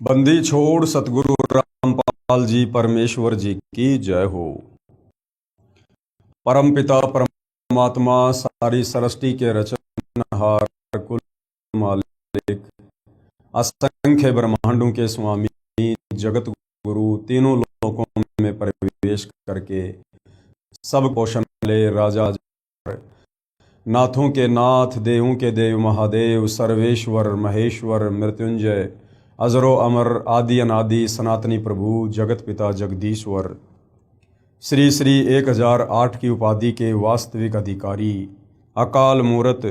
बंदी छोड़ सतगुरु रामपाल जी परमेश्वर जी की जय हो। परम पिता परमात्मा सारी सृष्टि के रचनहार कुल मालिक असंख्य ब्रह्मांडों के स्वामी जगत गुरु तीनों लोकों में प्रवेश करके सब पोषण ले राजा नाथों के नाथ देवों के देव महादेव सर्वेश्वर महेश्वर मृत्युंजय अजरो अमर आदि अनादि सनातनी प्रभु जगत पिता जगदीश्वर श्री श्री 1008 की उपाधि के वास्तविक अधिकारी अकाल मूरत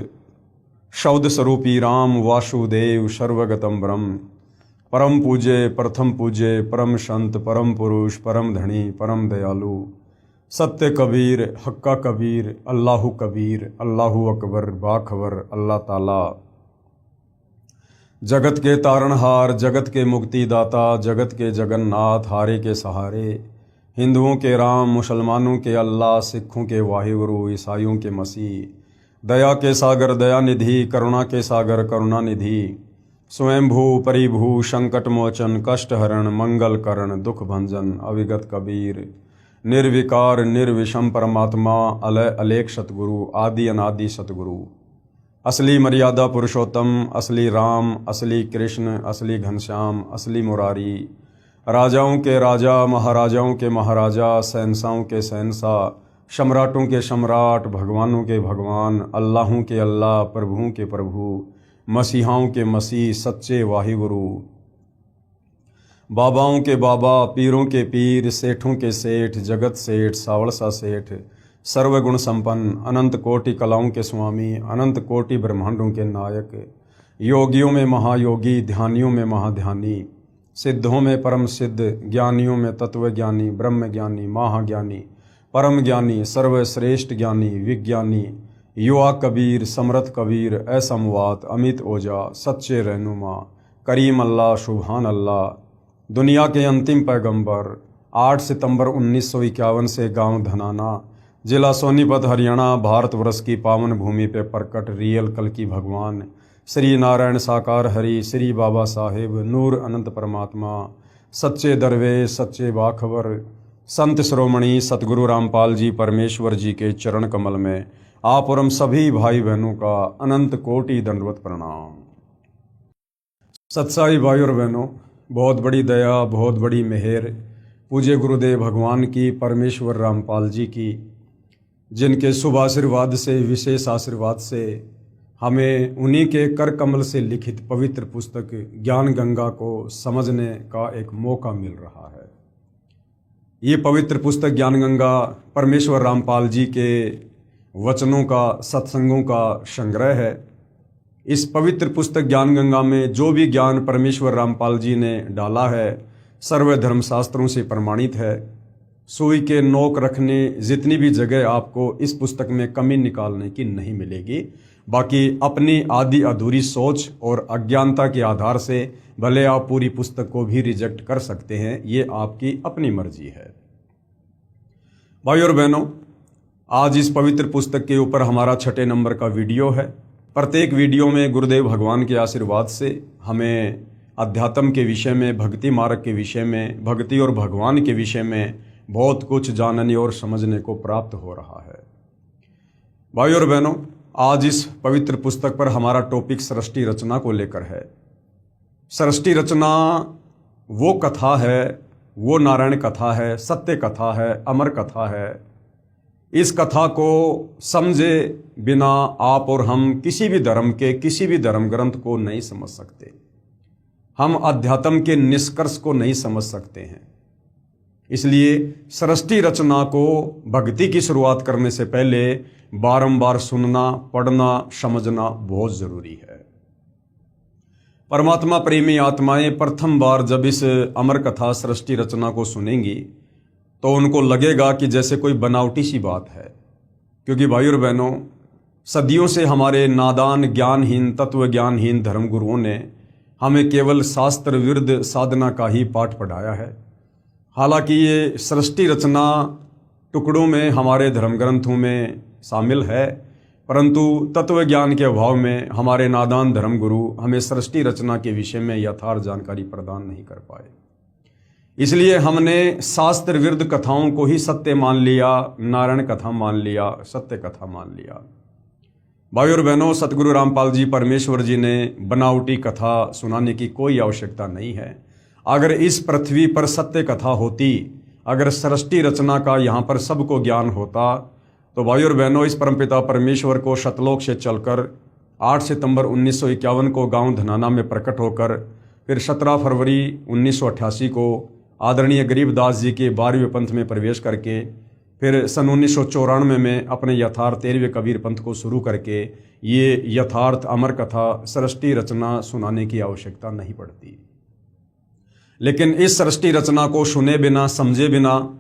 शब्द स्वरूपी राम वासुदेव सर्वगतम ब्रह्म परम पूज्य प्रथम पूज्य परम संत परम पुरुष परम धनी परम दयालु सत्य कबीर हक्का कबीर अल्लाहु कबीर अल्लाहु अकबर बाखबर अल्लाह ताला जगत के तारणहार जगत के मुक्तिदाता जगत के जगन्नाथ हारे के सहारे हिंदुओं के राम मुसलमानों के अल्लाह सिखों के वाहिगुरु ईसाइयों के मसीह दया के सागर दया निधि करुणा के सागर करुणा निधि स्वयंभू परिभू संकट मोचन कष्ट हरण मंगल करण दुख भंजन अविगत कबीर निर्विकार निर्विषम परमात्मा अलय अलेख सतगुरु आदि अनादि सतगुरु असली मर्यादा पुरुषोत्तम असली राम असली कृष्ण असली घनश्याम असली मुरारी राजाओं के राजा महाराजाओं के महाराजा शहंशाहों के शहंशाह सम्राटों के सम्राट भगवानों के भगवान अल्लाहों के अल्लाह प्रभुओं के प्रभु मसीहाओं के मसीह सच्चे वाहिगुरु बाबाओं के बाबा पीरों के पीर सेठों के सेठ जगत सेठ सावड़सा सेठ सर्वगुण संपन्न अनंत कोटि कलाओं के स्वामी अनंत कोटि ब्रह्मांडों के नायक योगियों में महायोगी ध्यानियों में महाध्यानी सिद्धों में परम सिद्ध ज्ञानियों में तत्वज्ञानी ब्रह्म ज्ञानी महाज्ञानी परम ज्ञानी सर्वश्रेष्ठ ज्ञानी विज्ञानी युवा कबीर समर्थ कबीर असमवात अमित ओजा सच्चे रहनुमा करीम अल्लाह सुभान अल्लाह दुनिया के अंतिम पैगंबर 8 सितंबर 1951 से गांव धनाना जिला सोनीपत हरियाणा भारतवर्ष की पावन भूमि पे प्रकट रियल कल की भगवान श्री नारायण साकार हरि श्री बाबा साहेब नूर अनंत परमात्मा सच्चे दरवेश सच्चे बाखबर संत श्रोमणी सतगुरु रामपाल जी परमेश्वर जी के चरण कमल में आप और हम सभी भाई बहनों का अनंत कोटि दंडवत प्रणाम। सत्साई भाई और बहनों, बहुत बड़ी दया बहुत बड़ी मेहर पूज्य गुरुदेव भगवान की परमेश्वर रामपाल जी की, जिनके शुभ आशीर्वाद से विशेष आशीर्वाद से हमें उन्हीं के कर कमल से लिखित पवित्र पुस्तक ज्ञान गंगा को समझने का एक मौका मिल रहा है। ये पवित्र पुस्तक ज्ञान गंगा परमेश्वर रामपाल जी के वचनों का सत्संगों का संग्रह है। इस पवित्र पुस्तक ज्ञान गंगा में जो भी ज्ञान परमेश्वर रामपाल जी ने डाला है सर्व धर्मशास्त्रों से प्रमाणित है। सुई के नोक रखने जितनी भी जगह आपको इस पुस्तक में कमी निकालने की नहीं मिलेगी। बाकी अपनी आधी अधूरी सोच और अज्ञानता के आधार से भले आप पूरी पुस्तक को भी रिजेक्ट कर सकते हैं, ये आपकी अपनी मर्जी है। भाई और बहनों, आज इस पवित्र पुस्तक के ऊपर हमारा 6 नंबर का वीडियो है। प्रत्येक वीडियो में गुरुदेव भगवान के आशीर्वाद से हमें अध्यात्म के विषय में भक्ति मार्ग के विषय में भक्ति और भगवान के विषय में बहुत कुछ जानने और समझने को प्राप्त हो रहा है। भाई और बहनों, आज इस पवित्र पुस्तक पर हमारा टॉपिक सृष्टि रचना को लेकर है। सृष्टि रचना वो कथा है, वो नारायण कथा है, सत्य कथा है, अमर कथा है। इस कथा को समझे बिना आप और हम किसी भी धर्म के किसी भी धर्म ग्रंथ को नहीं समझ सकते। हम अध्यात्म के निष्कर्ष को नहीं समझ सकते हैं। इसलिए सृष्टि रचना को भक्ति की शुरुआत करने से पहले बारंबार सुनना पढ़ना समझना बहुत जरूरी है। परमात्मा प्रेमी आत्माएं प्रथम बार जब इस अमर कथा सृष्टि रचना को सुनेंगी तो उनको लगेगा कि जैसे कोई बनावटी सी बात है, क्योंकि भाई और बहनों, सदियों से हमारे नादान ज्ञानहीन तत्व ज्ञानहीन धर्मगुरुओं ने हमें केवल शास्त्र विरुद्ध साधना का ही पाठ पढ़ाया है। हालांकि ये सृष्टि रचना टुकड़ों में हमारे धर्म ग्रंथों में शामिल है, परंतु तत्व ज्ञान के अभाव में हमारे नादान धर्मगुरु हमें सृष्टि रचना के विषय में यथार्थ जानकारी प्रदान नहीं कर पाए। इसलिए हमने शास्त्र विरुद्ध कथाओं को ही सत्य मान लिया, नारायण कथा मान लिया, सत्य कथा मान लिया। भाइयों और बहनों, सतगुरु रामपाल जी परमेश्वर जी ने बनावटी कथा सुनाने की कोई आवश्यकता नहीं है। अगर इस पृथ्वी पर सत्य कथा होती, अगर सृष्टि रचना का यहाँ पर सबको ज्ञान होता, तो भाइयों और बहनों, इस परमपिता परमेश्वर को शतलोक से चलकर 8 सितंबर 1951 को गांव धनाना में प्रकट होकर फिर 17 फरवरी 1988 को आदरणीय गरीबदास जी के 12वें पंथ में प्रवेश करके फिर सन 1994 में अपने यथार्थ 13वें कबीर पंथ को शुरू करके ये यथार्थ अमर कथा सृष्टि रचना सुनाने की आवश्यकता नहीं पड़ती। लेकिन इस सृष्टि रचना को सुने बिना, समझे बिना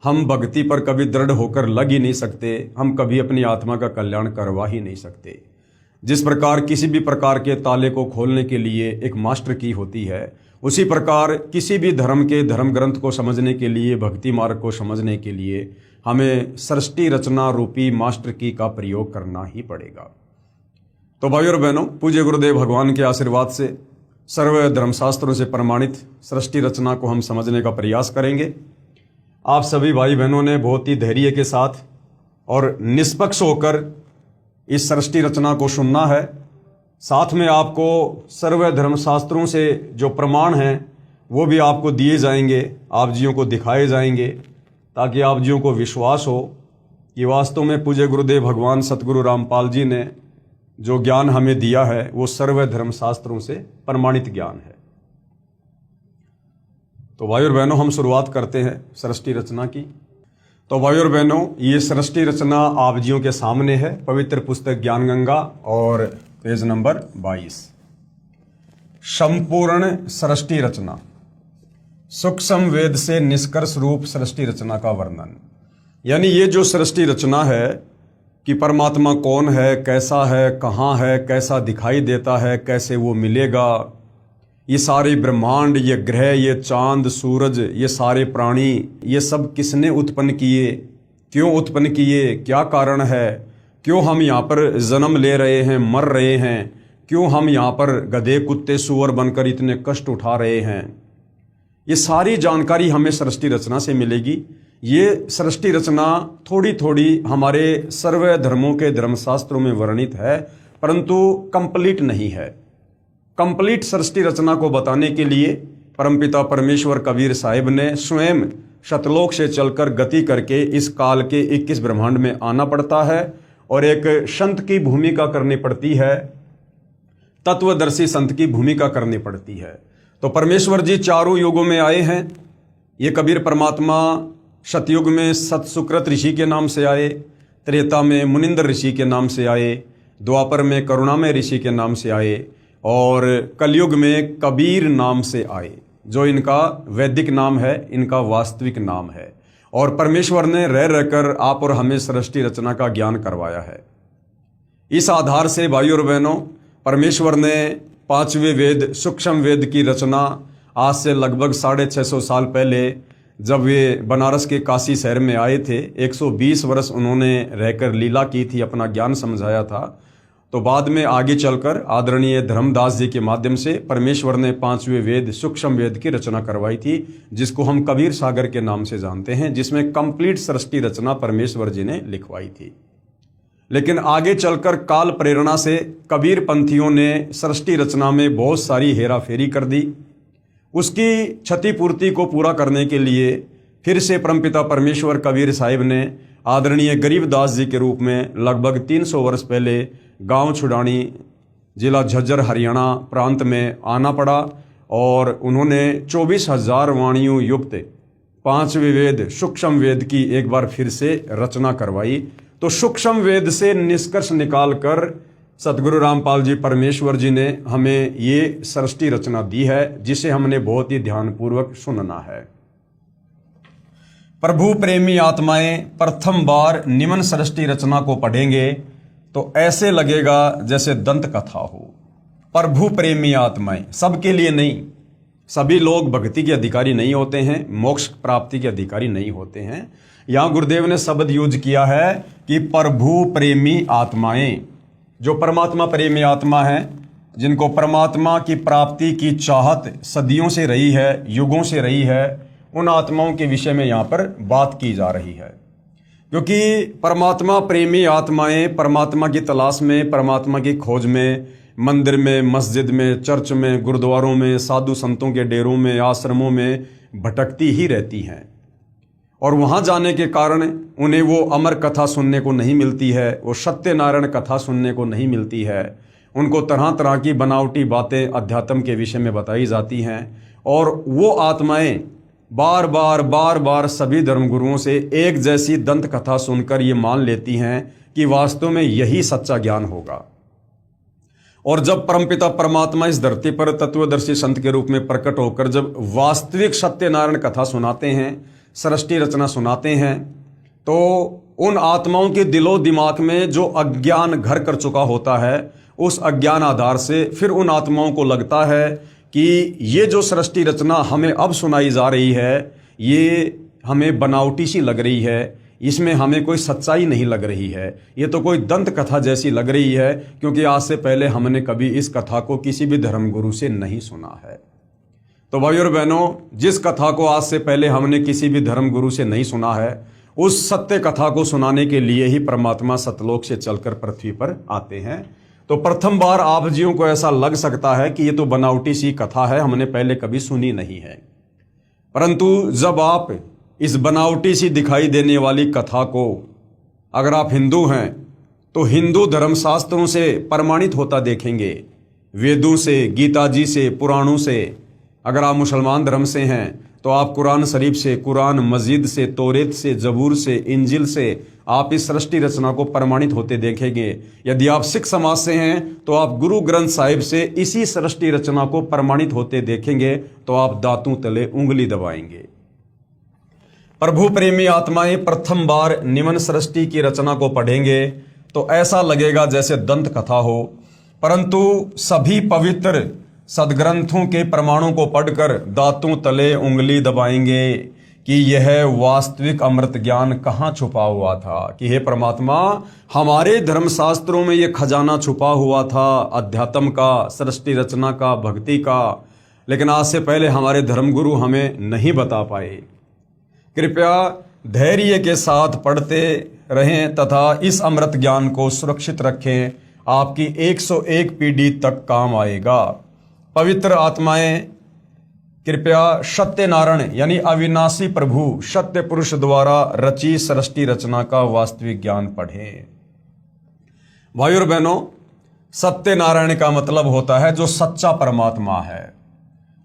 हम भक्ति पर कभी दृढ़ होकर लग ही नहीं सकते, हम कभी अपनी आत्मा का कल्याण करवा ही नहीं सकते। जिस प्रकार किसी भी प्रकार के ताले को खोलने के लिए एक मास्टर की होती है, उसी प्रकार किसी भी धर्म के धर्म ग्रंथ को समझने के लिए, भक्ति मार्ग को समझने के लिए हमें सृष्टि रचना रूपी मास्टर की का प्रयोग करना ही पड़ेगा। तो भाइयों और बहनों, पूज्य गुरुदेव भगवान के आशीर्वाद से सर्व धर्मशास्त्रों से प्रमाणित सृष्टि रचना को हम समझने का प्रयास करेंगे। आप सभी भाई बहनों ने बहुत ही धैर्य के साथ और निष्पक्ष होकर इस सृष्टि रचना को सुनना है। साथ में आपको सर्व धर्मशास्त्रों से जो प्रमाण हैं वो भी आपको दिए जाएंगे, आप जियों को दिखाए जाएंगे, ताकि आप जियों को विश्वास हो कि वास्तव में पूज्य गुरुदेव भगवान सतगुरु रामपाल जी ने जो ज्ञान हमें दिया है वो सर्व धर्मशास्त्रों से प्रमाणित ज्ञान है। तो भाइयों और बहनों, हम शुरुआत करते हैं सृष्टि रचना की। तो भाइयों और बहनों, ये सृष्टि रचना आप जियों के सामने है, पवित्र पुस्तक ज्ञान गंगा और पेज नंबर 22। संपूर्ण सृष्टि रचना, सूक्ष्म वेद से निष्कर्ष रूप सृष्टि रचना का वर्णन। यानी ये जो सृष्टि रचना है कि परमात्मा कौन है, कैसा है, कहाँ है, कैसा दिखाई देता है, कैसे वो मिलेगा, ये सारे ब्रह्मांड, ये ग्रह, ये चांद, सूरज, ये सारे प्राणी, ये सब किसने उत्पन्न किए, क्यों उत्पन्न किए, क्या कारण है, क्यों हम यहाँ पर जन्म ले रहे हैं, मर रहे हैं, क्यों हम यहाँ पर गधे, कुत्ते, सूअर बनकर इतने कष्ट उठा रहे हैं, ये सारी जानकारी हमें सृष्टि रचना से मिलेगी। ये सृष्टि रचना थोड़ी थोड़ी हमारे सर्व धर्मों के धर्मशास्त्रों में वर्णित है, परंतु कंप्लीट नहीं है। कंप्लीट सृष्टि रचना को बताने के लिए परमपिता परमेश्वर कबीर साहिब ने स्वयं शतलोक से चलकर गति करके इस काल के 21 ब्रह्मांड में आना पड़ता है और एक संत की भूमिका करनी पड़ती है, तत्वदर्शी संत की भूमिका करनी पड़ती है। तो परमेश्वर जी चारों युगों में आए हैं। ये कबीर परमात्मा सतयुग में सतसुकृत ऋषि के नाम से आए, त्रेता में मुनिंद्र ऋषि के नाम से आए, द्वापर में करुणामय ऋषि के नाम से आए और कलयुग में कबीर नाम से आए, जो इनका वैदिक नाम है, इनका वास्तविक नाम है। और परमेश्वर ने रह रहकर आप और हमें सृष्टि रचना का ज्ञान करवाया है। इस आधार से भाइयों और बहनों, परमेश्वर ने 5वें वेद सूक्ष्म वेद की रचना आज से लगभग 650 साल पहले जब वे बनारस के काशी शहर में आए थे, 120 वर्ष उन्होंने रहकर लीला की थी, अपना ज्ञान समझाया था। तो बाद में आगे चलकर आदरणीय धर्मदास जी के माध्यम से परमेश्वर ने 5वें वेद सूक्ष्म वेद की रचना करवाई थी, जिसको हम कबीर सागर के नाम से जानते हैं, जिसमें कंप्लीट सृष्टि रचना परमेश्वर जी ने लिखवाई थी। लेकिन आगे चलकर काल प्रेरणा से कबीर पंथियों ने सृष्टि रचना में बहुत सारी हेराफेरी कर दी। उसकी क्षतिपूर्ति को पूरा करने के लिए फिर से परमपिता परमेश्वर कबीर साहिब ने आदरणीय गरीबदास जी के रूप में लगभग 300 वर्ष पहले गांव छुड़ानी, जिला झज्जर, हरियाणा प्रांत में आना पड़ा और उन्होंने 24,000 वाणियों युक्त 5वें वेद सूक्ष्म वेद की एक बार फिर से रचना करवाई। तो सूक्ष्म वेद से निष्कर्ष निकालकर सतगुरु रामपाल जी परमेश्वर जी ने हमें ये सृष्टि रचना दी है, जिसे हमने बहुत ही ध्यानपूर्वक सुनना है। प्रभु प्रेमी आत्माएं प्रथम बार निम्न सृष्टि रचना को पढ़ेंगे तो ऐसे लगेगा जैसे दंत कथा हो। प्रभु प्रेमी आत्माएं, सबके लिए नहीं, सभी लोग भक्ति के अधिकारी नहीं होते हैं, मोक्ष प्राप्ति के अधिकारी नहीं होते हैं। यहाँ गुरुदेव ने शब्द यूज किया है कि प्रभु प्रेमी आत्माएं, जो परमात्मा प्रेमी आत्मा है, जिनको परमात्मा की प्राप्ति की चाहत सदियों से रही है, युगों से रही है, उन आत्माओं के विषय में यहाँ पर बात की जा रही है। क्योंकि परमात्मा प्रेमी आत्माएं परमात्मा की तलाश में, परमात्मा की खोज में, मंदिर में, मस्जिद में, चर्च में, गुरुद्वारों में, साधु संतों के डेरों में, आश्रमों में भटकती ही रहती हैं। और वहाँ जाने के कारण उन्हें वो अमर कथा सुनने को नहीं मिलती है, वो सत्यनारायण कथा सुनने को नहीं मिलती है। उनको तरह तरह की बनावटी बातें अध्यात्म के विषय में बताई जाती हैं और वो आत्माएं बार बार सभी धर्मगुरुओं से एक जैसी दंत कथा सुनकर ये मान लेती हैं कि वास्तव में यही सच्चा ज्ञान होगा। और जब परमपिता परमात्मा इस धरती पर तत्वदर्शी संत के रूप में प्रकट होकर जब वास्तविक सत्यनारायण कथा सुनाते हैं, सृष्टि रचना सुनाते हैं, तो उन आत्माओं के दिलो दिमाग में जो अज्ञान घर कर चुका होता है, उस अज्ञान आधार से फिर उन आत्माओं को लगता है कि ये जो सृष्टि रचना हमें अब सुनाई जा रही है, ये हमें बनावटी सी लग रही है, इसमें हमें कोई सच्चाई नहीं लग रही है, ये तो कोई दंत कथा जैसी लग रही है, क्योंकि आज से पहले हमने कभी इस कथा को किसी भी धर्मगुरु से नहीं सुना है। तो भाई और बहनों, जिस कथा को आज से पहले हमने किसी भी धर्मगुरु से नहीं सुना है, उस सत्य कथा को सुनाने के लिए ही परमात्मा सतलोक से चलकर पृथ्वी पर आते हैं। तो प्रथम बार आप जियों को ऐसा लग सकता है कि ये तो बनावटी सी कथा है, हमने पहले कभी सुनी नहीं है। परंतु जब आप इस बनावटी सी दिखाई देने वाली कथा को, अगर आप हिंदू हैं तो हिंदू धर्मशास्त्रों से प्रमाणित होता देखेंगे, वेदों से, गीता जी से, पुराणों से। अगर आप मुसलमान धर्म से हैं तो आप कुरान शरीफ से, कुरान मजीद से, तौरेत से, जबूर से, इंजिल से आप इस सृष्टि रचना को प्रमाणित होते देखेंगे। यदि आप सिख समाज से हैं तो आप गुरु ग्रंथ साहिब से इसी सृष्टि रचना को प्रमाणित होते देखेंगे, तो आप दांतों तले उंगली दबाएंगे। प्रभु प्रेमी आत्माएं प्रथम बार निमन सृष्टि की रचना को पढ़ेंगे तो ऐसा लगेगा जैसे दंत कथा हो, परंतु सभी पवित्र सदग्रंथों के प्रमाणों को पढ़कर दांतों तले उंगली दबाएंगे कि यह वास्तविक अमृत ज्ञान कहाँ छुपा हुआ था, कि हे परमात्मा, हमारे धर्मशास्त्रों में यह खजाना छुपा हुआ था अध्यात्म का, सृष्टि रचना का, भक्ति का, लेकिन आज से पहले हमारे धर्मगुरु हमें नहीं बता पाए। कृपया धैर्य के साथ पढ़ते रहें तथा इस अमृत ज्ञान को सुरक्षित रखें, आपकी 101 पीढ़ी तक काम आएगा। पवित्र आत्माएं कृपया सत्यनारायण यानी अविनाशी प्रभु सत्य पुरुष द्वारा रची सृष्टि रचना का वास्तविक ज्ञान पढ़ें। भाइयों और बहनों, सत्यनारायण का मतलब होता है जो सच्चा परमात्मा है,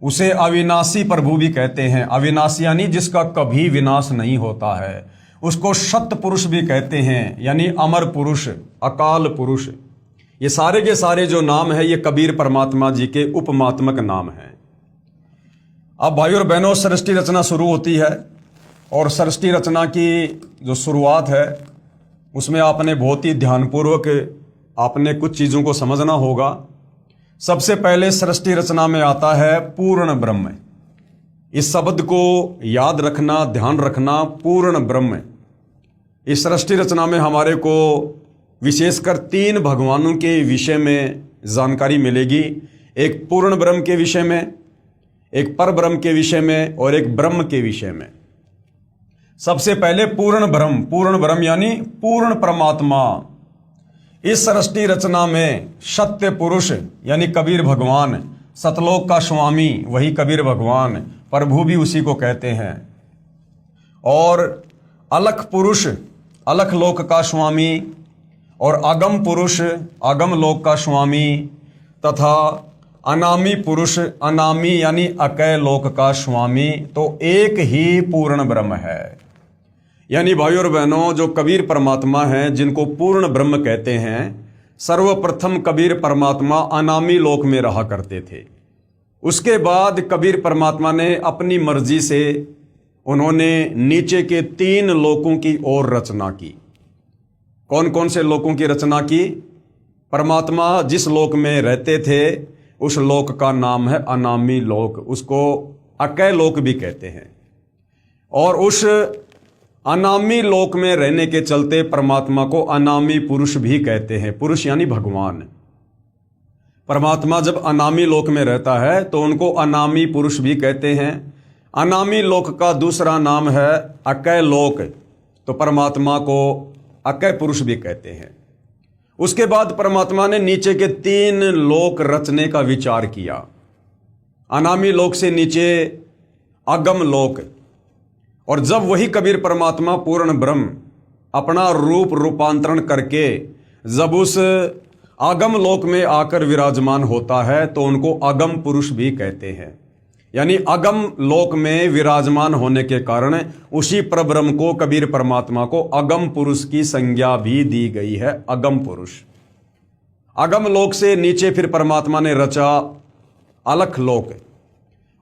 उसे अविनाशी प्रभु भी कहते हैं। अविनाशी यानी जिसका कभी विनाश नहीं होता है, उसको सत्य पुरुष भी कहते हैं, यानी अमर पुरुष, अकाल पुरुष। ये सारे के सारे जो नाम है ये कबीर परमात्मा जी के उपमात्मक नाम हैं। अब भाइयों और बहनों, सृष्टि रचना शुरू होती है और सृष्टि रचना की जो शुरुआत है उसमें आपने बहुत ही ध्यानपूर्वक आपने कुछ चीज़ों को समझना होगा। सबसे पहले सृष्टि रचना में आता है पूर्ण ब्रह्म। इस शब्द को याद रखना, ध्यान रखना, पूर्ण ब्रह्म। इस सृष्टि रचना में हमारे को विशेषकर 3 भगवानों के विषय में जानकारी मिलेगी। एक पूर्ण ब्रह्म के विषय में, एक पर ब्रह्म के विषय में और एक ब्रह्म के विषय में। सबसे पहले पूर्ण ब्रह्म यानी पूर्ण परमात्मा। इस सृष्टि रचना में सत्य पुरुष यानी कबीर भगवान, सतलोक का स्वामी वही कबीर भगवान, प्रभु भी उसी को कहते हैं, और अलख पुरुष अलख लोक का स्वामी, और अगम पुरुष अगम लोक का स्वामी, तथा अनामी पुरुष अनामी यानी अकय लोक का स्वामी। तो एक ही पूर्ण ब्रह्म है। यानी भाइयों और बहनों, जो कबीर परमात्मा हैं, जिनको पूर्ण ब्रह्म कहते हैं, सर्वप्रथम कबीर परमात्मा अनामी लोक में रहा करते थे। उसके बाद कबीर परमात्मा ने अपनी मर्जी से उन्होंने नीचे के 3 लोकों की ओर रचना की। कौन कौन से लोकों की रचना की? परमात्मा जिस लोक में रहते थे उस लोक का नाम है अनामी लोक, उसको अकय लोक भी कहते हैं। और उस अनामी लोक में रहने के चलते परमात्मा को अनामी पुरुष भी कहते हैं। पुरुष यानी भगवान। परमात्मा जब अनामी लोक में रहता है तो उनको अनामी पुरुष भी कहते हैं। अनामी लोक का दूसरा नाम है अकय लोक, तो परमात्मा को अकय पुरुष भी कहते हैं। उसके बाद परमात्मा ने नीचे के 3 लोक रचने का विचार किया। अनामी लोक से नीचे अगम लोक, और जब वही कबीर परमात्मा पूर्ण ब्रह्म अपना रूप रूपांतरण करके जब उस अगम लोक में आकर विराजमान होता है तो उनको अगम पुरुष भी कहते हैं। यानी अगम लोक में विराजमान होने के कारण उसी परब्रह्म को कबीर परमात्मा को अगम पुरुष की संज्ञा भी दी गई है, अगम पुरुष। अगम लोक से नीचे फिर परमात्मा ने रचा अलख लोक।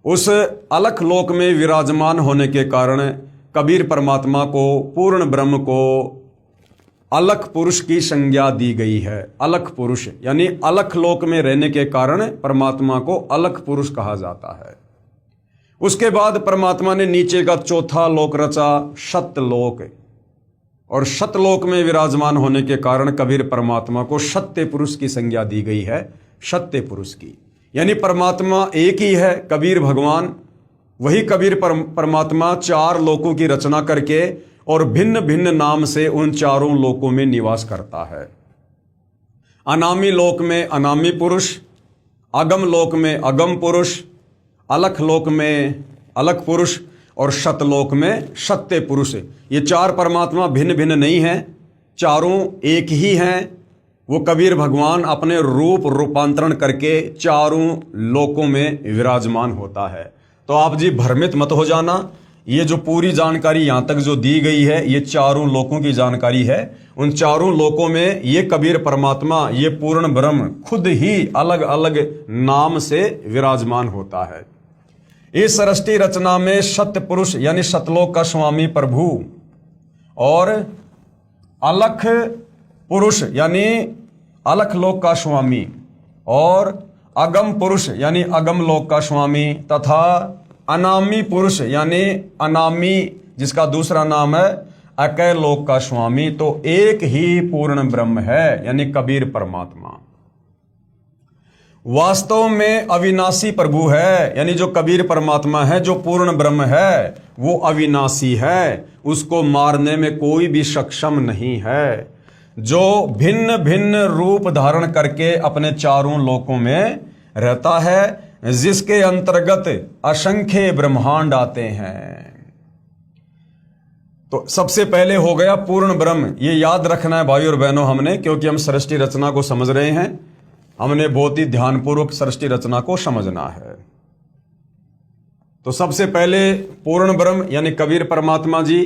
उस अलख लोक में विराजमान होने के कारण कबीर परमात्मा को, पूर्ण ब्रह्म को अलख पुरुष की संज्ञा दी गई है। अलख पुरुष यानी अलख लोक में रहने के कारण परमात्मा को अलख पुरुष कहा जाता है। उसके बाद परमात्मा ने नीचे का चौथा लोक रचा सत्यलोक, और सत्यलोक में विराजमान होने के कारण कबीर परमात्मा को सत्य पुरुष की संज्ञा दी गई है, सत्य पुरुष की। यानी परमात्मा एक ही है, कबीर भगवान। वही कबीर परमात्मा 4 लोकों की रचना करके और भिन्न भिन्न नाम से उन 4 लोकों में निवास करता है। अनामी लोक में अनामी पुरुष, अगम लोक में अगम पुरुष, अलख लोक में अलख पुरुष और सतलोक में सत्य पुरुष। ये 4 परमात्मा भिन्न भिन्न नहीं हैं, चारों एक ही हैं। वो कबीर भगवान अपने रूप रूपांतरण करके 4 लोकों में विराजमान होता है। तो आप जी भ्रमित मत हो जाना, ये जो पूरी जानकारी यहाँ तक जो दी गई है ये 4 लोकों की जानकारी है। उन 4 लोकों में ये कबीर परमात्मा, ये पूर्ण ब्रह्म खुद ही अलग अलग नाम से विराजमान होता है। इस सृष्टि रचना में सत्य पुरुष यानी सतलोक का स्वामी प्रभु और अलख पुरुष यानी अलख लोक का स्वामी और अगम पुरुष यानी अगम लोक का स्वामी तथा अनामी पुरुष यानी अनामी जिसका दूसरा नाम है अकय लोक का स्वामी, तो एक ही पूर्ण ब्रह्म है यानी कबीर परमात्मा। वास्तव में अविनाशी प्रभु है, यानी जो कबीर परमात्मा है, जो पूर्ण ब्रह्म है, वो अविनाशी है, उसको मारने में कोई भी सक्षम नहीं है। जो भिन्न भिन्न रूप धारण करके अपने 4 लोकों में रहता है, जिसके अंतर्गत असंख्य ब्रह्मांड आते हैं। तो सबसे पहले हो गया पूर्ण ब्रह्म। ये याद रखना है भाई और बहनों हमने, क्योंकि हम सृष्टि रचना को समझ रहे हैं, हमने बहुत ही ध्यानपूर्वक सृष्टि रचना को समझना है। तो सबसे पहले पूर्ण ब्रह्म यानी कबीर परमात्मा जी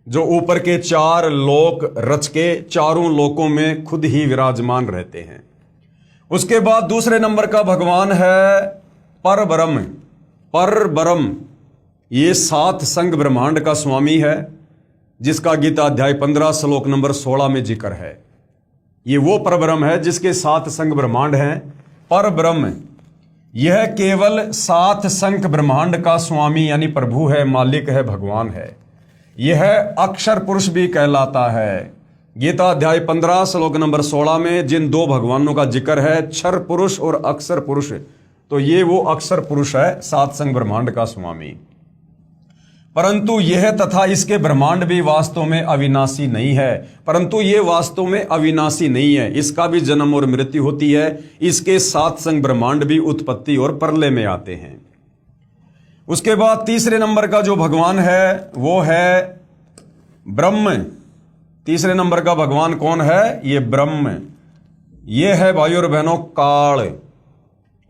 जो ऊपर के 4 लोक रच के 4 लोकों में खुद ही विराजमान रहते हैं। उसके बाद दूसरे नंबर का भगवान है परब्रह्म। परब्रह्म ये 7 संग ब्रह्मांड का स्वामी है, जिसका गीता अध्याय 15 श्लोक नंबर 16 में जिक्र है। ये वो परब्रह्म है जिसके 7 संग ब्रह्मांड हैं। परब्रह्म यह केवल 7 संख ब्रह्मांड का स्वामी यानी प्रभु है, मालिक है, भगवान है। यह अक्षर पुरुष भी कहलाता है। गीता अध्याय 15 श्लोक नंबर 16 में जिन 2 भगवानों का जिक्र है, क्षर पुरुष और अक्षर पुरुष, तो ये वो अक्षर पुरुष है, 7 संग ब्रह्मांड का स्वामी। परंतु यह तथा इसके ब्रह्मांड भी वास्तव में अविनाशी नहीं है। परंतु ये वास्तव में अविनाशी नहीं है, इसका भी जन्म और मृत्यु होती है। इसके 7 संग ब्रह्मांड भी उत्पत्ति और प्रलय में आते हैं। उसके बाद तीसरे नंबर का जो भगवान है वो है ब्रह्म। तीसरे नंबर का भगवान कौन है? ये ब्रह्म। ये है भाइयों और बहनों काल।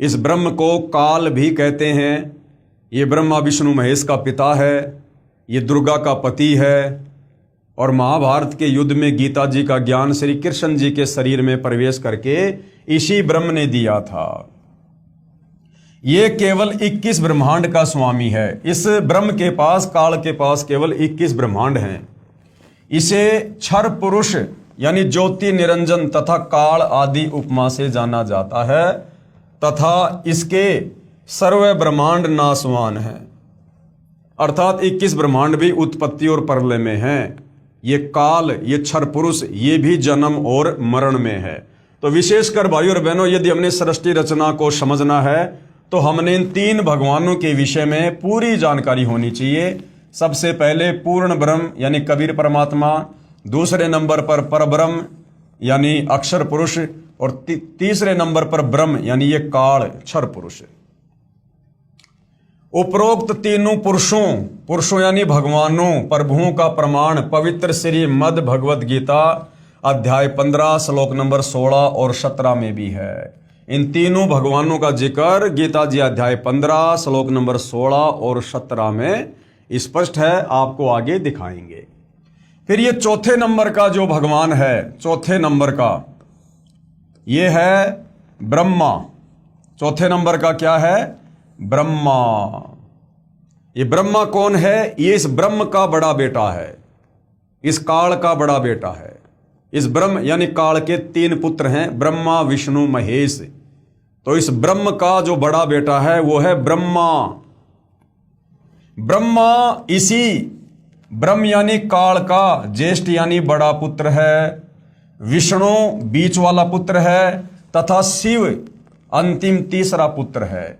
इस ब्रह्म को काल भी कहते हैं। ये ब्रह्मा विष्णु महेश का पिता है, ये दुर्गा का पति है और महाभारत के युद्ध में गीता जी का ज्ञान श्री कृष्ण जी के शरीर में प्रवेश करके इसी ब्रह्म ने दिया था। ये केवल 21 ब्रह्मांड का स्वामी है। इस ब्रह्म के पास, काल के पास केवल 21 ब्रह्मांड हैं। इसे क्षर पुरुष यानी ज्योति निरंजन तथा काल आदि उपमा से जाना जाता है। तथा इसके सर्व ब्रह्मांड नाशवान है। अर्थात 21 ब्रह्मांड भी उत्पत्ति और प्रलय में हैं। ये काल, ये क्षर पुरुष, ये भी जन्म और मरण में है। तो विशेषकर भाइयों और बहनों, यदि हमने सृष्टि रचना को समझना है तो हमने इन 3 भगवानों के विषय में पूरी जानकारी होनी चाहिए। सबसे पहले पूर्ण ब्रह्म यानी कबीर परमात्मा, दूसरे नंबर पर परब्रह्म यानी अक्षर पुरुष, और तीसरे नंबर पर ब्रह्म यानी ये काल क्षर पुरुष। उपरोक्त तीनों पुरुषों यानी भगवानों, प्रभुओं का प्रमाण पवित्र श्री मद भगवत गीता अध्याय 15 श्लोक नंबर 16 और 17 में भी है। इन तीनों भगवानों का जिक्र गीता जी अध्याय 15 श्लोक नंबर 16 और 17 में स्पष्ट है, आपको आगे दिखाएंगे। फिर ये चौथे नंबर का जो भगवान है, चौथे नंबर का ये है ब्रह्मा। चौथे नंबर का क्या है? ब्रह्मा। ये ब्रह्मा कौन है? ये इस ब्रह्म का बड़ा बेटा है, इस काल का बड़ा बेटा है। इस ब्रह्म यानी काल के 3 पुत्र हैं, ब्रह्मा विष्णु महेश। तो इस ब्रह्म का जो बड़ा बेटा है वो है ब्रह्मा। ब्रह्मा इसी ब्रह्म यानी काल का ज्येष्ठ यानी बड़ा पुत्र है, विष्णु बीच वाला पुत्र है, तथा शिव अंतिम तीसरा पुत्र है।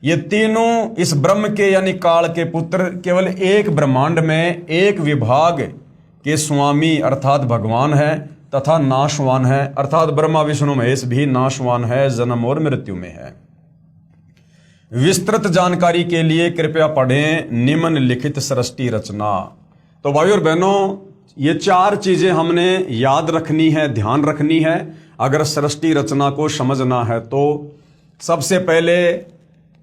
ये तीनों इस ब्रह्म के यानी काल के पुत्र केवल एक ब्रह्मांड में एक विभाग के स्वामी अर्थात भगवान है, तथा नाशवान है। अर्थात ब्रह्मा विष्णु महेश भी नाशवान है, जन्म और मृत्यु में है। विस्तृत जानकारी के लिए कृपया पढ़ें निम्नलिखित सृष्टि रचना। तो भाइयों और बहनों, ये 4 चीजें हमने याद रखनी है, ध्यान रखनी है अगर सृष्टि रचना को समझना है तो। सबसे पहले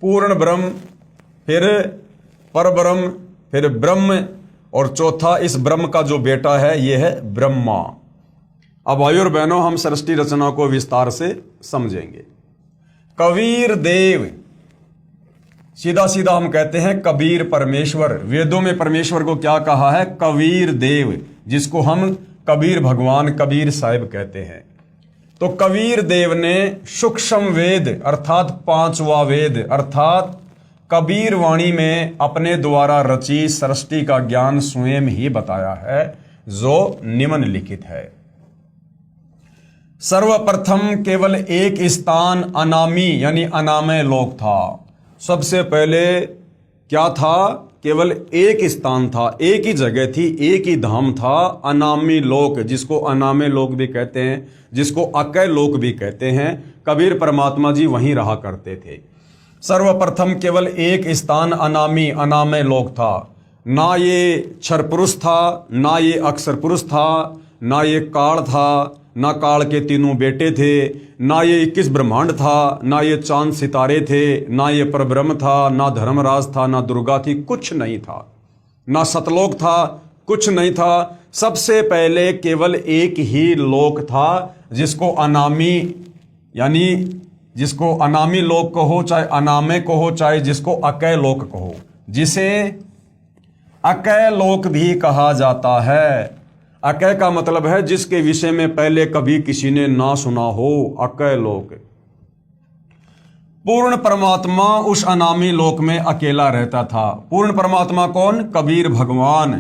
पूर्ण ब्रह्म, फिर परब्रह्म, फिर ब्रह्म, और चौथा इस ब्रह्म का जो बेटा है यह है ब्रह्मा। अब भाइयों और बहनों, हम सृष्टि रचना को विस्तार से समझेंगे। कबीर देव, सीधा सीधा हम कहते हैं कबीर परमेश्वर। वेदों में परमेश्वर को क्या कहा है? कबीर देव, जिसको हम कबीर भगवान, कबीर साहिब कहते हैं। तो कबीर देव ने सूक्ष्म वेद अर्थात 5वां वेद अर्थात कबीर वाणी में अपने द्वारा रची सृष्टि का ज्ञान स्वयं ही बताया है, जो निम्नलिखित है। सर्वप्रथम केवल एक स्थान अनामी यानी अनामय लोक था। सबसे पहले क्या था? केवल एक स्थान था, एक ही जगह थी, एक ही धाम था, अनामी लोक, जिसको अनामय लोक भी कहते हैं, जिसको अकय लोक भी कहते हैं। कबीर परमात्मा जी वहीं रहा करते थे। सर्वप्रथम केवल एक स्थान अनामी अनामय लोक था। ना ये क्षर पुरुष था, ना ये अक्षर पुरुष था, ना ये काल था, ना काल के तीनों बेटे थे, ना ये 21 ब्रह्मांड था, ना ये चांद सितारे थे, ना ये परब्रह्म था, ना धर्मराज था, ना दुर्गा थी, कुछ नहीं था। ना सतलोक था, कुछ नहीं था। सबसे पहले केवल एक ही लोक था, जिसको अनामी यानी जिसको अनामी लोक कहो, चाहे अनामय कहो, चाहे जिसको अकय लोक कहो, जिसे अकय लोक भी कहा जाता है। अकय का मतलब है जिसके विषय में पहले कभी किसी ने ना सुना हो, अकय लोक। पूर्ण परमात्मा उस अनामी लोक में अकेला रहता था। पूर्ण परमात्मा कौन? कबीर भगवान।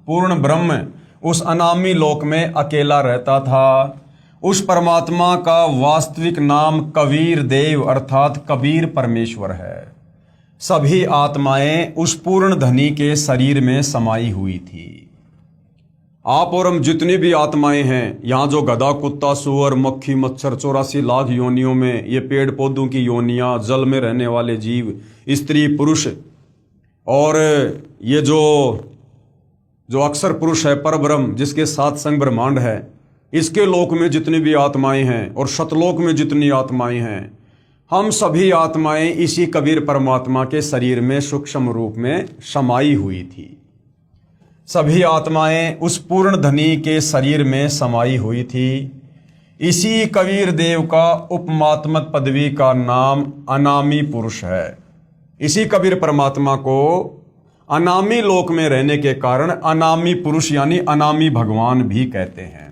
पूर्ण ब्रह्म उस अनामी लोक में अकेला रहता था। उस परमात्मा का वास्तविक नाम कबीर देव अर्थात कबीर परमेश्वर है। सभी आत्माएं उस पूर्ण धनी के शरीर में समाई हुई थी। आप और हम जितनी भी आत्माएं हैं, यहाँ जो गधा, कुत्ता, सुअर, मक्खी, मच्छर, 84 लाख योनियों में, ये पेड़ पौधों की योनियां, जल में रहने वाले जीव, स्त्री पुरुष, और ये जो अक्षर पुरुष है परब्रह्म, जिसके 7 संग ब्रह्मांड है, इसके लोक में जितनी भी आत्माएं हैं और शतलोक में जितनी आत्माएं हैं, हम सभी आत्माएं इसी कबीर परमात्मा के शरीर में सूक्ष्म रूप में समाई हुई थी। सभी आत्माएं उस पूर्ण धनी के शरीर में समाई हुई थी। इसी कबीर देव का उपमात्मक पदवी का नाम अनामी पुरुष है। इसी कबीर परमात्मा को अनामी लोक में रहने के कारण अनामी पुरुष यानी अनामी भगवान भी कहते हैं।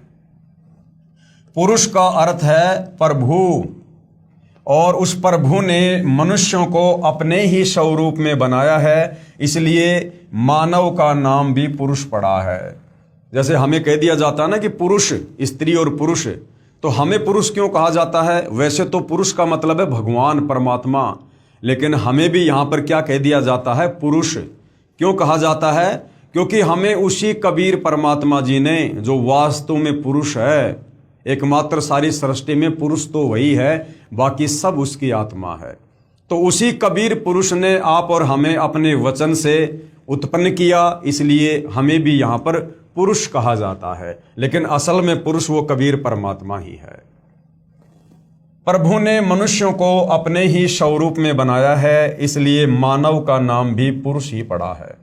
पुरुष का अर्थ है प्रभु, और उस प्रभु ने मनुष्यों को अपने ही स्वरूप में बनाया है, इसलिए मानव का नाम भी पुरुष पड़ा है। जैसे हमें कह दिया जाता है ना कि पुरुष, स्त्री और पुरुष, तो हमें पुरुष क्यों कहा जाता है? वैसे तो पुरुष का मतलब है भगवान परमात्मा, लेकिन हमें भी यहाँ पर क्या कह दिया जाता है? पुरुष। क्यों कहा जाता है? क्योंकि हमें उसी कबीर परमात्मा जी ने, जो वास्तव में पुरुष है, एकमात्र सारी सृष्टि में पुरुष तो वही है, बाकी सब उसकी आत्मा है, तो उसी कबीर पुरुष ने आप और हमें अपने वचन से उत्पन्न किया, इसलिए हमें भी यहाँ पर पुरुष कहा जाता है। लेकिन असल में पुरुष वो कबीर परमात्मा ही है। प्रभु ने मनुष्यों को अपने ही स्वरूप में बनाया है, इसलिए मानव का नाम भी पुरुष ही पड़ा है।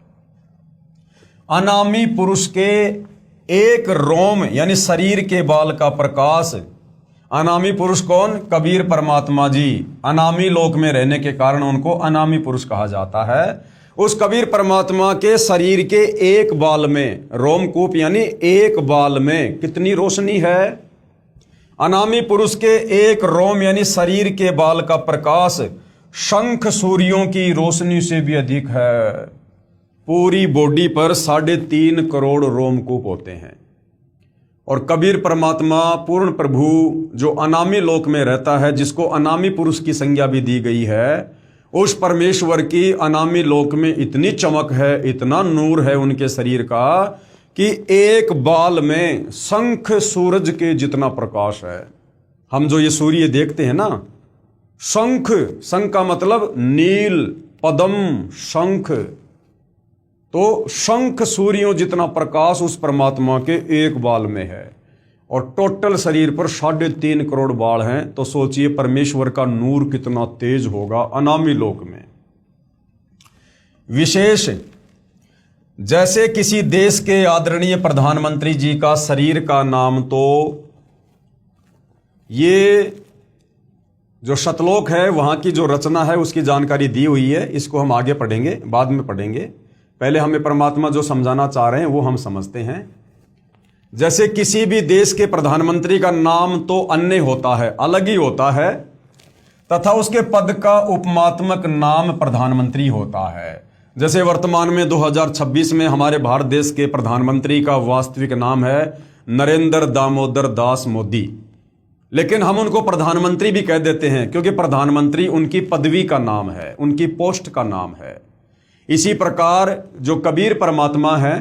अनामी पुरुष के एक रोम यानी शरीर के बाल का प्रकाश। अनामी पुरुष कौन? कबीर परमात्मा जी। अनामी लोक में रहने के कारण उनको अनामी पुरुष कहा जाता है। उस कबीर परमात्मा के शरीर के एक बाल में, रोमकूप यानी एक बाल में कितनी रोशनी है? अनामी पुरुष के एक रोम यानी शरीर के बाल का प्रकाश शंख सूर्यों की रोशनी से भी अधिक है। पूरी बॉडी पर 3.5 करोड़ रोमकूप होते हैं। और कबीर परमात्मा पूर्ण प्रभु जो अनामी लोक में रहता है, जिसको अनामी पुरुष की संज्ञा भी दी गई है, उस परमेश्वर की अनामी लोक में इतनी चमक है, इतना नूर है उनके शरीर का, कि एक बाल में शंख सूरज के जितना प्रकाश है। हम जो ये सूर्य देखते हैं ना, शंख, शंख का मतलब नील, पद्म, शंख, तो शंख सूर्यों जितना प्रकाश उस परमात्मा के एक बाल में है। और टोटल शरीर पर 3.5 करोड़ बाल हैं, तो सोचिए परमेश्वर का नूर कितना तेज होगा अनामी लोक में। विशेष, जैसे किसी देश के आदरणीय प्रधानमंत्री जी का शरीर का नाम, तो ये जो शतलोक है वहां की जो रचना है उसकी जानकारी दी हुई है। इसको हम आगे पढ़ेंगे, बाद में पढ़ेंगे। पहले हमें परमात्मा जो समझाना चाह रहे हैं वो हम समझते हैं। जैसे किसी भी देश के प्रधानमंत्री का नाम तो अन्य होता है, अलग ही होता है, तथा उसके पद का उपमात्मक नाम प्रधानमंत्री होता है। जैसे वर्तमान में 2026 में हमारे भारत देश के प्रधानमंत्री का वास्तविक नाम है नरेंद्र दामोदर दास मोदी, लेकिन हम उनको प्रधानमंत्री भी कह देते हैं, क्योंकि प्रधानमंत्री उनकी पदवी का नाम है, उनकी पोस्ट का नाम है। इसी प्रकार जो कबीर परमात्मा है,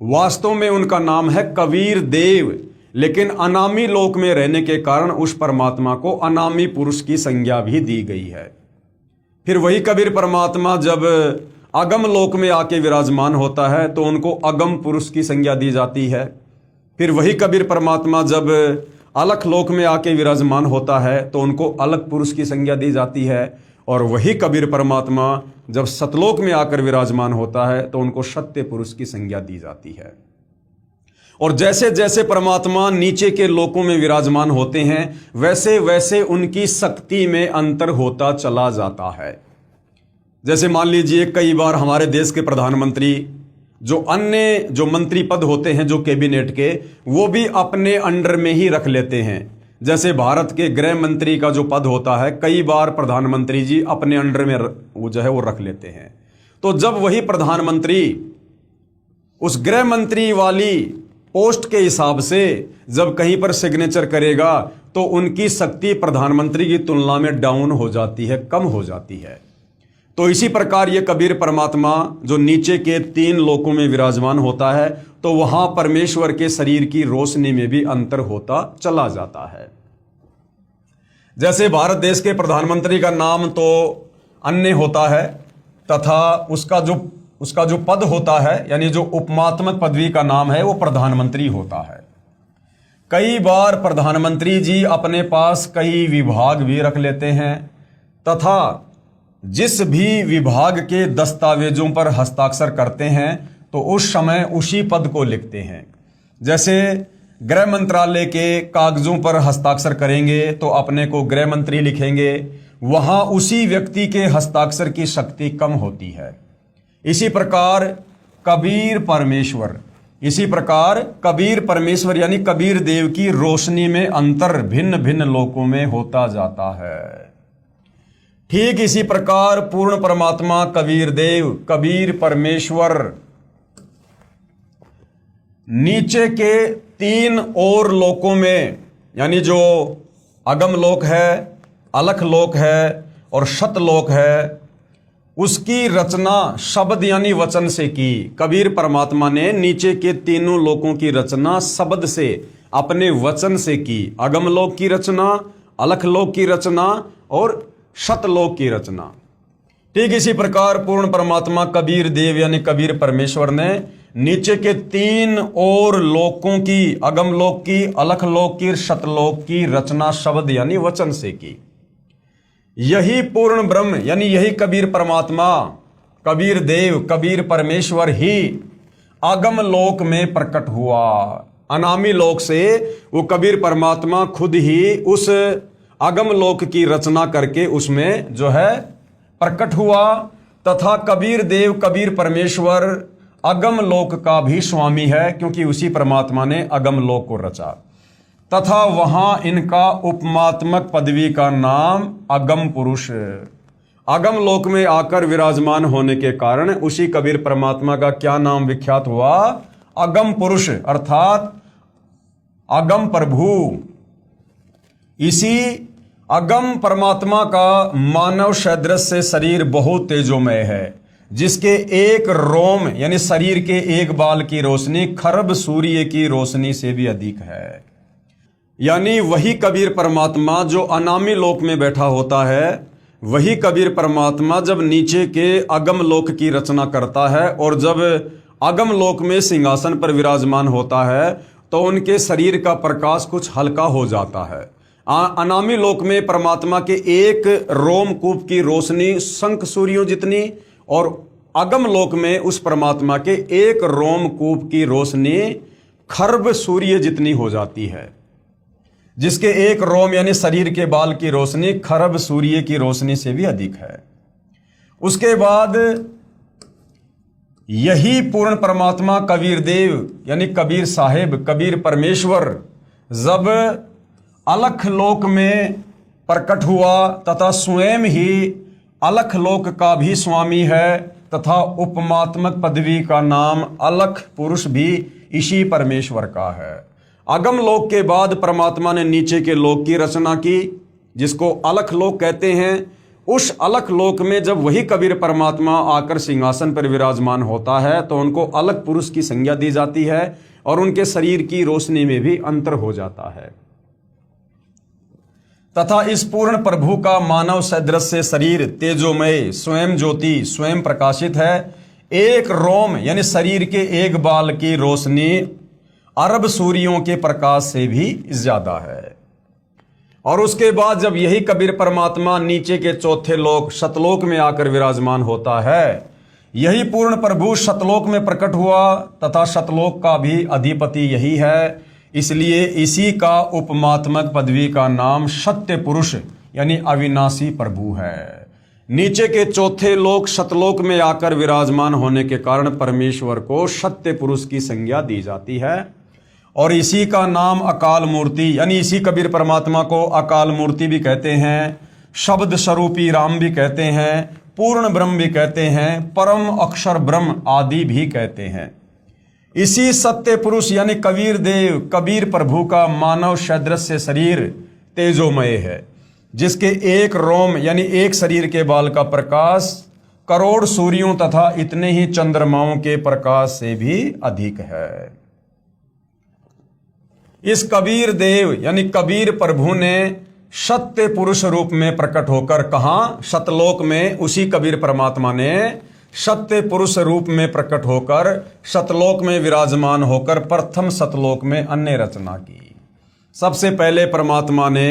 वास्तव में उनका नाम है कबीर देव, लेकिन अनामी लोक में रहने के कारण उस परमात्मा को अनामी पुरुष की संज्ञा भी दी गई है। फिर वही कबीर परमात्मा जब अगम लोक में आके विराजमान होता है तो उनको अगम पुरुष की संज्ञा दी जाती है। फिर वही कबीर परमात्मा जब अलख लोक में आके विराजमान होता है तो उनको अलख पुरुष की संज्ञा दी जाती है। और वही कबीर परमात्मा जब सतलोक में आकर विराजमान होता है तो उनको सत्य पुरुष की संज्ञा दी जाती है। और जैसे जैसे परमात्मा नीचे के लोकों में विराजमान होते हैं, वैसे वैसे उनकी शक्ति में अंतर होता चला जाता है। जैसे मान लीजिए कई बार हमारे देश के प्रधानमंत्री जो अन्य जो मंत्री पद होते हैं जो कैबिनेट के, वो भी अपने अंडर में ही रख लेते हैं। जैसे भारत के गृह मंत्री का जो पद होता है, कई बार प्रधानमंत्री जी अपने अंडर में वो जो है वो रख लेते हैं। तो जब वही प्रधानमंत्री उस गृह मंत्री वाली पोस्ट के हिसाब से जब कहीं पर सिग्नेचर करेगा तो उनकी शक्ति प्रधानमंत्री की तुलना में डाउन हो जाती है, कम हो जाती है। तो इसी प्रकार ये कबीर परमात्मा जो नीचे के 3 लोकों में विराजमान होता है, तो वहां परमेश्वर के शरीर की रोशनी में भी अंतर होता चला जाता है। जैसे भारत देश के प्रधानमंत्री का नाम तो अन्य होता है, तथा उसका जो पद होता है यानी जो उपमात्मक पदवी का नाम है वो प्रधानमंत्री होता है। कई बार प्रधानमंत्री जी अपने पास कई विभाग भी रख लेते हैं, तथा जिस भी विभाग के दस्तावेजों पर हस्ताक्षर करते हैं तो उस समय उसी पद को लिखते हैं। जैसे गृह मंत्रालय के कागजों पर हस्ताक्षर करेंगे तो अपने को गृह मंत्री लिखेंगे, वहां उसी व्यक्ति के हस्ताक्षर की शक्ति कम होती है। इसी प्रकार कबीर परमेश्वर यानी कबीर देव की रोशनी में अंतर भिन्न भिन्न लोकों में होता जाता है। ठीक इसी प्रकार पूर्ण परमात्मा कबीर देव, कबीर परमेश्वर नीचे के 3 और लोकों में, यानी जो अगम लोक है, अलख लोक है और शतलोक है, उसकी रचना शब्द यानी वचन से की। कबीर परमात्मा ने नीचे के 3 लोकों की रचना शब्द से, अपने वचन से की। अगम लोक की रचना, अलख लोक की रचना और शतलोक की रचना। ठीक इसी प्रकार पूर्ण परमात्मा कबीर देव यानी कबीर परमेश्वर ने नीचे के 3 और लोकों की, अगम लोक की, अलख लोक की, शतलोक की रचना शब्द यानी वचन से की। यही पूर्ण ब्रह्म यानी यही कबीर परमात्मा, कबीर देव, कबीर परमेश्वर ही अगम लोक में प्रकट हुआ। अनामी लोक से वो कबीर परमात्मा खुद ही उस अगम लोक की रचना करके उसमें जो है प्रकट हुआ, तथा कबीर देव, कबीर परमेश्वर अगम लोक का भी स्वामी है, क्योंकि उसी परमात्मा ने अगम लोक को रचा, तथा वहां इनका उपमात्मक पदवी का नाम अगम पुरुष। अगम लोक में आकर विराजमान होने के कारण उसी कबीर परमात्मा का क्या नाम विख्यात हुआ? अगम पुरुष, अर्थात अगम प्रभु। इसी अगम परमात्मा का मानव सदृश से शरीर बहुत तेजोमय है, जिसके एक रोम यानी शरीर के एक बाल की रोशनी खरब सूर्य की रोशनी से भी अधिक है। यानी वही कबीर परमात्मा जो अनामी लोक में बैठा होता है, वही कबीर परमात्मा जब नीचे के अगम लोक की रचना करता है और जब अगम लोक में सिंहासन पर विराजमान होता है तो उनके शरीर का प्रकाश कुछ हल्का हो जाता है। अनामी लोक में परमात्मा के एक रोमकूप की रोशनी शंख सूर्यों जितनी, और अगम लोक में उस परमात्मा के एक रोमकूप की रोशनी खरब सूर्य जितनी हो जाती है, जिसके एक रोम यानी शरीर के बाल की रोशनी खरब सूर्य की रोशनी से भी अधिक है। उसके बाद यही पूर्ण परमात्मा कबीर देव यानी कबीर साहेब, कबीर परमेश्वर जब अलख लोक में प्रकट हुआ तथा स्वयं ही अलख लोक का भी स्वामी है, तथा उपमात्मक पदवी का नाम अलख पुरुष भी इसी परमेश्वर का है। अगम लोक के बाद परमात्मा ने नीचे के लोक की रचना की, जिसको अलख लोक कहते हैं। उस अलख लोक में जब वही कबीर परमात्मा आकर सिंहासन पर विराजमान होता है तो उनको अलग पुरुष की संज्ञा दी जाती है और उनके शरीर की रोशनी में भी अंतर हो जाता है। तथा इस पूर्ण प्रभु का मानव सदृश से शरीर तेजोमय, स्वयं ज्योति, स्वयं प्रकाशित है। एक रोम यानी शरीर के एक बाल की रोशनी अरब सूर्यों के प्रकाश से भी ज्यादा है। और उसके बाद जब यही कबीर परमात्मा नीचे के चौथे लोक शतलोक में आकर विराजमान होता है, यही पूर्ण प्रभु शतलोक में प्रकट हुआ तथा शतलोक का भी अधिपति यही है। इसलिए इसी का उपमात्मक पदवी का नाम सत्य पुरुष यानी अविनाशी प्रभु है। नीचे के चौथे लोक शतलोक में आकर विराजमान होने के कारण परमेश्वर को सत्य पुरुष की संज्ञा दी जाती है। और इसी का नाम अकाल मूर्ति यानी इसी कबीर परमात्मा को अकाल मूर्ति भी कहते हैं, शब्द स्वरूपी राम भी कहते हैं, पूर्ण ब्रह्म भी कहते हैं, परम अक्षर ब्रह्म आदि भी कहते हैं। इसी सत्य पुरुष यानी कबीर देव, कबीर प्रभु का मानव सदृश से शरीर तेजोमय है, जिसके एक रोम यानी एक शरीर के बाल का प्रकाश करोड़ सूर्यों तथा इतने ही चंद्रमाओं के प्रकाश से भी अधिक है। इस कबीर देव यानी कबीर प्रभु ने सत्य पुरुष रूप में प्रकट होकर कहा, शतलोक में उसी कबीर परमात्मा ने सत्य पुरुष रूप में प्रकट होकर शतलोक में विराजमान होकर प्रथम शतलोक में अन्य रचना की। सबसे पहले परमात्मा ने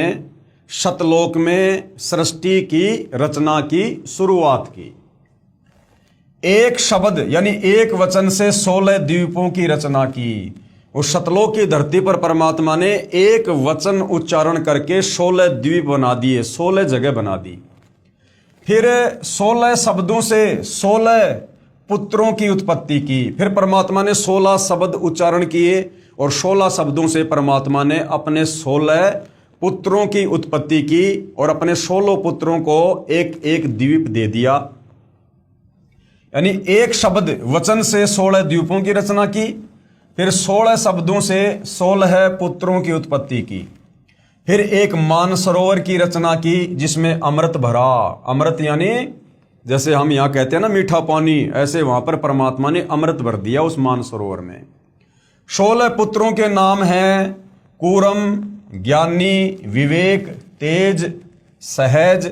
शतलोक में सृष्टि की रचना की शुरुआत की। एक शब्द यानी एक वचन से 16 द्वीपों की रचना की। उस शतलोक की धरती पर परमात्मा ने एक वचन उच्चारण करके 16 द्वीप बना दिए, 16 जगह बना दी। फिर 16 शब्दों से 16 पुत्रों की उत्पत्ति की। फिर परमात्मा ने 16 शब्द उच्चारण किए और 16 शब्दों से परमात्मा ने अपने 16 पुत्रों की उत्पत्ति की और अपने 16 पुत्रों को एक एक द्वीप दे दिया। यानी एक शब्द वचन से 16 द्वीपों की रचना की, फिर 16 शब्दों से 16 पुत्रों की उत्पत्ति की, फिर एक मानसरोवर की रचना की जिसमें अमृत भरा। अमृत यानी जैसे हम यहां कहते हैं ना मीठा पानी, ऐसे वहां पर परमात्मा ने अमृत भर दिया उस मानसरोवर में। 16 पुत्रों के नाम हैं कूरम, ज्ञानी, विवेक, तेज, सहज,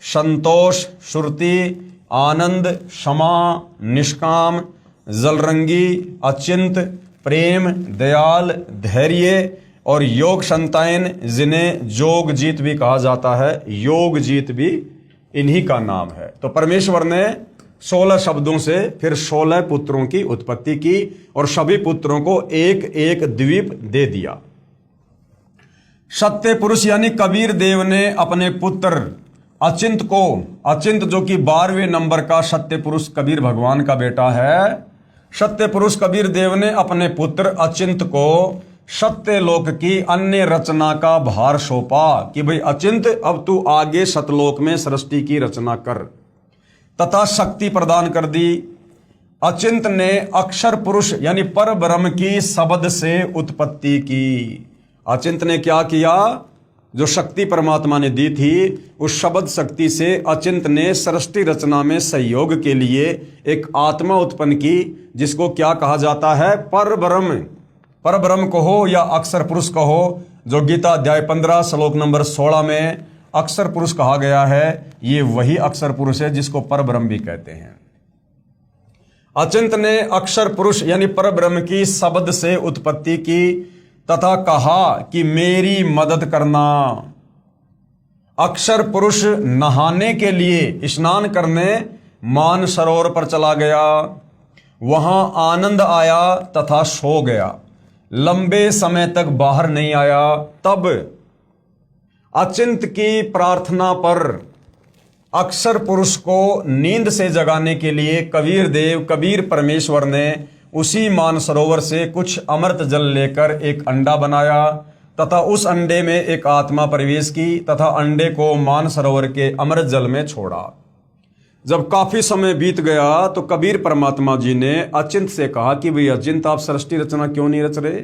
संतोष, श्रुति, आनंद, क्षमा, निष्काम, जलरंगी, अचिंत, प्रेम, दयाल, धैर्य और योग संतायन, जिन्हें योग जीत भी कहा जाता है। योग जीत भी इन्हीं का नाम है। तो परमेश्वर ने 16 शब्दों से फिर 16 पुत्रों की उत्पत्ति की और सभी पुत्रों को एक एक द्वीप दे दिया। सत्य पुरुष यानी कबीर देव ने अपने पुत्र अचिंत को, अचिंत जो कि 12वें नंबर का सत्य पुरुष कबीर भगवान का बेटा है, सत्य पुरुष कबीर देव ने अपने पुत्र अचिंत को सत्य लोक की अन्य रचना का भार सौंपा कि भाई अचिंत अब तू आगे सतलोक में सृष्टि की रचना कर, तथा शक्ति प्रदान कर दी। अचिंत ने अक्षर पुरुष यानी पर ब्रह्म की शब्द से उत्पत्ति की। अचिंत ने क्या किया? जो शक्ति परमात्मा ने दी थी उस शब्द शक्ति से अचिंत ने सृष्टि रचना में सहयोग के लिए एक आत्मा उत्पन्न की, जिसको क्या कहा जाता है? पर ब्रह्म। पर ब्रह्म कहो या अक्षर पुरुष कहो, जो गीता अध्याय 15 श्लोक नंबर 16 में अक्षर पुरुष कहा गया है, ये वही अक्षर पुरुष है जिसको पर ब्रह्म भी कहते हैं। अचिंत ने अक्षर पुरुष यानी पर ब्रह्म की शब्द से उत्पत्ति की तथा कहा कि मेरी मदद करना। अक्षर पुरुष नहाने के लिए स्नान करने मानसरोवर पर चला गया, वहां आनंद आया तथा सो गया, लंबे समय तक बाहर नहीं आया। तब अचिंत की प्रार्थना पर अक्षर पुरुष को नींद से जगाने के लिए कबीर देव, कबीर परमेश्वर ने उसी मानसरोवर से कुछ अमृत जल लेकर एक अंडा बनाया तथा उस अंडे में एक आत्मा प्रवेश की तथा अंडे को मानसरोवर के अमृत जल में छोड़ा। जब काफी समय बीत गया तो कबीर परमात्मा जी ने अचिंत से कहा कि भाई अचिंत, आप सृष्टि रचना क्यों नहीं रच रहे?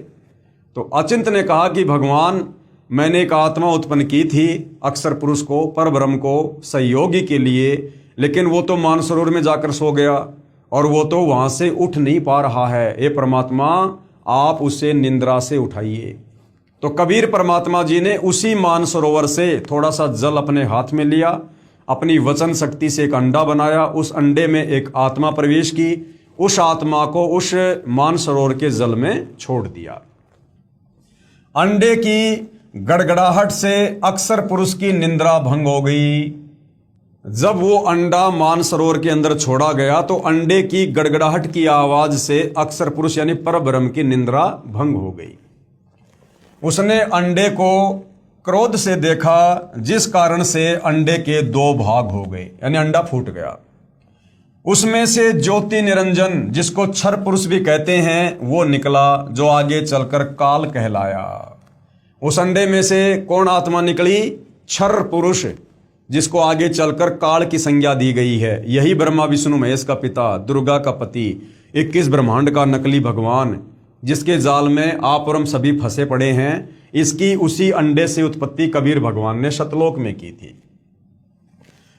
तो अचिंत ने कहा कि भगवान, मैंने एक आत्मा उत्पन्न की थी अक्षर पुरुष को, पर ब्रह्म को सहयोगी के लिए, लेकिन वो तो मानसरोवर में जाकर सो गया और वो तो वहां से उठ नहीं पा रहा है। हे परमात्मा, आप उसे निंद्रा से उठाइए। तो कबीर परमात्मा जी ने उसी मानसरोवर से थोड़ा सा जल अपने हाथ में लिया, अपनी वचन शक्ति से एक अंडा बनाया, उस अंडे में एक आत्मा प्रवेश की, उस आत्मा को उस मानसरोवर के जल में छोड़ दिया। अंडे की गड़गड़ाहट से अक्षर पुरुष की निंद्रा भंग हो गई। जब वो अंडा मानसरोवर के अंदर छोड़ा गया तो अंडे की गड़गड़ाहट की आवाज से अक्षर पुरुष यानी परब्रह्म की निंद्रा भंग हो गई। उसने अंडे को क्रोध से देखा, जिस कारण से अंडे के 2 भाग हो गए, यानी अंडा फूट गया। उसमें से ज्योति निरंजन, जिसको क्षर पुरुष भी कहते हैं, वो निकला, जो आगे चलकर काल कहलाया। उस अंडे में से कौन आत्मा निकली? क्षर पुरुष, जिसको आगे चलकर काल की संज्ञा दी गई है। यही ब्रह्मा विष्णु महेश का पिता, दुर्गा का पति, 21 ब्रह्मांड का नकली भगवान, जिसके जाल में आप और हम सभी फंसे पड़े हैं, इसकी उसी अंडे से उत्पत्ति कबीर भगवान ने सतलोक में की थी।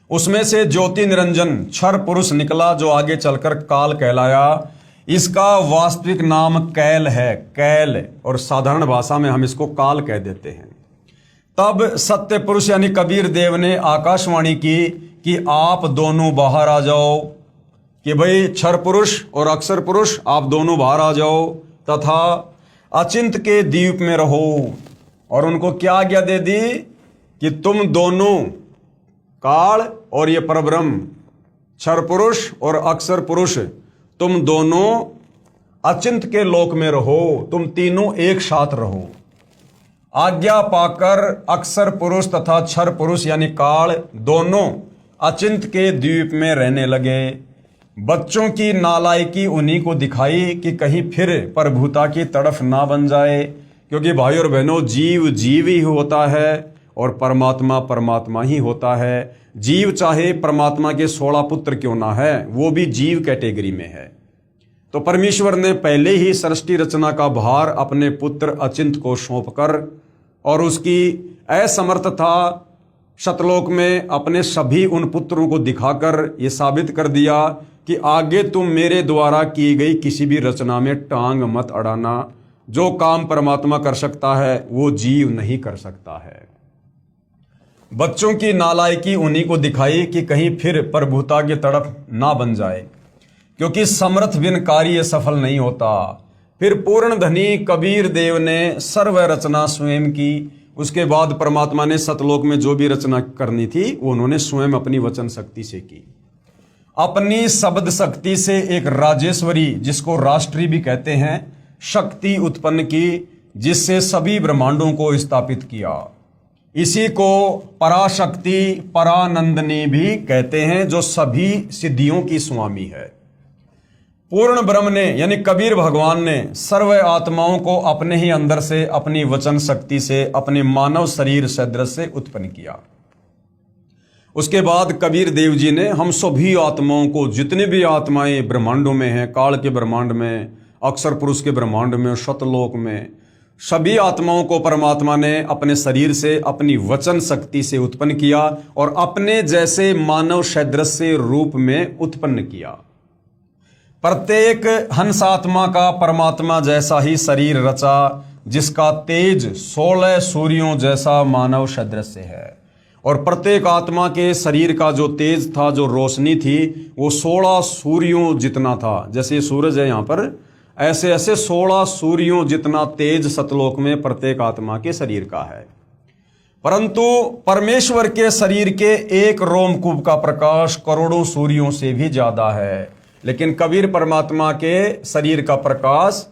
उसमें से ज्योति निरंजन क्षर पुरुष निकला, जो आगे चलकर काल कहलाया। इसका वास्तविक नाम कैल है, कैल, और साधारण भाषा में हम इसको काल कह देते हैं। तब सत्य पुरुष यानी कबीर देव ने आकाशवाणी की कि आप दोनों बाहर आ जाओ, कि भाई क्षर पुरुष और अक्षर पुरुष आप दोनों बाहर आ जाओ तथा अचिंत के द्वीप में रहो। और उनको क्या आज्ञा दे दी कि तुम दोनों, काल और ये परब्रह्म, क्षर पुरुष और अक्षर पुरुष, तुम दोनों अचिंत के लोक में रहो, तुम तीनों एक साथ रहो। आज्ञा पाकर अक्षर पुरुष तथा क्षर पुरुष यानी काल दोनों अचिंत के द्वीप में रहने लगे। बच्चों की नालायकी उन्हीं को दिखाई कि कहीं फिर प्रभुता की तड़फ ना बन जाए, क्योंकि भाई और बहनों, जीव जीव ही होता है और परमात्मा परमात्मा ही होता है। जीव चाहे परमात्मा के 16 पुत्र क्यों ना है, वो भी जीव कैटेगरी में है। तो परमेश्वर ने पहले ही सृष्टि रचना का भार अपने पुत्र अचिंत को सौंपकर और उसकी असमर्थता शतलोक में अपने सभी उन पुत्रों को दिखाकर ये साबित कर दिया कि आगे तुम मेरे द्वारा की गई किसी भी रचना में टांग मत अड़ाना। जो काम परमात्मा कर सकता है वो जीव नहीं कर सकता है। बच्चों की नालायकी उन्हीं को दिखाई कि कहीं फिर प्रभुता की तरफ ना बन जाए, क्योंकि समर्थ बिन कार्य सफल नहीं होता। फिर पूर्ण धनी कबीर देव ने सर्व रचना स्वयं की। उसके बाद परमात्मा ने सतलोक में जो भी रचना करनी थी वो उन्होंने स्वयं अपनी वचन शक्ति से की। अपनी शब्द शक्ति से एक राजेश्वरी, जिसको राष्ट्री भी कहते हैं, शक्ति उत्पन्न की, जिससे सभी ब्रह्मांडों को स्थापित किया। इसी को पराशक्ति परानंदनी भी कहते हैं, जो सभी सिद्धियों की स्वामी है। पूर्ण ब्रह्म ने यानी कबीर भगवान ने सर्व आत्माओं को अपने ही अंदर से अपनी वचन शक्ति से अपने मानव शरीर सदृश से उत्पन्न किया। उसके बाद कबीर देव जी ने हम सभी आत्माओं को, जितने भी आत्माएं ब्रह्मांडों में हैं, काल के ब्रह्मांड में, अक्षर पुरुष के ब्रह्मांड में, शतलोक में, सभी आत्माओं को परमात्मा ने अपने शरीर से अपनी वचन शक्ति से उत्पन्न किया और अपने जैसे मानव सदृश से रूप में उत्पन्न किया। प्रत्येक हंसात्मा का परमात्मा जैसा ही शरीर रचा, जिसका तेज 16 सूर्यों जैसा मानव सदृश है। और प्रत्येक आत्मा के शरीर का जो तेज था, जो रोशनी थी, वो 16 सूर्यों जितना था। जैसे सूरज है यहाँ पर, ऐसे ऐसे 16 सूर्यों जितना तेज सतलोक में प्रत्येक आत्मा के शरीर का है। परंतु परमेश्वर के शरीर के एक रोमकूप का प्रकाश करोड़ों सूर्यों से भी ज्यादा है। लेकिन कबीर परमात्मा के शरीर का प्रकाश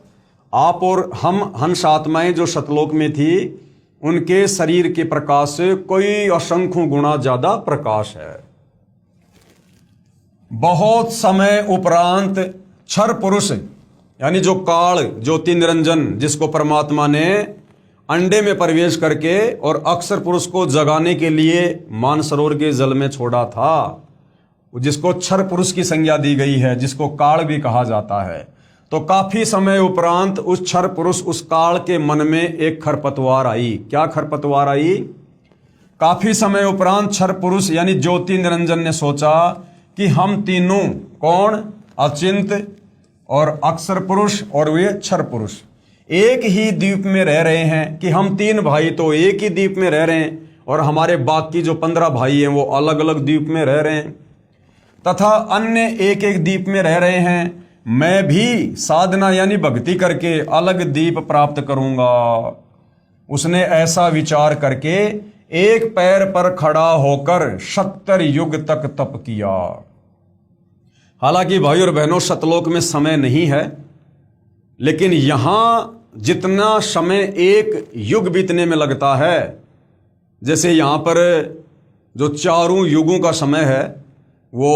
आप और हम हंस आत्माएं जो सतलोक में थी, उनके शरीर के प्रकाश से कोई असंख्य गुना ज्यादा प्रकाश है। बहुत समय उपरांत क्षर पुरुष यानी जो काल ज्योति निरंजन, जिसको परमात्मा ने अंडे में प्रवेश करके और अक्षर पुरुष को जगाने के लिए मानसरोवर के जल में छोड़ा था, जिसको क्षर पुरुष की संज्ञा दी गई है, जिसको काल भी कहा जाता है। तो काफी समय उपरांत उस क्षर पुरुष, उस काल के मन में एक खरपतवार आई। क्या खरपतवार आई? काफी समय उपरांत क्षर पुरुष यानी ज्योति निरंजन ने सोचा कि हम तीनों, कौन? अचिंत और अक्षर पुरुष और वे क्षर पुरुष, एक ही द्वीप में रह रहे हैं। कि हम 3 भाई तो एक ही द्वीप में रह रहे हैं और हमारे बाकी जो 15 भाई हैं वो अलग अलग द्वीप में रह रहे हैं, तथा अन्य एक एक द्वीप में रह रहे हैं। मैं भी साधना यानी भक्ति करके अलग द्वीप प्राप्त करूंगा। उसने ऐसा विचार करके एक पैर पर खड़ा होकर 70 युग तक तप किया। हालांकि भाई और बहनों, सतलोक में समय नहीं है, लेकिन यहां जितना समय एक युग बीतने में लगता है, जैसे यहां पर जो चारों युगों का समय है वो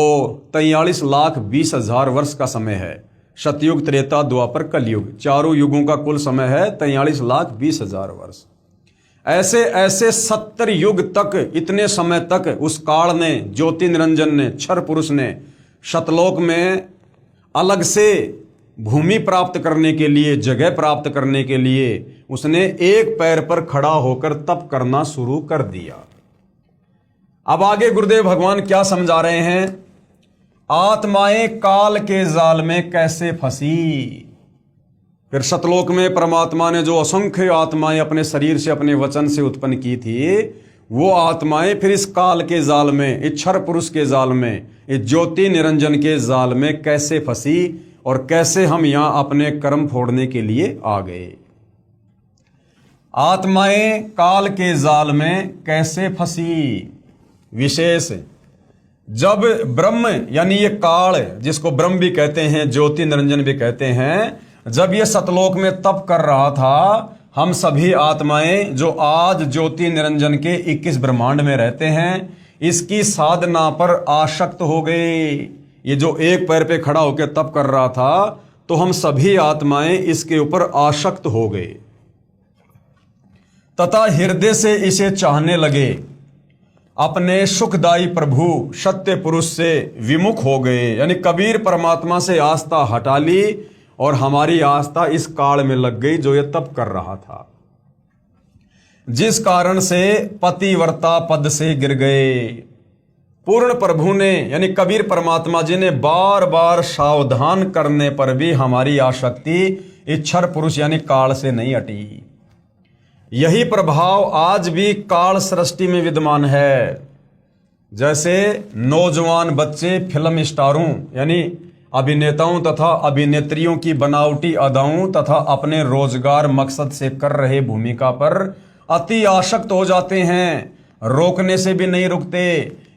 43,20,000 वर्ष का समय है। सतयुग, त्रेता, द्वापर, कलयुग, चारों युगों का कुल समय है 43,20,000 वर्ष। ऐसे ऐसे 70 युग तक, इतने समय तक उस काल ने, ज्योति निरंजन ने, क्षर पुरुष ने सतलोक में अलग से भूमि प्राप्त करने के लिए, जगह प्राप्त करने के लिए उसने एक पैर पर खड़ा होकर तप करना शुरू कर दिया। अब आगे गुरुदेव भगवान क्या समझा रहे हैं? आत्माएं काल के जाल में कैसे फंसी। फिर सतलोक में परमात्मा ने जो असंख्य आत्माएं अपने शरीर से, अपने वचन से उत्पन्न की थी, वो आत्माएं फिर इस काल के जाल में, इस क्षर पुरुष के जाल में, इस ज्योति निरंजन के जाल में कैसे फंसी और कैसे हम यहां अपने कर्म फोड़ने के लिए आ गए। आत्माएं काल के जाल में कैसे फंसी? विशेष जब ब्रह्म यानी ये काल, जिसको ब्रह्म भी कहते हैं, ज्योति निरंजन भी कहते हैं, जब ये सतलोक में तप कर रहा था, हम सभी आत्माएं जो आज ज्योति निरंजन के 21 ब्रह्मांड में रहते हैं, इसकी साधना पर आसक्त हो गए। ये जो एक पैर पे खड़ा होकर तप कर रहा था, तो हम सभी आत्माएं इसके ऊपर आसक्त हो गए। तथा हृदय से इसे चाहने लगे, अपने सुखदायी प्रभु सत्य पुरुष से विमुख हो गए। यानी कबीर परमात्मा से आस्था हटा ली और हमारी आस्था इस काल में लग गई जो ये तप कर रहा था, जिस कारण से पतिव्रता पद से गिर गए। पूर्ण प्रभु ने यानी कबीर परमात्मा जी ने बार बार सावधान करने पर भी हमारी आसक्ति इच्छर पुरुष यानी काल से नहीं हटी। यही प्रभाव आज भी काल सृष्टि में विद्यमान है। जैसे नौजवान बच्चे फिल्म स्टारों यानी अभिनेताओं तथा अभिनेत्रियों की बनावटी अदाओं तथा अपने रोजगार मकसद से कर रहे भूमिका पर अति आसक्त हो जाते हैं, रोकने से भी नहीं रुकते।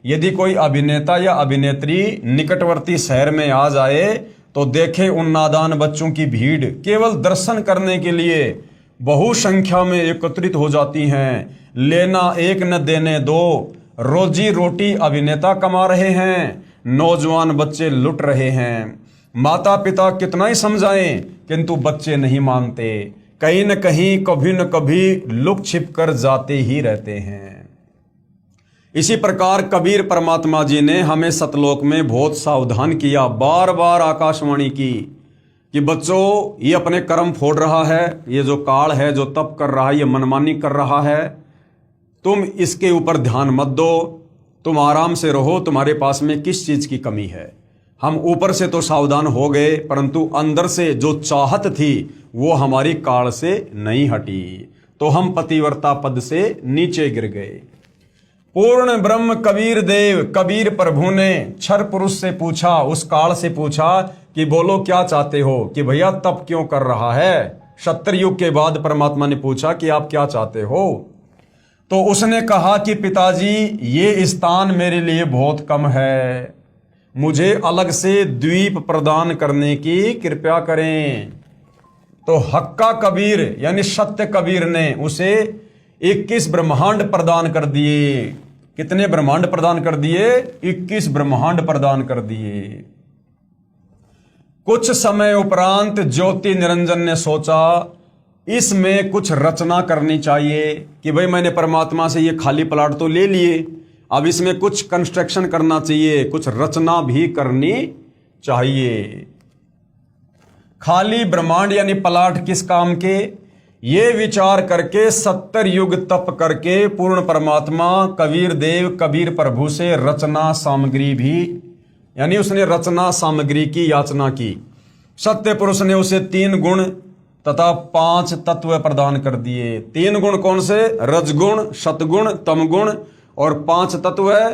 यदि कोई अभिनेता या अभिनेत्री निकटवर्ती शहर में आ जाए तो देखे उन नादान बच्चों की भीड़ केवल दर्शन करने के लिए बहु संख्या में एकत्रित हो जाती हैं। लेना एक न देने दो, रोजी रोटी अभिनेता कमा रहे हैं, नौजवान बच्चे लुट रहे हैं। माता पिता कितना ही समझाएं किंतु बच्चे नहीं मानते, कहीं न कहीं कभी न कभी लुक छिप कर जाते ही रहते हैं। इसी प्रकार कबीर परमात्मा जी ने हमें सतलोक में बहुत सावधान किया, बार बार आकाशवाणी की कि बच्चों ये अपने कर्म फोड़ रहा है, ये जो काल है जो तप कर रहा है ये मनमानी कर रहा है, तुम इसके ऊपर ध्यान मत दो, तुम आराम से रहो, तुम्हारे पास में किस चीज की कमी है। हम ऊपर से तो सावधान हो गए परंतु अंदर से जो चाहत थी वो हमारी काल से नहीं हटी, तो हम पतिव्रता पद से नीचे गिर गए। पूर्ण ब्रह्म कबीर देव कबीर प्रभु ने क्षर पुरुष से पूछा, उस काल से पूछा कि बोलो क्या चाहते हो, कि भैया तप क्यों कर रहा है। सत्तर के बाद परमात्मा ने पूछा कि आप क्या चाहते हो, तो उसने कहा कि पिताजी ये स्थान मेरे लिए बहुत कम है, मुझे अलग से द्वीप प्रदान करने की कृपा करें। तो हक्का कबीर यानी सत्य कबीर ने उसे 21 ब्रह्मांड प्रदान कर दिए। कितने ब्रह्मांड प्रदान कर दिए? 21 ब्रह्मांड प्रदान कर दिए। कुछ समय उपरांत ज्योति निरंजन ने सोचा इसमें कुछ रचना करनी चाहिए कि भाई मैंने परमात्मा से ये खाली प्लाट तो ले लिए, अब इसमें कुछ कंस्ट्रक्शन करना चाहिए, कुछ रचना भी करनी चाहिए। खाली ब्रह्मांड यानी प्लाट किस काम के, ये विचार करके 70 युग तप करके पूर्ण परमात्मा कबीर देव कबीर प्रभु से रचना सामग्री भी यानी उसने रचना सामग्री की याचना की। सत्य पुरुष ने उसे 3 गुण तथा 5 तत्व प्रदान कर दिए। 3 गुण कौन से? रजगुण, सतगुण, तमगुण और 5 तत्व है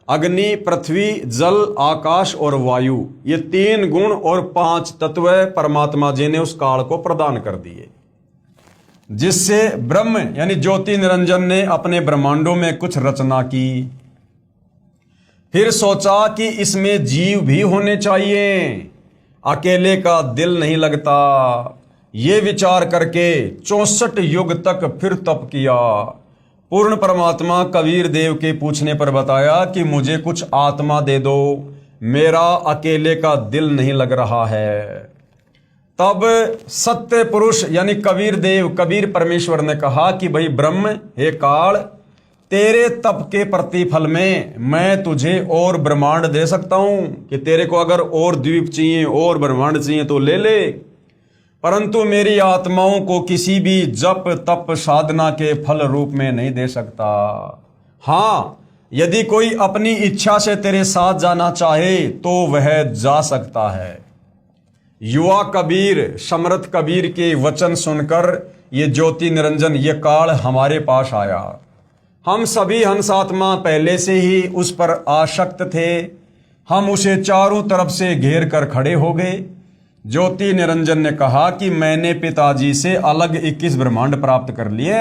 अग्नि, पृथ्वी, जल, आकाश और वायु। ये 3 गुण और 5 तत्व परमात्मा जी ने उस काल को प्रदान कर दिए, जिससे ब्रह्म यानी ज्योति निरंजन ने अपने ब्रह्मांडों में कुछ रचना की। फिर सोचा कि इसमें जीव भी होने चाहिए, अकेले का दिल नहीं लगता। ये विचार करके 64 युग तक फिर तप किया। पूर्ण परमात्मा कबीर देव के पूछने पर बताया कि मुझे कुछ आत्मा दे दो, मेरा अकेले का दिल नहीं लग रहा है। तब सत्य पुरुष यानी कबीर देव कबीर परमेश्वर ने कहा कि भाई ब्रह्म, हे काल, तेरे तप के प्रतिफल में मैं तुझे और ब्रह्मांड दे सकता हूं कि तेरे को अगर और द्वीप चाहिए और ब्रह्मांड चाहिए तो ले ले, परंतु मेरी आत्माओं को किसी भी जप तप साधना के फल रूप में नहीं दे सकता। हाँ, यदि कोई अपनी इच्छा से तेरे साथ जाना चाहे तो वह जा सकता है। युवा कबीर समर्थ कबीर के वचन सुनकर ये ज्योति निरंजन ये काल हमारे पास आया। हम सभी हंसात्मा पहले से ही उस पर आसक्त थे, हम उसे चारों तरफ से घेर कर खड़े हो गए। ज्योति निरंजन ने कहा कि मैंने पिताजी से अलग 21 ब्रह्मांड प्राप्त कर लिए,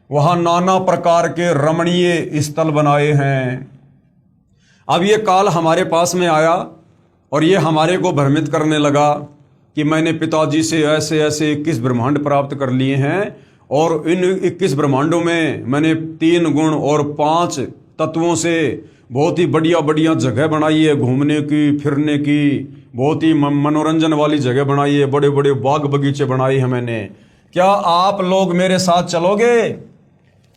वहां नाना प्रकार के रमणीय स्थल बनाए हैं। अब ये काल हमारे पास में आया और ये हमारे को भ्रमित करने लगा कि मैंने पिताजी से ऐसे ऐसे 21 ब्रह्मांड प्राप्त कर लिए हैं और इन 21 ब्रह्मांडों में मैंने 3 गुण और 5 तत्वों से बहुत ही बढ़िया बढ़िया जगह बनाई है, घूमने की फिरने की बहुत ही मनोरंजन वाली जगह बनाई है, बड़े बड़े बाग बगीचे बनाए हैं मैंने। क्या आप लोग मेरे साथ चलोगे?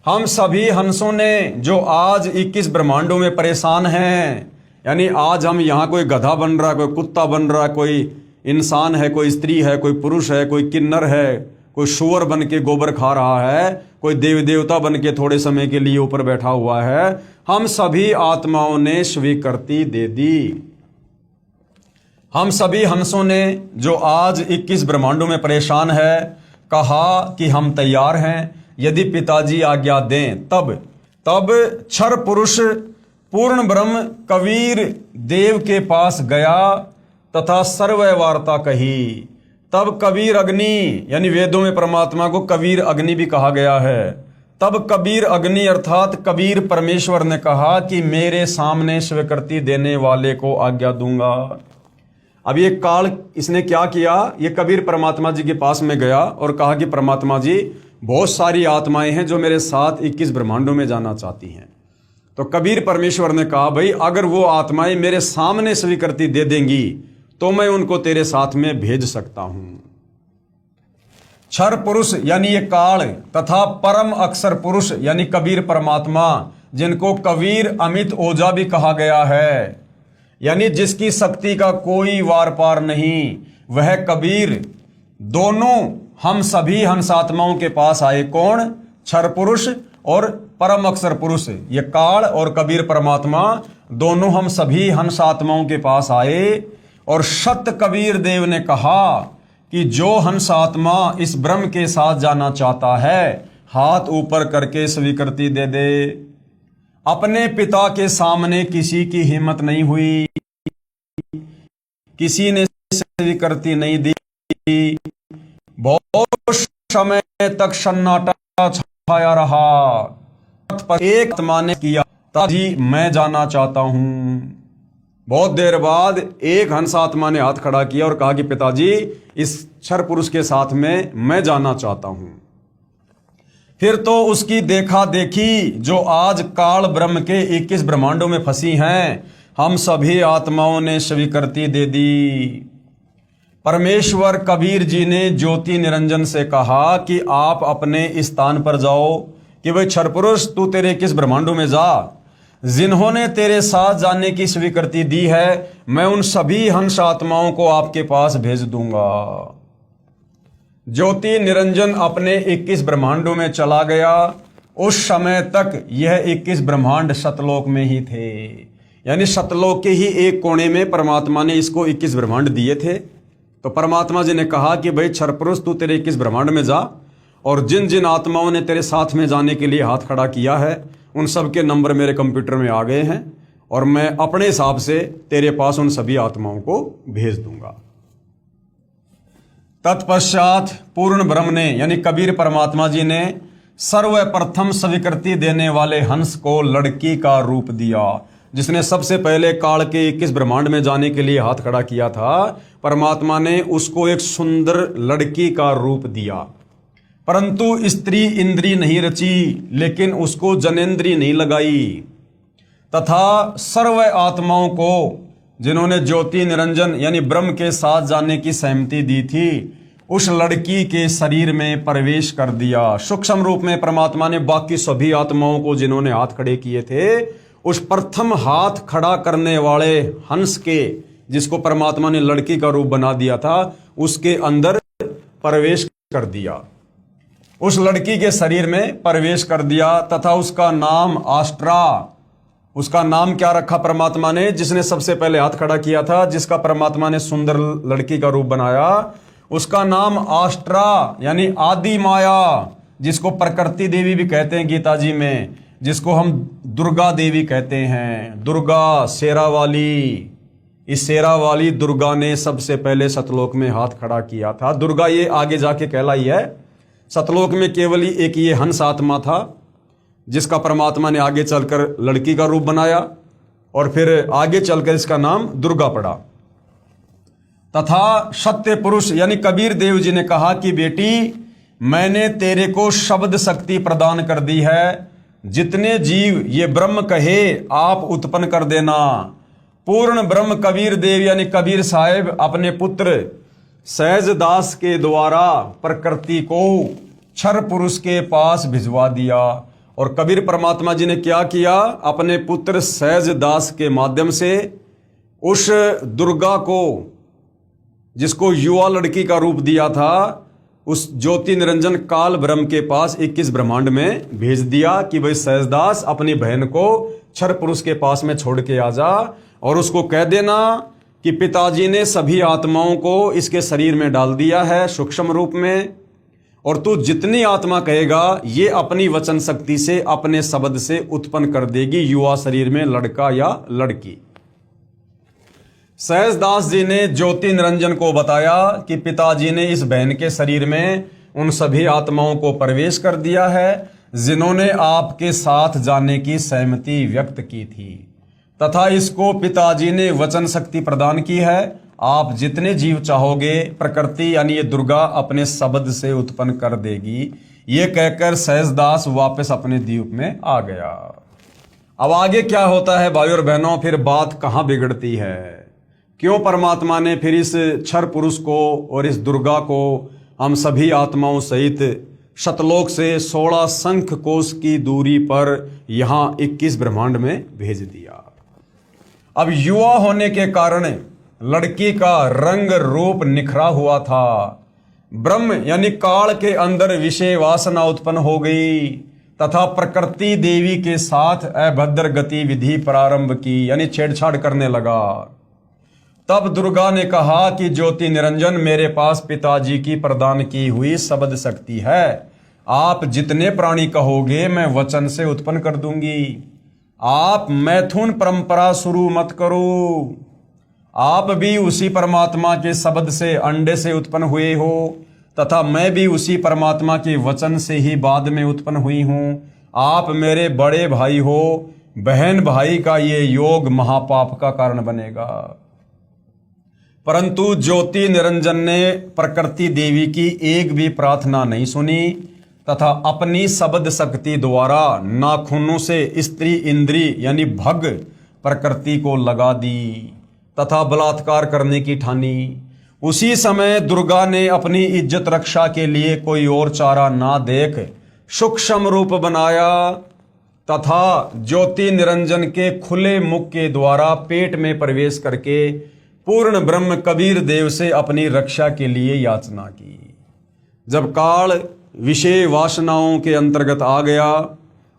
हम सभी हंसों ने जो आज 21 ब्रह्मांडों में परेशान हैं, यानी आज हम यहाँ कोई गधा बन रहा है, कोई कुत्ता बन रहा है, कोई इंसान है, कोई स्त्री है, कोई पुरुष है, कोई किन्नर है, कोई सूअर बन के गोबर खा रहा है, कोई देव देवता बन के थोड़े समय के लिए ऊपर बैठा हुआ है, हम सभी आत्माओं ने स्वीकृति दे दी। हम सभी हंसों ने जो आज 21 ब्रह्मांडों में परेशान है, कहा कि हम तैयार हैं, यदि पिताजी आज्ञा दें तब क्षर पुरुष पूर्ण ब्रह्म कबीर देव के पास गया तथा सर्व वार्ता कही। तब कबीर अग्नि, यानी वेदों में परमात्मा को कबीर अग्नि भी कहा गया है, तब कबीर अग्नि अर्थात कबीर परमेश्वर ने कहा कि मेरे सामने स्वीकृति देने वाले को आज्ञा दूंगा। अब ये काल इसने क्या किया, ये कबीर परमात्मा जी के पास में गया और कहा कि परमात्मा जी, बहुत सारी आत्माएं हैं जो मेरे साथ 21 ब्रह्मांडों में जाना चाहती हैं। तो कबीर परमेश्वर ने कहा, भाई अगर वो आत्माएं मेरे सामने स्वीकृति दे देंगी तो मैं उनको तेरे साथ में भेज सकता हूं। क्षर पुरुष यानी ये काल तथा परम अक्षर पुरुष यानी कबीर परमात्मा, जिनको कबीर अमित ओझा भी कहा गया है, यानी जिसकी शक्ति का कोई वार पार नहीं, वह कबीर दोनों हम सभी हंसात्माओं के पास आए। कौन? क्षर पुरुष और परम अक्षर पुरुष, ये काल और कबीर परमात्मा दोनों हम सभी हंसात्माओं के पास आए। और सत्य कबीर देव ने कहा कि जो हंसात्मा इस ब्रह्म के साथ जाना चाहता है, हाथ ऊपर करके स्वीकृति दे दे। अपने पिता के सामने किसी की हिम्मत नहीं हुई, किसी ने स्वीकृति नहीं दी। बहुत समय तक सन्नाटा छाया रहा, पर एक आत्मा ने किया, ताजी मैं जाना चाहता हूं। बहुत देर बाद एक हंस आत्मा ने हाथ खड़ा किया और कहा कि पिताजी, इस क्षर पुरुष के साथ में मैं जाना चाहता हूं। फिर तो उसकी देखा देखी जो आज काल ब्रह्म के 21 ब्रह्मांडों में फंसी हैं, हम सभी आत्माओं ने स्वीकृति दे दी। परमेश्वर कबीर जी ने ज्योति निरंजन से कहा कि आप अपने स्थान पर जाओ, कि भाई क्षर पुरुष तू तेरे 21 ब्रह्मांडों में जा। जिन्होंने तेरे साथ जाने की स्वीकृति दी है, मैं उन सभी हंस आत्माओं को आपके पास भेज दूंगा। ज्योति निरंजन अपने 21 ब्रह्मांडों में चला गया। उस समय तक यह 21 ब्रह्मांड सतलोक में ही थे, यानी सतलोक के ही एक कोने में परमात्मा ने इसको 21 ब्रह्मांड दिए थे। तो परमात्मा जी ने कहा कि भाई क्षर पुरुष तू तेरे 21 ब्रह्मांड में जा, और जिन जिन आत्माओं ने तेरे साथ में जाने के लिए हाथ खड़ा किया है, उन सब के नंबर मेरे कंप्यूटर में आ गए हैं, और मैं अपने हिसाब से तेरे पास उन सभी आत्माओं को भेज दूंगा। तत्पश्चात पूर्ण ब्रह्म ने, यानी कबीर परमात्मा जी ने सर्वप्रथम स्वीकृति देने वाले हंस को लड़की का रूप दिया। जिसने सबसे पहले काल के 21 ब्रह्मांड में जाने के लिए हाथ खड़ा किया था, परमात्मा ने उसको एक सुंदर लड़की का रूप दिया। परंतु स्त्री इंद्री नहीं रची, लेकिन उसको जनेंद्री नहीं लगाई। तथा सर्व आत्माओं को जिन्होंने ज्योति निरंजन यानी ब्रह्म के साथ जाने की सहमति दी थी, उस लड़की के शरीर में प्रवेश कर दिया। सूक्ष्म रूप में परमात्मा ने बाकी सभी आत्माओं को जिन्होंने हाथ खड़े किए थे, उस प्रथम हाथ खड़ा करने वाले हंस के, जिसको परमात्मा ने लड़की का रूप बना दिया था, उसके अंदर प्रवेश कर दिया, उस लड़की के शरीर में प्रवेश कर दिया। तथा उसका नाम आस्ट्रा, उसका नाम क्या रखा परमात्मा ने? जिसने सबसे पहले हाथ खड़ा किया था, जिसका परमात्मा ने सुंदर लड़की का रूप बनाया, उसका नाम आस्ट्रा यानी आदि माया, जिसको प्रकृति देवी भी कहते हैं गीता जी में, जिसको हम दुर्गा देवी कहते हैं। दुर्गा शेरा वाली, इस शेरा वाली दुर्गा ने सबसे पहले सतलोक में हाथ खड़ा किया था। दुर्गा ये आगे जाके कहलाई है। सतलोक में केवल ही एक ये हंस आत्मा था, जिसका परमात्मा ने आगे चलकर लड़की का रूप बनाया, और फिर आगे चलकर इसका नाम दुर्गा पड़ा। तथा सत्य पुरुष यानी कबीर देव जी ने कहा कि बेटी, मैंने तेरे को शब्द शक्ति प्रदान कर दी है। जितने जीव ये ब्रह्म कहे आप उत्पन्न कर देना। पूर्ण ब्रह्म कबीर देव यानी कबीर साहेब अपने पुत्र सहजदास के द्वारा प्रकृति को क्षर पुरुष के पास भिजवा दिया, और कबीर परमात्मा जी ने क्या किया, अपने पुत्र सहज दास के माध्यम से उस दुर्गा को, जिसको युवा लड़की का रूप दिया था, उस ज्योति निरंजन काल ब्रह्म के पास 21 ब्रह्मांड में भेज दिया कि भाई सहजदास अपनी बहन को क्षर पुरुष के पास में छोड़ के आ जा और उसको कह देना कि पिताजी ने सभी आत्माओं को इसके शरीर में डाल दिया है सूक्ष्म रूप में, और तू जितनी आत्मा कहेगा ये अपनी वचन शक्ति से अपने शब्द से उत्पन्न कर देगी युवा शरीर में लड़का या लड़की। सहजदास जी ने ज्योति निरंजन को बताया कि पिताजी ने इस बहन के शरीर में उन सभी आत्माओं को प्रवेश कर दिया है जिन्होंने आपके साथ जाने की सहमति व्यक्त की थी, तथा इसको पिताजी ने वचन शक्ति प्रदान की है। आप जितने जीव चाहोगे प्रकृति यानी ये दुर्गा अपने शब्द से उत्पन्न कर देगी। ये कहकर सहजदास वापस अपने द्वीप में आ गया। अब आगे क्या होता है भाई और बहनों, फिर बात कहां बिगड़ती है, क्यों परमात्मा ने फिर इस क्षर पुरुष को और इस दुर्गा को हम सभी आत्माओं सहित शतलोक से 16 शंख कोश की दूरी पर यहां 21 ब्रह्मांड में भेज दिया। अब युवा होने के कारण लड़की का रंग रूप निखरा हुआ था। ब्रह्म यानी काल के अंदर विषय वासना उत्पन्न हो गई तथा प्रकृति देवी के साथ अभद्र गतिविधि प्रारंभ की, यानी छेड़छाड़ करने लगा। तब दुर्गा ने कहा कि ज्योति निरंजन, मेरे पास पिताजी की प्रदान की हुई शब्द शक्ति है। आप जितने प्राणी कहोगे मैं वचन से उत्पन्न कर दूंगी। आप मैथुन परंपरा शुरू मत करो। आप भी उसी परमात्मा के शब्द से अंडे से उत्पन्न हुए हो तथा मैं भी उसी परमात्मा के वचन से ही बाद में उत्पन्न हुई हूं। आप मेरे बड़े भाई हो, बहन भाई का ये योग महापाप का कारण बनेगा। परंतु ज्योति निरंजन ने प्रकृति देवी की एक भी प्रार्थना नहीं सुनी तथा अपनी शब्द शक्ति द्वारा नाखूनों से स्त्री इंद्री यानी भग प्रकृति को लगा दी तथा बलात्कार करने की ठानी। उसी समय दुर्गा ने अपनी इज्जत रक्षा के लिए कोई और चारा ना देख सूक्ष्म रूप बनाया तथा ज्योति निरंजन के खुले मुख के द्वारा पेट में प्रवेश करके पूर्ण ब्रह्म कबीर देव से अपनी रक्षा के लिए याचना की। जब काल विषय वासनाओं के अंतर्गत आ गया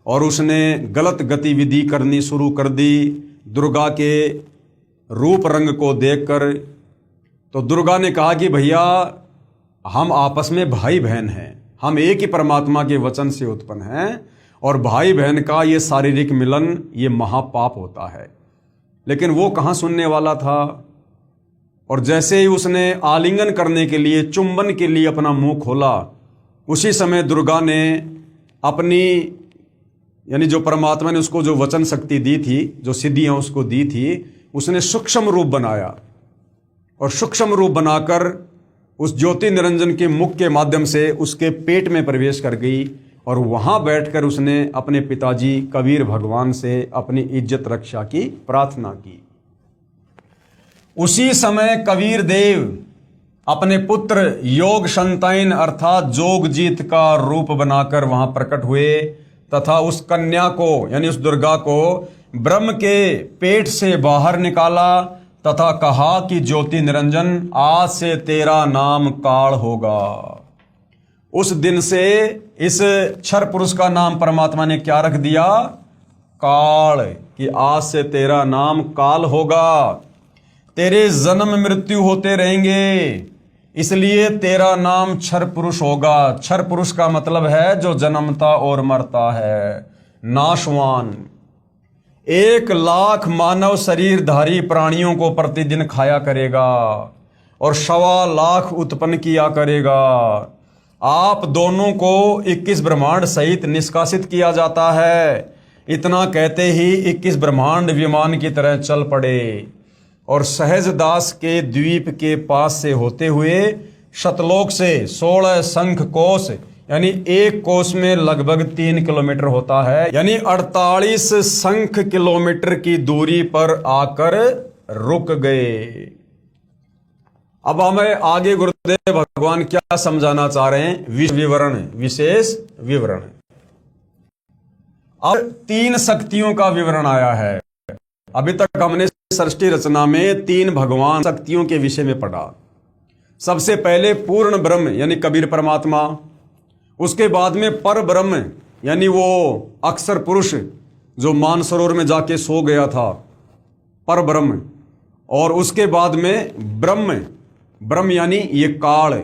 और उसने गलत गतिविधि करनी शुरू कर दी दुर्गा के रूप रंग को देखकर, तो दुर्गा ने कहा कि भैया हम आपस में भाई बहन हैं, हम एक ही परमात्मा के वचन से उत्पन्न हैं और भाई बहन का ये शारीरिक मिलन ये महापाप होता है। लेकिन वो कहाँ सुनने वाला था। और जैसे ही उसने आलिंगन करने के लिए, चुंबन के लिए अपना मुंह खोला, उसी समय दुर्गा ने अपनी यानी जो परमात्मा ने उसको जो वचन शक्ति दी थी, जो सिद्धियां उसको दी थी, उसने सूक्ष्म रूप बनाया और सूक्ष्म रूप बनाकर उस ज्योति निरंजन के मुख के माध्यम से उसके पेट में प्रवेश कर गई और वहां बैठकर उसने अपने पिताजी कबीर भगवान से अपनी इज्जत रक्षा की प्रार्थना की। उसी समय कबीर देव अपने पुत्र योग संताइन अर्थात जोगजीत का रूप बनाकर वहां प्रकट हुए तथा उस कन्या को यानी उस दुर्गा को ब्रह्म के पेट से बाहर निकाला तथा कहा कि ज्योति निरंजन आज से तेरा नाम काल होगा। उस दिन से इस क्षर पुरुष का नाम परमात्मा ने क्या रख दिया, काल, कि आज से तेरा नाम काल होगा। तेरे जन्म मृत्यु होते रहेंगे, इसलिए तेरा नाम क्षर पुरुष होगा। क्षर पुरुष का मतलब है जो जन्मता और मरता है, नाशवान। 1,00,000 मानव शरीरधारी प्राणियों को प्रतिदिन खाया करेगा और 1,25,00,000 उत्पन्न किया करेगा। आप दोनों को 21 ब्रह्मांड सहित निष्कासित किया जाता है। इतना कहते ही 21 ब्रह्मांड विमान की तरह चल पड़े और सहजदास के द्वीप के पास से होते हुए शतलोक से 16 शंख कोश यानी एक कोस में लगभग 3 किलोमीटर होता है, यानी 48 शंख किलोमीटर की दूरी पर आकर रुक गए। अब हमें आगे गुरुदेव भगवान क्या समझाना चाह रहे हैं, विवरण, विशेष विवरण। अब तीन शक्तियों का विवरण आया है। अभी तक हमने सृष्टि रचना में तीन भगवान शक्तियों के विषय में पढ़ा। सबसे पहले पूर्ण ब्रह्म यानी कबीर परमात्मा, उसके बाद में पर ब्रह्म यानी वो अक्षर पुरुष जो मानसरोवर में जाके सो गया था, पर ब्रह्म, और उसके बाद में ब्रह्म यानी ये काल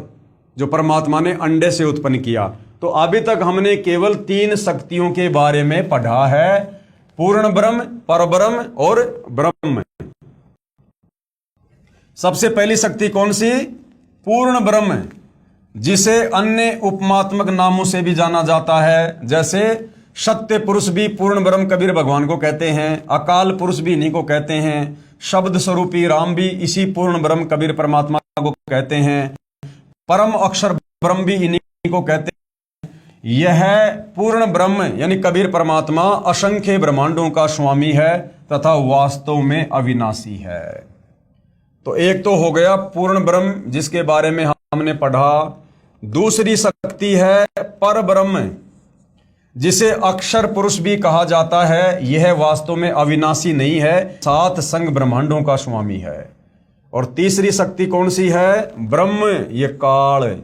जो परमात्मा ने अंडे से उत्पन्न किया। तो अभी तक हमने केवल तीन शक्तियों के बारे में पढ़ा है, पूर्ण ब्रह्म, पर ब्रह्म और ब्रह्म। सबसे पहली शक्ति कौन सी? पूर्ण ब्रह्म, जिसे अन्य उपमात्मक नामों से भी जाना जाता है। जैसे सत्य पुरुष भी पूर्ण ब्रह्म कबीर भगवान को कहते हैं, अकाल पुरुष भी इन्हीं को कहते हैं, शब्द स्वरूपी राम भी इसी पूर्ण ब्रह्म कबीर परमात्मा को कहते हैं, परम अक्षर ब्रह्म भी इन्हीं को कहते हैं। यह पूर्ण ब्रह्म यानी कबीर परमात्मा असंख्य ब्रह्मांडों का स्वामी है तथा वास्तव में अविनाशी है। तो एक तो हो गया पूर्ण ब्रह्म जिसके बारे में हमने पढ़ा। दूसरी शक्ति है पर ब्रह्म, जिसे अक्षर पुरुष भी कहा जाता है। यह वास्तव में अविनाशी नहीं है, सात संग ब्रह्मांडों का स्वामी है। और तीसरी शक्ति कौन सी है? ब्रह्म, ये काल,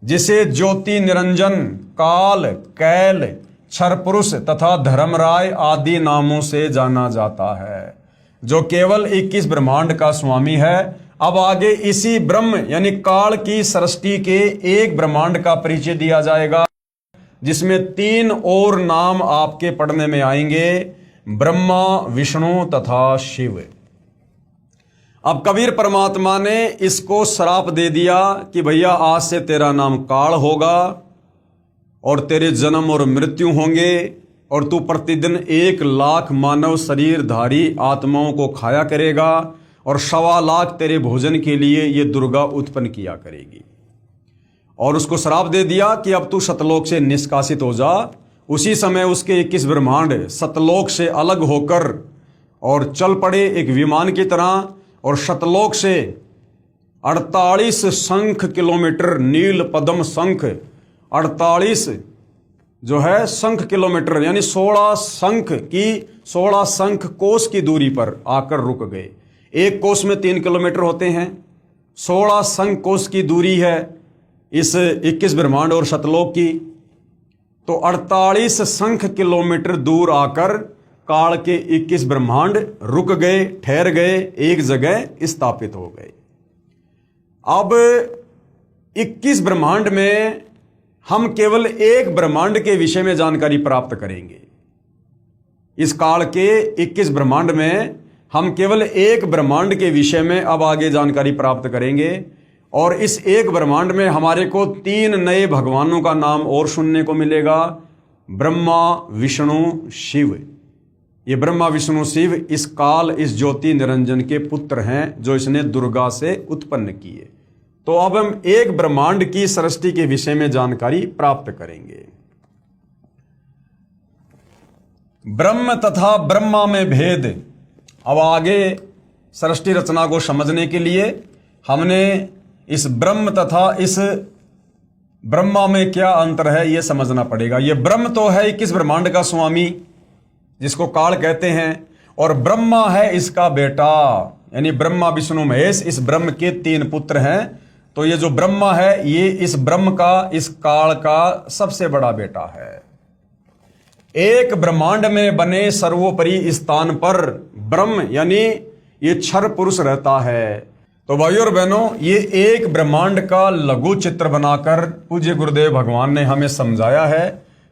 जिसे ज्योति निरंजन, काल, कैल, क्षर पुरुष तथा धर्मराय आदि नामों से जाना जाता है, जो केवल 21 ब्रह्मांड का स्वामी है। अब आगे इसी ब्रह्म यानी काल की सृष्टि के एक ब्रह्मांड का परिचय दिया जाएगा, जिसमें तीन और नाम आपके पढ़ने में आएंगे, ब्रह्मा, विष्णु तथा शिव। अब कबीर परमात्मा ने इसको श्राप दे दिया कि भैया आज से तेरा नाम काल होगा और तेरे जन्म और मृत्यु होंगे और तू प्रतिदिन 1 लाख मानव शरीरधारी आत्माओं को खाया करेगा और 1.25 लाख तेरे भोजन के लिए ये दुर्गा उत्पन्न किया करेगी। और उसको श्राप दे दिया कि अब तू सतलोक से निष्कासित हो जा। उसी समय उसके 21 ब्रह्मांड सतलोक से अलग होकर और चल पड़े एक विमान की तरह, और सतलोक से 48 शंख किलोमीटर, नील पद्म शंख 48 जो है शंख किलोमीटर यानी 16 शंख कोस की दूरी पर आकर रुक गए। एक कोस में 3 किलोमीटर होते हैं, 16 शंख कोस की दूरी है इस 21 ब्रह्मांड और सतलोक की। तो 48 शंख किलोमीटर दूर आकर काल के 21 ब्रह्मांड रुक गए, ठहर गए, एक जगह स्थापित हो गए। अब 21 ब्रह्मांड में हम केवल एक ब्रह्मांड के विषय में जानकारी प्राप्त करेंगे। इस काल के 21 ब्रह्मांड में हम केवल एक ब्रह्मांड के विषय में अब आगे जानकारी प्राप्त करेंगे। और इस एक ब्रह्मांड में हमारे को 3 नए भगवानों का नाम और सुनने को मिलेगा, ब्रह्मा, विष्णु, शिव। ये ब्रह्मा, विष्णु, शिव इस काल, इस ज्योति निरंजन के पुत्र हैं जो इसने दुर्गा से उत्पन्न किए। तो अब हम एक ब्रह्मांड की सृष्टि के विषय में जानकारी प्राप्त करेंगे। ब्रह्म तथा ब्रह्मा में भेद। अब आगे सृष्टि रचना को समझने के लिए हमने इस ब्रह्म तथा इस ब्रह्मा में क्या अंतर है यह समझना पड़ेगा। यह ब्रह्म तो है 21 ब्रह्मांड का स्वामी जिसको काल कहते हैं, और ब्रह्मा है इसका बेटा, यानी ब्रह्मा, विष्णु, महेश इस ब्रह्म के 3 पुत्र हैं। तो ये जो ब्रह्मा है ये इस ब्रह्म का, इस काल का सबसे बड़ा बेटा है। एक ब्रह्मांड में बने सर्वोपरि स्थान पर ब्रह्म यानी ये क्षर पुरुष रहता है। तो भाइयों और बहनों, ये एक ब्रह्मांड का लघु चित्र बनाकर पूज्य गुरुदेव भगवान ने हमें समझाया है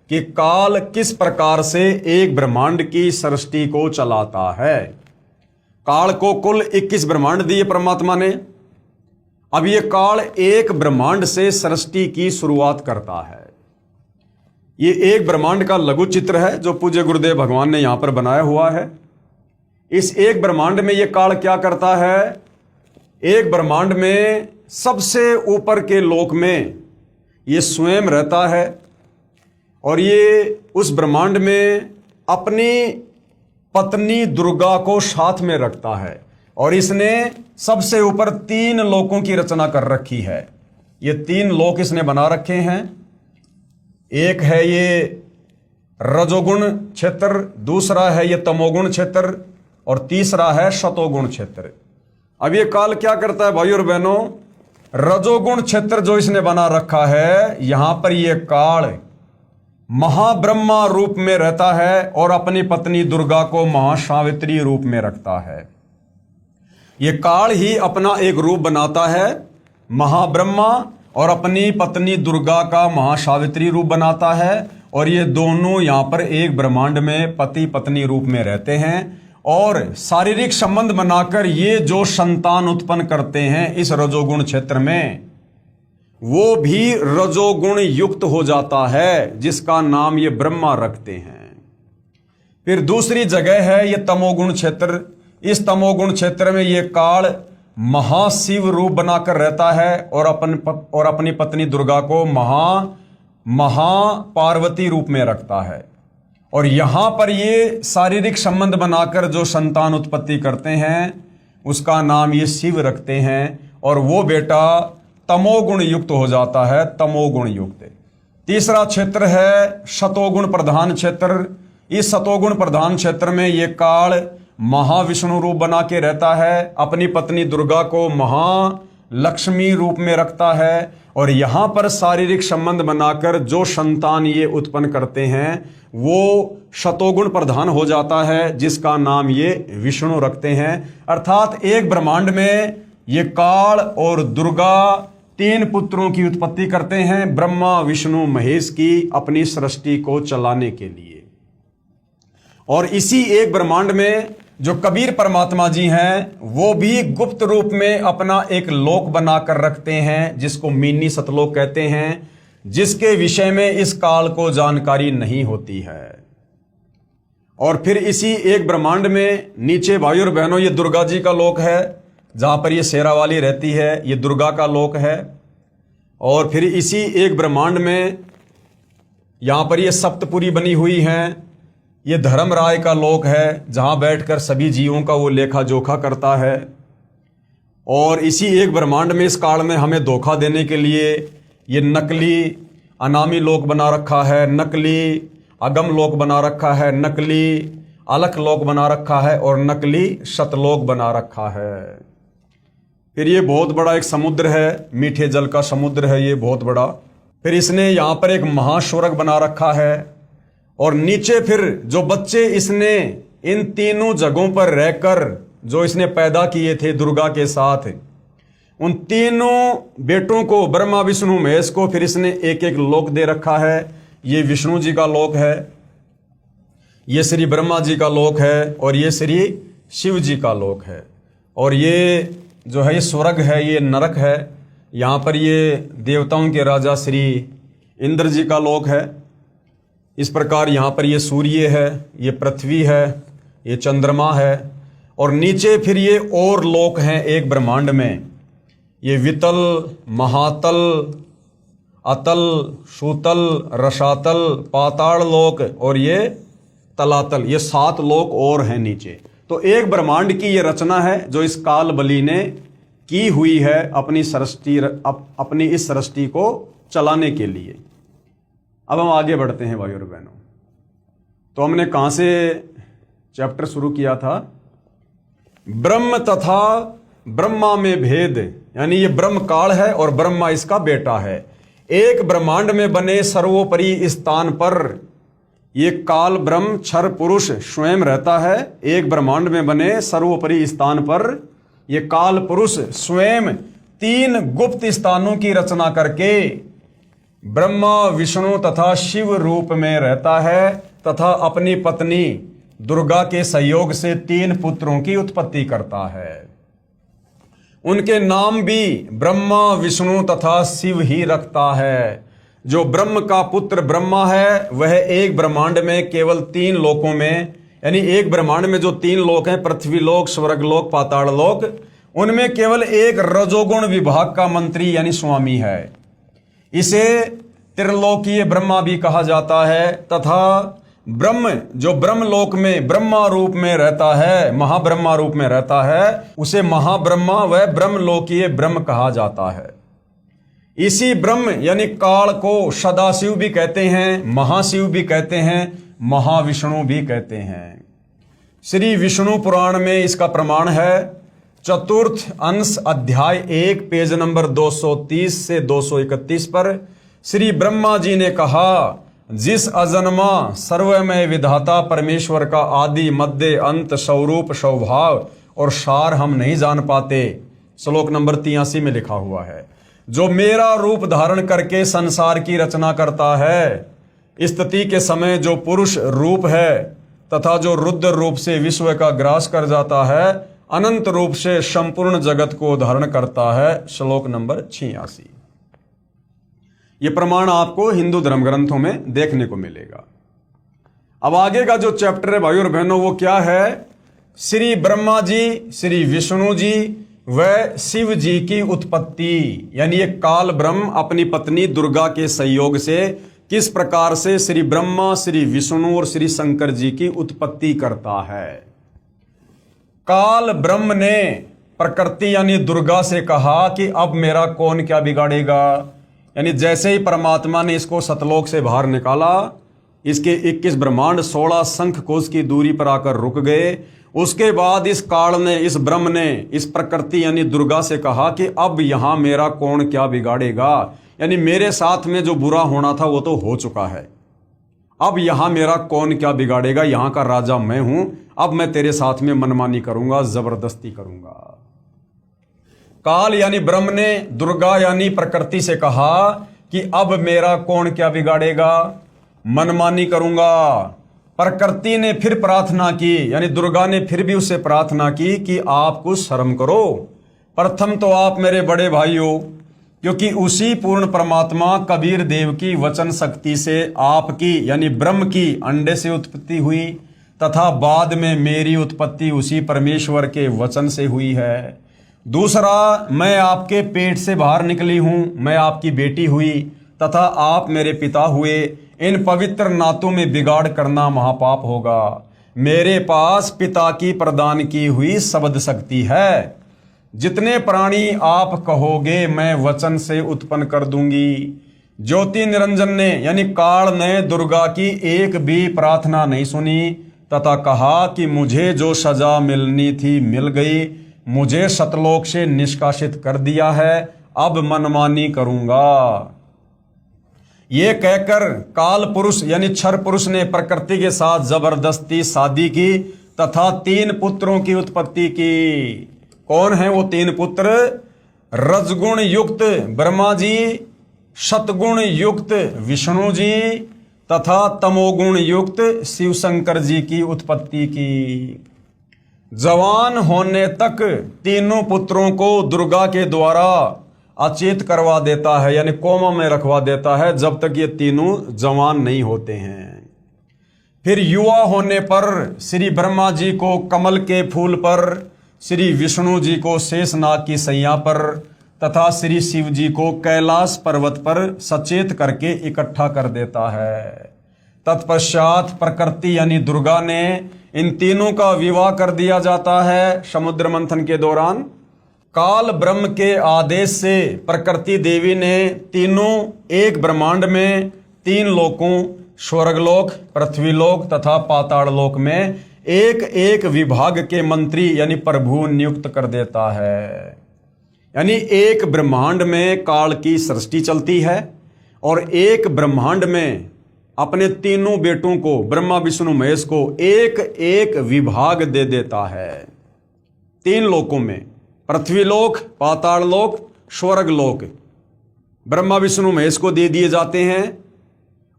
कि काल किस प्रकार से एक ब्रह्मांड की सृष्टि को चलाता है। काल को कुल 21 ब्रह्मांड दिए परमात्मा ने। अब ये काल एक ब्रह्मांड से सृष्टि की शुरुआत करता है। ये एक ब्रह्मांड का लघु चित्र है जो पूज्य गुरुदेव भगवान ने यहां पर बनाया हुआ है। इस एक ब्रह्मांड में ये काल क्या करता है? एक ब्रह्मांड में सबसे ऊपर के लोक में ये स्वयं रहता है और ये उस ब्रह्मांड में अपनी पत्नी दुर्गा को साथ में रखता है। और इसने सबसे ऊपर 3 लोकों की रचना कर रखी है। ये 3 लोक इसने बना रखे हैं। एक है ये रजोगुण क्षेत्र, दूसरा है ये तमोगुण क्षेत्र और तीसरा है शतोगुण क्षेत्र। अब ये काल क्या करता है भाइयों और बहनों, रजोगुण क्षेत्र जो इसने बना रखा है, यहां पर ये काल महाब्रह्मा रूप में रहता है और अपनी पत्नी दुर्गा को महासावित्री रूप में रखता है। ये काल ही अपना एक रूप बनाता है महाब्रह्मा और अपनी पत्नी दुर्गा का महासावित्री रूप बनाता है, और ये दोनों यहां पर एक ब्रह्मांड में पति पत्नी रूप में रहते हैं और शारीरिक संबंध बनाकर ये जो संतान उत्पन्न करते हैं इस रजोगुण क्षेत्र में, वो भी रजोगुण युक्त हो जाता है, जिसका नाम ये ब्रह्मा रखते हैं। फिर दूसरी जगह है ये तमोगुण क्षेत्र। इस तमोगुण क्षेत्र में ये काल महाशिव रूप बनाकर रहता है और अपनी पत्नी दुर्गा को महापार्वती रूप में रखता है, और यहां पर ये शारीरिक संबंध बनाकर जो संतान उत्पत्ति करते हैं उसका नाम ये शिव रखते हैं, और वो बेटा तमोगुण युक्त हो जाता है, तमोगुण युक्त। तीसरा क्षेत्र है शतोगुण प्रधान क्षेत्र। इस शतोगुण प्रधान क्षेत्र में ये काल महाविष्णु रूप बना के रहता है, अपनी पत्नी दुर्गा को महालक्ष्मी रूप में रखता है, और यहां पर शारीरिक संबंध बनाकर जो संतान ये उत्पन्न करते हैं वो शतोगुण प्रधान हो जाता है, जिसका नाम ये विष्णु रखते हैं। अर्थात एक ब्रह्मांड में ये काल और दुर्गा तीन पुत्रों की उत्पत्ति करते हैं, ब्रह्मा विष्णु महेश की, अपनी सृष्टि को चलाने के लिए। और इसी एक ब्रह्मांड में जो कबीर परमात्मा जी हैं वो भी गुप्त रूप में अपना एक लोक बनाकर रखते हैं, जिसको मीनी सतलोक कहते हैं, जिसके विषय में इस काल को जानकारी नहीं होती है। और फिर इसी एक ब्रह्मांड में नीचे भाइयों और बहनों ये दुर्गा जी का लोक है, जहां पर ये शेरावाली रहती है, ये दुर्गा का लोक है। और फिर इसी एक ब्रह्मांड में यहां पर ये सप्तपुरी बनी हुई हैं, ये धर्मराय का लोक है, जहां बैठकर सभी जीवों का वो लेखा जोखा करता है। और इसी एक ब्रह्मांड में इस काल में हमें धोखा देने के लिए ये नकली अनामी लोक बना रखा है, नकली अगम लोक बना रखा है, नकली अलख लोक बना रखा है और नकली शतलोक बना रखा है। फिर ये बहुत बड़ा एक समुद्र है, मीठे जल का समुद्र है ये बहुत बड़ा। फिर इसने यहाँ पर एक महास्वर्ग बना रखा है, और नीचे फिर जो बच्चे इसने इन तीनों जगहों पर रहकर जो इसने पैदा किए थे दुर्गा के साथ, उन तीनों बेटों को ब्रह्मा विष्णु महेश को फिर इसने एक एक लोक दे रखा है। ये विष्णु जी का लोक है, ये श्री ब्रह्मा जी का लोक है, और ये श्री शिव जी का लोक है। और ये जो है ये स्वर्ग है, ये नरक है। यहाँ पर ये देवताओं के राजा श्री इंद्र जी का लोक है। इस प्रकार यहाँ पर ये सूर्य है, ये पृथ्वी है, ये चंद्रमा है, और नीचे फिर ये और लोक हैं एक ब्रह्मांड में, ये वितल, महातल, अतल, सूतल, रसातल, पाताल लोक और ये तलातल, ये 7 लोक और हैं नीचे। तो एक ब्रह्मांड की ये रचना है जो इस काल बलि ने की हुई है अपनी इस सृष्टि को चलाने के लिए। अब हम आगे बढ़ते हैं भाइयों और बहनों। तो हमने कहां से चैप्टर शुरू किया था? ब्रह्म तथा ब्रह्मा में भेद, यानी ये ब्रह्म काल है और ब्रह्मा इसका बेटा है। एक ब्रह्मांड में बने सर्वोपरि स्थान पर ये काल ब्रह्म क्षर पुरुष स्वयं रहता है। एक ब्रह्मांड में बने सर्वोपरि स्थान पर ये काल पुरुष स्वयं 3 गुप्त स्थानों की रचना करके ब्रह्मा विष्णु तथा शिव रूप में रहता है, तथा अपनी पत्नी दुर्गा के सहयोग से 3 पुत्रों की उत्पत्ति करता है। उनके नाम भी ब्रह्मा विष्णु तथा शिव ही रखता है। जो ब्रह्म का पुत्र ब्रह्मा है वह एक ब्रह्मांड में केवल 3 लोकों में, यानी एक ब्रह्मांड में जो 3 लोक हैं, पृथ्वी लोक, स्वर्ग लोक, पाताल लोक, उनमें केवल एक रजोगुण विभाग का मंत्री यानी स्वामी है। इसे त्रिलोकीय ब्रह्मा भी कहा जाता है। तथा ब्रह्म जो ब्रह्मलोक में ब्रह्मा रूप में रहता है, महाब्रह्मा रूप में रहता है, उसे महाब्रह्मा व ब्रह्मलोकीय ब्रह्म कहा जाता है। इसी ब्रह्म यानी काल को सदाशिव भी कहते हैं, महाशिव भी कहते हैं, महाविष्णु भी कहते हैं। श्री विष्णु पुराण में इसका प्रमाण है। चतुर्थ अंश अध्याय 1 पेज नंबर 230 से 231 पर श्री ब्रह्मा जी ने कहा, जिस अजन्मा सर्वमय विधाता परमेश्वर का आदि मध्य अंत स्वरूप स्वभाव और सार हम नहीं जान पाते, श्लोक नंबर 83 में लिखा हुआ है। जो मेरा रूप धारण करके संसार की रचना करता है, स्थिति के समय जो पुरुष रूप है तथा जो रुद्र रूप से विश्व का ग्रास कर जाता है, अनंत रूप से संपूर्ण जगत को धारण करता है, श्लोक नंबर 86। यह प्रमाण आपको हिंदू धर्म ग्रंथों में देखने को मिलेगा। अब आगे का जो चैप्टर है भाइयों और बहनों, वो क्या है? श्री ब्रह्मा जी, श्री विष्णु जी व शिव जी की उत्पत्ति, यानी ये काल ब्रह्म अपनी पत्नी दुर्गा के सहयोग से किस प्रकार से श्री ब्रह्मा, श्री विष्णु और श्री शंकर जी की उत्पत्ति करता है। काल ब्रह्म ने प्रकृति यानी दुर्गा से कहा कि अब मेरा कौन क्या बिगाड़ेगा। यानी जैसे ही परमात्मा ने इसको सतलोक से बाहर निकाला, इसके 21 ब्रह्मांड 16 शंख कोश की दूरी पर आकर रुक गए। उसके बाद इस काल ने, इस ब्रह्म ने इस प्रकृति यानी दुर्गा से कहा कि अब यहां मेरा कौन क्या बिगाड़ेगा। यानी मेरे साथ में जो बुरा होना था वो तो हो चुका है, अब यहां मेरा कौन क्या बिगाड़ेगा, यहां का राजा मैं हूं, अब मैं तेरे साथ में मनमानी करूंगा, जबरदस्ती करूंगा। काल यानी ब्रह्म ने दुर्गा यानी प्रकृति से कहा कि अब मेरा कौन क्या बिगाड़ेगा, मनमानी करूंगा। प्रकृति ने फिर प्रार्थना की, यानी दुर्गा ने फिर भी उससे प्रार्थना की कि आप कुछ शर्म करो, प्रथम तो आप मेरे बड़े भाई हो, क्योंकि उसी पूर्ण परमात्मा कबीर देव की वचन शक्ति से आपकी यानी ब्रह्म की अंडे से उत्पत्ति हुई तथा बाद में मेरी उत्पत्ति उसी परमेश्वर के वचन से हुई है। दूसरा, मैं आपके पेट से बाहर निकली हूं, मैं आपकी बेटी हुई तथा आप मेरे पिता हुए। इन पवित्र नातों में बिगाड़ करना महापाप होगा। मेरे पास पिता की प्रदान की हुई शब्द शक्ति है। जितने प्राणी आप कहोगे मैं वचन से उत्पन्न कर दूंगी। ज्योति निरंजन ने यानी काल ने दुर्गा की एक भी प्रार्थना नहीं सुनी तथा कहा कि मुझे जो सजा मिलनी थी मिल गई, मुझे सतलोक से निष्कासित कर दिया है, अब मनमानी करूंगा। ये कहकर काल पुरुष यानी क्षर पुरुष ने प्रकृति के साथ जबरदस्ती शादी की तथा 3 पुत्रों की उत्पत्ति की। कौन है वो 3 पुत्र? रजगुण युक्त ब्रह्मा जी, सतगुण युक्त विष्णु जी तथा तमोगुण युक्त शिव शंकर जी की उत्पत्ति की। जवान होने तक तीनों पुत्रों को दुर्गा के द्वारा अचेत करवा देता है, यानी कोमा में रखवा देता है जब तक ये तीनों जवान नहीं होते हैं। फिर युवा होने पर श्री ब्रह्मा जी को कमल के फूल पर, श्री विष्णु जी को शेषनाग की सैया पर तथा श्री शिव जी को कैलाश पर्वत पर सचेत करके इकट्ठा कर देता है। तत्पश्चात प्रकृति यानी दुर्गा ने इन तीनों का विवाह कर दिया जाता है समुद्र मंथन के दौरान। काल ब्रह्म के आदेश से प्रकृति देवी ने तीनों एक ब्रह्मांड में 3 लोकों स्वर्गलोक, पृथ्वीलोक तथा पाताल लोक में एक एक विभाग के मंत्री यानी प्रभु नियुक्त कर देता है। यानी एक ब्रह्मांड में काल की सृष्टि चलती है और एक ब्रह्मांड में अपने तीनों बेटों को ब्रह्मा विष्णु महेश को एक एक विभाग दे देता है। 3 लोकों में पृथ्वीलोक, पाताल लोक, स्वर्ग लोक ब्रह्मा विष्णु महेश को दे दिए जाते हैं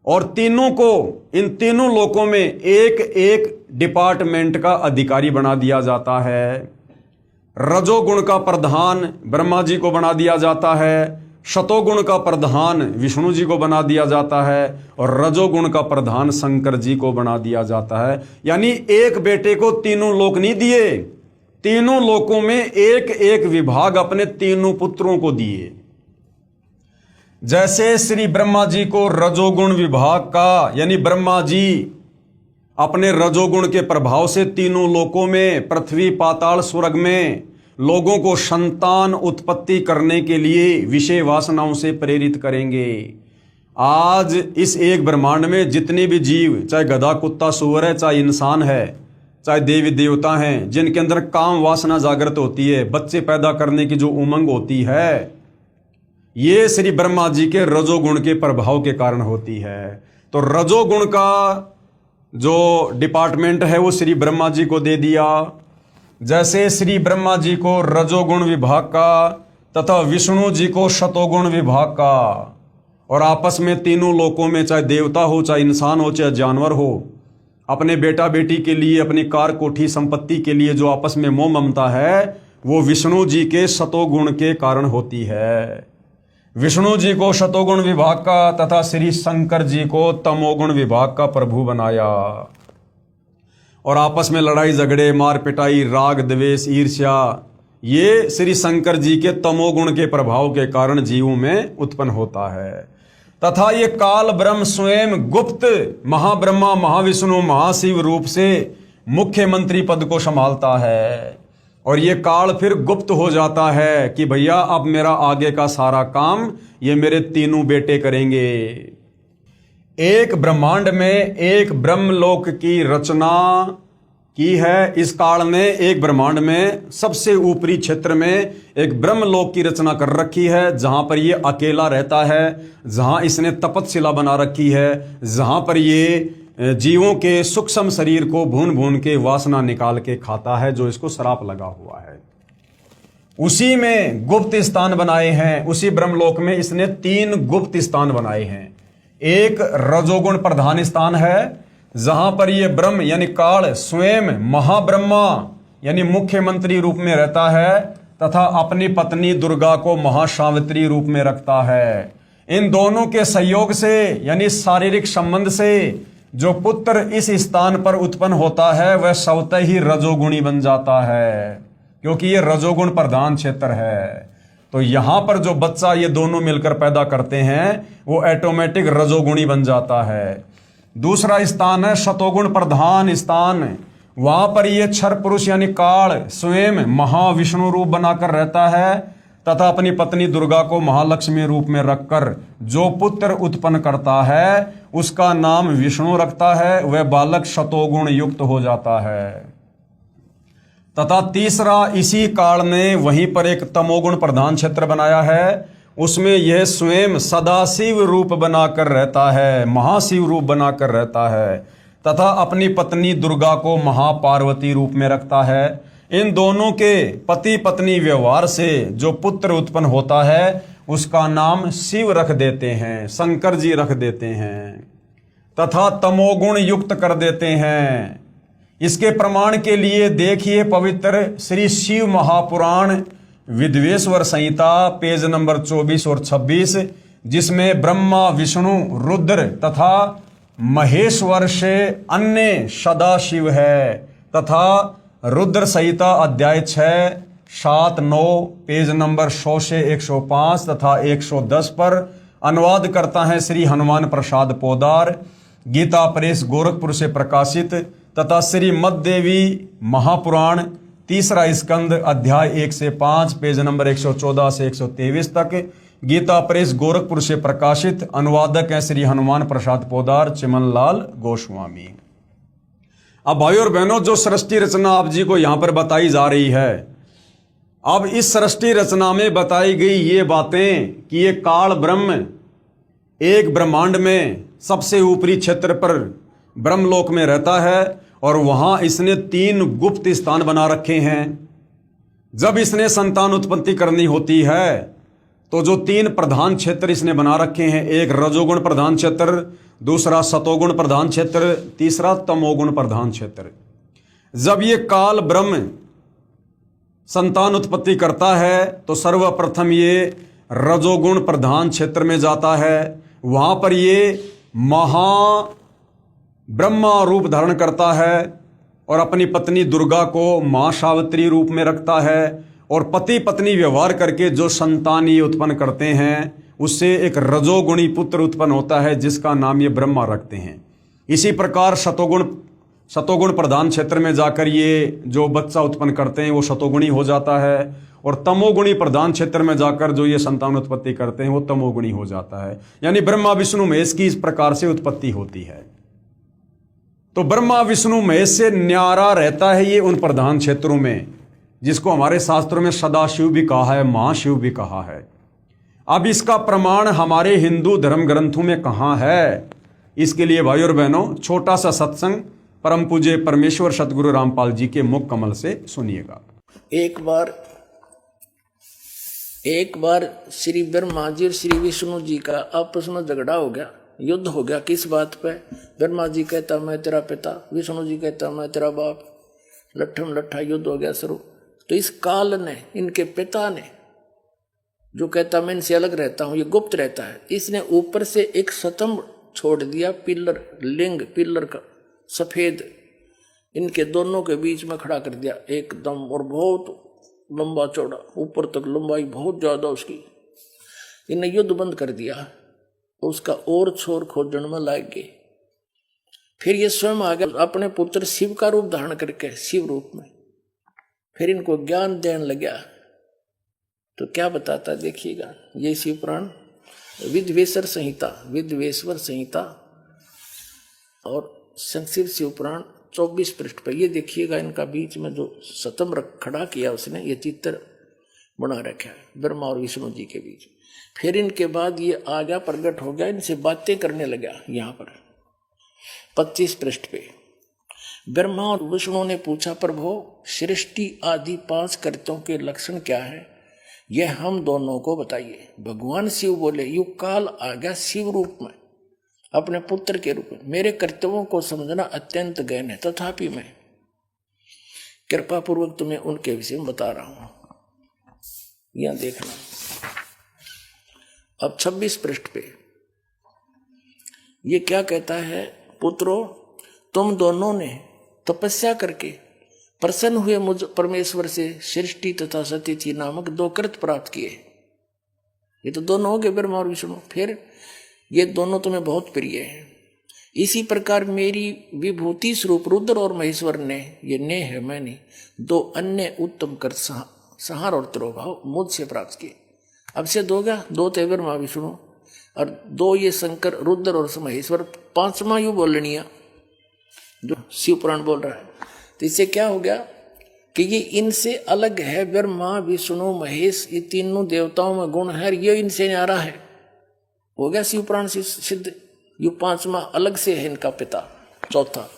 और तीनों को इन तीनों लोकों में एक एक डिपार्टमेंट का अधिकारी बना दिया जाता है। रजोगुण का प्रधान ब्रह्मा जी को बना दिया जाता है, शतोगुण का प्रधान विष्णु जी को बना दिया जाता है और रजोगुण का प्रधान शंकर जी को बना दिया जाता है। यानी एक बेटे को तीनों लोक नहीं दिए, तीनों लोकों में एक एक विभाग अपने तीनों पुत्रों को दिए। जैसे श्री ब्रह्मा जी को रजोगुण विभाग का यानी ब्रह्मा जी अपने रजोगुण के प्रभाव से तीनों लोकों में पृथ्वी, पाताल, स्वर्ग में लोगों को संतान उत्पत्ति करने के लिए विषय वासनाओं से प्रेरित करेंगे। आज इस एक ब्रह्मांड में जितने भी जीव, चाहे गधा कुत्ता सूअर है, चाहे इंसान है, चाहे देवी देवता हैं, जिनके अंदर काम वासना जागृत होती है, बच्चे पैदा करने की जो उमंग होती है, ये श्री ब्रह्मा जी के रजोगुण के प्रभाव के कारण होती है। तो रजोगुण का जो डिपार्टमेंट है वो श्री ब्रह्मा जी को दे दिया। जैसे श्री ब्रह्मा जी को रजोगुण विभाग का तथा विष्णु जी को शतोगुण विभाग का, और आपस में तीनों लोकों में, चाहे देवता हो, चाहे इंसान हो, चाहे जानवर हो, अपने बेटा बेटी के लिए, अपनी कार कोठी संपत्ति के लिए जो आपस में मोह ममता है, वो विष्णु जी के शतोगुण के कारण होती है। विष्णु जी को शतोगुण विभाग का तथा श्री शंकर जी को तमोगुण विभाग का प्रभु बनाया, और आपस में लड़ाई झगड़े, मार पिटाई, राग द्वेष, ईर्ष्या, ये श्री शंकर जी के तमोगुण के प्रभाव के कारण जीवों में उत्पन्न होता है। तथा ये काल ब्रह्म स्वयं गुप्त महाब्रह्मा, महाविष्णु, महाशिव रूप से मुख्यमंत्री पद को संभालता है, और ये काल फिर गुप्त हो जाता है कि भैया अब मेरा आगे का सारा काम ये मेरे तीनों बेटे करेंगे। एक ब्रह्मांड में एक ब्रह्मलोक की रचना की है। इस काल ने एक ब्रह्मांड में सबसे ऊपरी क्षेत्र में एक ब्रह्मलोक की रचना कर रखी है, जहां पर ये अकेला रहता है, जहां इसने तपतशिला बना रखी है, जहां पर ये जीवों के सूक्ष्म शरीर को भून भून के वासना निकाल के खाता है, जो इसको श्राप लगा हुआ है। उसी में गुप्त स्थान बनाए हैं। उसी ब्रह्मलोक में इसने 3 गुप्त स्थान बनाए हैं। एक रजोगुण प्रधान स्थान है, जहां पर ये ब्रह्म यानी काल स्वयं महाब्रह्मा यानी मुख्यमंत्री रूप में रहता है, तथा अपनी पत्नी दुर्गा को महासावित्री रूप में रखता है। इन दोनों के सहयोग से यानी शारीरिक संबंध से जो पुत्र इस स्थान पर उत्पन्न होता है, वह स्वतः ही रजोगुणी बन जाता है, क्योंकि ये रजोगुण प्रधान क्षेत्र है। तो यहां पर जो बच्चा ये दोनों मिलकर पैदा करते हैं, वो ऑटोमेटिक रजोगुणी बन जाता है। दूसरा स्थान है शतोगुण प्रधान स्थान। वहां पर ये क्षर पुरुष यानी काल स्वयं महाविष्णु रूप बनाकर रहता है, तथा अपनी पत्नी दुर्गा को महालक्ष्मी रूप में रखकर जो पुत्र उत्पन्न करता है, उसका नाम विष्णु रखता है। वह बालक शतोगुण युक्त हो जाता है। तथा तीसरा, इसी काल ने वहीं पर एक तमोगुण प्रधान क्षेत्र बनाया है। उसमें यह स्वयं सदाशिव रूप बनाकर रहता है, महाशिव रूप बनाकर रहता है, तथा अपनी पत्नी दुर्गा को महापार्वती रूप में रखता है। इन दोनों के पति पत्नी व्यवहार से जो पुत्र उत्पन्न होता है, उसका नाम शिव रख देते हैं, शंकर जी रख देते हैं, तथा तमोगुण युक्त कर देते हैं। इसके प्रमाण के लिए देखिए पवित्र श्री शिव महापुराण विद्वेश्वर संहिता पेज नंबर 24 और 26, जिसमें ब्रह्मा, विष्णु, रुद्र तथा महेश्वर से अन्य सदाशिव है, तथा रुद्र संहिता अध्याय 6, 7, 9 पेज नंबर 100 से 105 तथा 110 पर अनुवाद करता है श्री हनुमान प्रसाद पोदार, गीता प्रेस गोरखपुर से प्रकाशित, तथा श्री मद्देवी महापुराण तीसरा स्कंद अध्याय 1 से 5 पेज नंबर 114 से 123 तक, गीता प्रेस गोरखपुर से प्रकाशित। अनुवादक है श्री हनुमान प्रसाद पोदार, चिमनलाल गोस्वामी। अब भाई और बहनों, जो सृष्टि रचना आप जी को यहां पर बताई जा रही है, अब इस सृष्टि रचना में बताई गई ये बातें कि ये काल ब्रह्म एक ब्रह्मांड में सबसे ऊपरी क्षेत्र पर ब्रह्मलोक में रहता है, और वहां इसने 3 गुप्त स्थान बना रखे हैं। जब इसने संतान उत्पत्ति करनी होती है, तो जो 3 प्रधान क्षेत्र इसने बना रखे हैं, एक रजोगुण प्रधान क्षेत्र, दूसरा सतोगुण प्रधान क्षेत्र, तीसरा तमोगुण प्रधान क्षेत्र। जब ये काल ब्रह्म संतान उत्पत्ति करता है, तो सर्वप्रथम ये रजोगुण प्रधान क्षेत्र में जाता है। वहां पर ये महा ब्रह्मा रूप धारण करता है, और अपनी पत्नी दुर्गा को मां सावित्री रूप में रखता है, और पति पत्नी व्यवहार करके जो संतान ये उत्पन्न करते हैं, उससे एक रजोगुणी पुत्र उत्पन्न होता है, जिसका नाम ये ब्रह्मा रखते हैं। इसी प्रकार शतोगुण प्रधान क्षेत्र में जाकर ये जो बच्चा उत्पन्न करते हैं, वो शतोगुणी हो जाता है, और तमोगुणी प्रधान क्षेत्र में जाकर जो ये संतान उत्पत्ति करते हैं वो तमोगुणी हो जाता है। यानी ब्रह्मा विष्णु महेश की इस प्रकार से उत्पत्ति होती है। तो ब्रह्मा विष्णु महेश से न्यारा रहता है ये उन प्रधान क्षेत्रों में, जिसको हमारे शास्त्रों में सदाशिव भी कहा है, महाशिव भी कहा है। अब इसका प्रमाण हमारे हिंदू धर्म ग्रंथों में कहाँ है, इसके लिए भाई और बहनों छोटा सा सत्संग परम पूज्य परमेश्वर सतगुरु रामपाल जी के मुख कमल से सुनिएगा। एक बार श्री ब्रह्मा जी और श्री विष्णु जी का आपस में झगड़ा हो गया, युद्ध हो गया। किस बात पे? ब्रह्मा जी कहता मैं तेरा पिता, विष्णु जी कहता मैं तेरा बाप। लट्ठम लट्ठा युद्ध हो गया शुरू। तो इस काल ने, इनके पिता ने, जो कहता मैं इनसे अलग रहता हूं, ये गुप्त रहता है, इसने ऊपर से एक स्तंभ छोड़ दिया, पिलर, लिंग पिलर का सफेद, इनके दोनों के बीच में खड़ा कर दिया एकदम, और बहुत लंबा चौड़ा, ऊपर तक लंबाई बहुत ज्यादा उसकी। इन्हें युद्ध बंद कर दिया, उसका और छोर खोजने में लग गए। फिर ये स्वयं आ गया अपने पुत्र शिव का रूप धारण करके, शिव रूप में, फिर इनको ज्ञान देने लगा। तो क्या बताता देखिएगा, ये शिव पुराण विद्वेश्वर संहिता और संक्षिप्त शिव पुराण 24 पृष्ठ पर, ये देखिएगा इनका बीच में जो स्तंभ खड़ा किया उसने, ये चित्र बना रखा है ब्रह्मा और विष्णु जी के बीच। फिर इनके बाद ये आ गया, प्रकट हो गया, इनसे बातें करने लगा। यहाँ पर 25 पृष्ठ पे ब्रह्मा और विष्णु ने पूछा, प्रभु सृष्टि आदि 5 कर्तों के लक्षण क्या है, यह हम दोनों को बताइए। भगवान शिव बोले, युग काल आ गया शिव रूप में, अपने पुत्र के रूप में। मेरे कर्तव्यों को समझना अत्यंत गहन है, तथापि मैं कृपा पूर्वक तुम्हें उनके विषय में बता रहा हूं। यहां देखना, अब 26 पृष्ठ पे ये क्या कहता है, पुत्रों तुम दोनों ने तपस्या करके प्रसन्न हुए मुझ परमेश्वर से सृष्टि तथा सतीथि नामक 2 कृत प्राप्त किए। ये तो दोनों हो गए, ब्रह्मा और विष्णु। फिर ये दोनों तुम्हें बहुत प्रिय हैं। इसी प्रकार मेरी विभूति स्वरूप रुद्र और महेश्वर ने, ये ने है मैंने, 2 अन्य उत्तम कर संहार और तिरोभाव मुझसे प्राप्त किए। अब से 2 गया, 2 थे ब्रह्मा विष्णु और 2 ये शंकर रुद्र और महेश्वर, 5वां यू बोलनिया जो शिव पुराण बोल रहा है। तो इससे क्या हो गया कि ये इनसे अलग है। ब्रह्मा विष्णु महेश, ये तीनों देवताओं में गुण है, ये इनसे न्यारा है। हो गया शिव पुराण से सिद्ध। ये 5वां अलग से है इनका पिता, चौथा।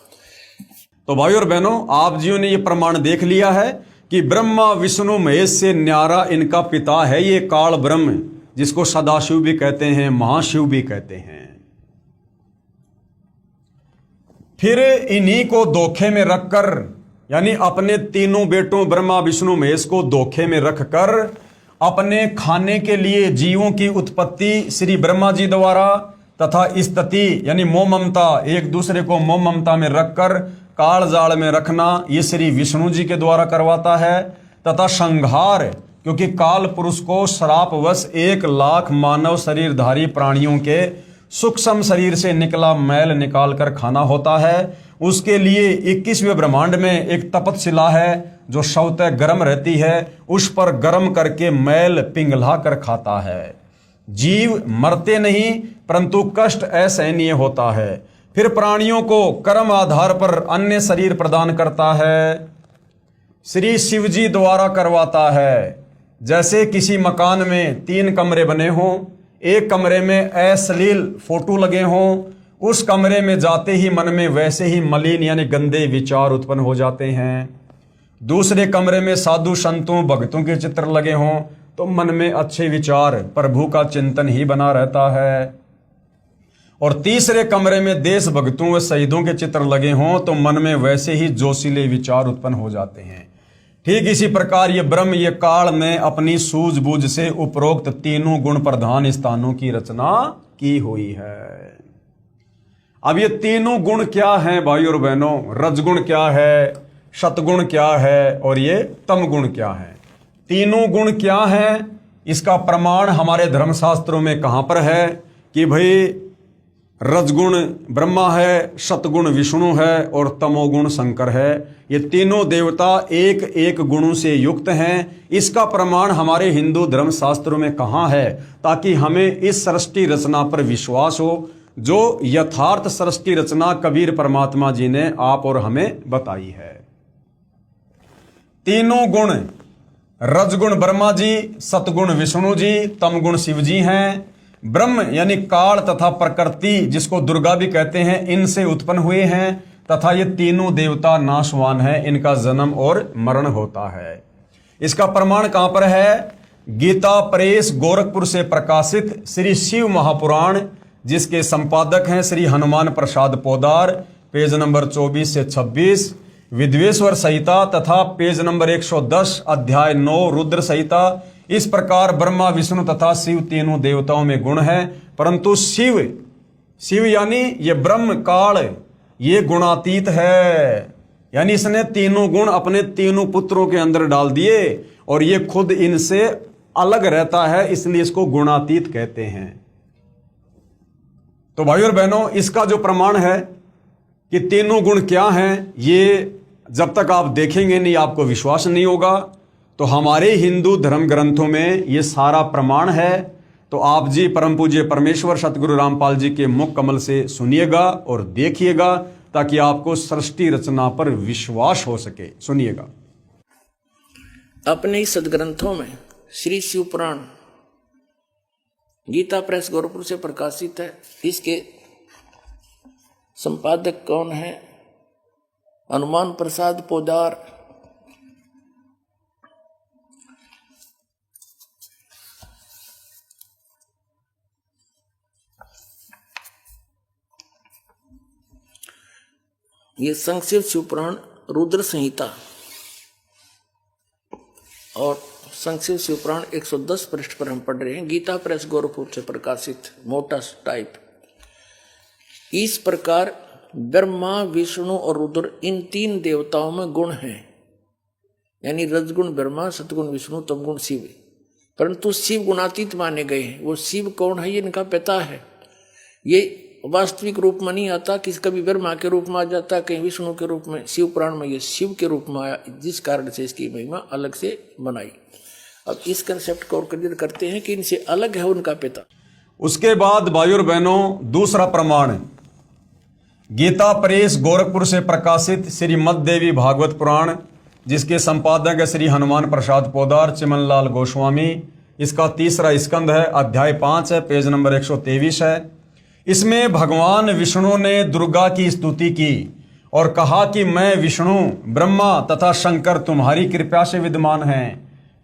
तो भाई और बहनों, आप जियों ने ये प्रमाण देख लिया है कि ब्रह्मा विष्णु महेश से न्यारा इनका पिता है ये काल ब्रह्म, जिसको सदाशिव भी कहते हैं, महाशिव भी कहते हैं। फिर इन्हीं को धोखे में रखकर, यानी अपने तीनों बेटों ब्रह्मा विष्णु महेश को धोखे में रखकर अपने खाने के लिए जीवों की उत्पत्ति श्री ब्रह्मा जी द्वारा तथा स्थिति यानी मोह ममता, एक दूसरे को मोह ममता में रखकर काल जाल में रखना, ये श्री विष्णु जी के द्वारा करवाता है। तथा संहार, क्योंकि काल पुरुष को श्रापवश 1 लाख मानव शरीरधारी प्राणियों के सूक्ष्म शरीर से निकला मैल निकाल कर खाना होता है। उसके लिए 21वें ब्रह्मांड में एक तपतशिला है जो स्वतः गर्म रहती है, उस पर गर्म करके मैल पिघला कर खाता है। जीव मरते नहीं परंतु कष्ट असहनीय होता है। फिर प्राणियों को कर्म आधार पर अन्य शरीर प्रदान करता है, श्री शिव जी द्वारा करवाता है। जैसे किसी मकान में 3 कमरे बने हों, एक कमरे में अश्लील फोटो लगे हों, उस कमरे में जाते ही मन में वैसे ही मलिन यानी गंदे विचार उत्पन्न हो जाते हैं। दूसरे कमरे में साधु संतों भक्तों के चित्र लगे हों तो मन में अच्छे विचार, प्रभु का चिंतन ही बना रहता है। और तीसरे कमरे में देश भक्तों व शहीदों के चित्र लगे हों तो मन में वैसे ही जोशीले विचार उत्पन्न हो जाते हैं। ठीक इसी प्रकार ये ब्रह्म, ये काल ने अपनी सूझबूझ से उपरोक्त तीनों गुण प्रधान स्थानों की रचना की हुई है। अब ये तीनों गुण क्या हैं भाई और बहनों? रजगुण क्या है, सतगुण क्या है और ये तम गुण क्या है? तीनों गुण क्या हैं, इसका प्रमाण हमारे धर्मशास्त्रों में कहां पर है कि भाई रजगुण ब्रह्मा है, सतगुण विष्णु है और तमोगुण शंकर है। ये तीनों देवता एक एक गुणों से युक्त हैं। इसका प्रमाण हमारे हिंदू धर्म शास्त्रों में कहाँ है, ताकि हमें इस सृष्टि रचना पर विश्वास हो, जो यथार्थ सृष्टि रचना कबीर परमात्मा जी ने आप और हमें बताई है। तीनों गुण, रजगुण ब्रह्मा जी, सतगुण विष्णु जी, तमगुण शिव जी हैं। ब्रह्म यानी काल तथा प्रकृति, जिसको दुर्गा भी कहते हैं, इनसे उत्पन्न हुए हैं तथा ये तीनों देवता नाशवान हैं, इनका जन्म और मरण होता है। इसका प्रमाण कहां पर है? गीता प्रेस गोरखपुर से प्रकाशित श्री शिव महापुराण, जिसके संपादक हैं श्री हनुमान प्रसाद पोदार, पेज नंबर 24 से 26, विद्वेश्वर संहिता तथा पेज नंबर 110, अध्याय 9 रुद्र संहिता। इस प्रकार ब्रह्मा विष्णु तथा शिव तीनों देवताओं में गुण है, परंतु शिव यानी ये ब्रह्म काल, ये गुणातीत है। यानी इसने तीनों गुण अपने तीनों पुत्रों के अंदर डाल दिए और ये खुद इनसे अलग रहता है, इसलिए इसको गुणातीत कहते हैं। तो भाइयों और बहनों, इसका जो प्रमाण है कि तीनों गुण क्या हैं, ये जब तक आप देखेंगे नहीं आपको विश्वास नहीं होगा। तो हमारे हिंदू धर्म ग्रंथों में ये सारा प्रमाण है। तो आप जी परम पूज्य परमेश्वर सतगुरु रामपाल जी के मुख कमल से सुनिएगा और देखिएगा, ताकि आपको सृष्टि रचना पर विश्वास हो सके। सुनिएगा। अपने इस सदग्रंथों में श्री शिव पुराण गीता प्रेस गोरखपुर से प्रकाशित है। इसके संपादक कौन है? हनुमान प्रसाद पोदार। ये संक्षिप्त शिवपुराण रुद्र संहिता और संक्षिप्त शिवपुराण 110 पृष्ठ पर हम पढ़ रहे हैं। गीता प्रेस गोरखपुर से प्रकाशित, मोटा टाइप। इस प्रकार ब्रह्मा विष्णु और रुद्र इन तीन देवताओं में गुण हैं, यानी रजगुण ब्रह्मा, सतगुण विष्णु, तमगुण शिव। परंतु शिव गुणातीत माने गए हैं। वो शिव कौन है? ये इनका पिता है। ये वास्तविक रूप में नहीं आता, किसी कभी ब्रह्मा के रूप में आ जाता, कहीं विष्णु के रूप में। शिव पुराण में ये शिव के रूप में आया, जिस कारण से इसकी महिमा अलग से बनाई। अब इस कंसेप्ट को और क्लियर करते हैं कि इनसे अलग है उनका पिता। उसके बाद भाइयों और बहनों, दूसरा प्रमाण गीता प्रेस गोरखपुर से प्रकाशित श्रीमद देवी भागवत पुराण, जिसके संपादक है श्री हनुमान प्रसाद पोदार, चिमनलाल गोस्वामी। इसका तीसरा स्कंद है, अध्याय 5 है, पेज नंबर 123 है। इसमें भगवान विष्णु ने दुर्गा की स्तुति की और कहा कि मैं विष्णु, ब्रह्मा तथा शंकर तुम्हारी कृपा से विद्यमान हैं,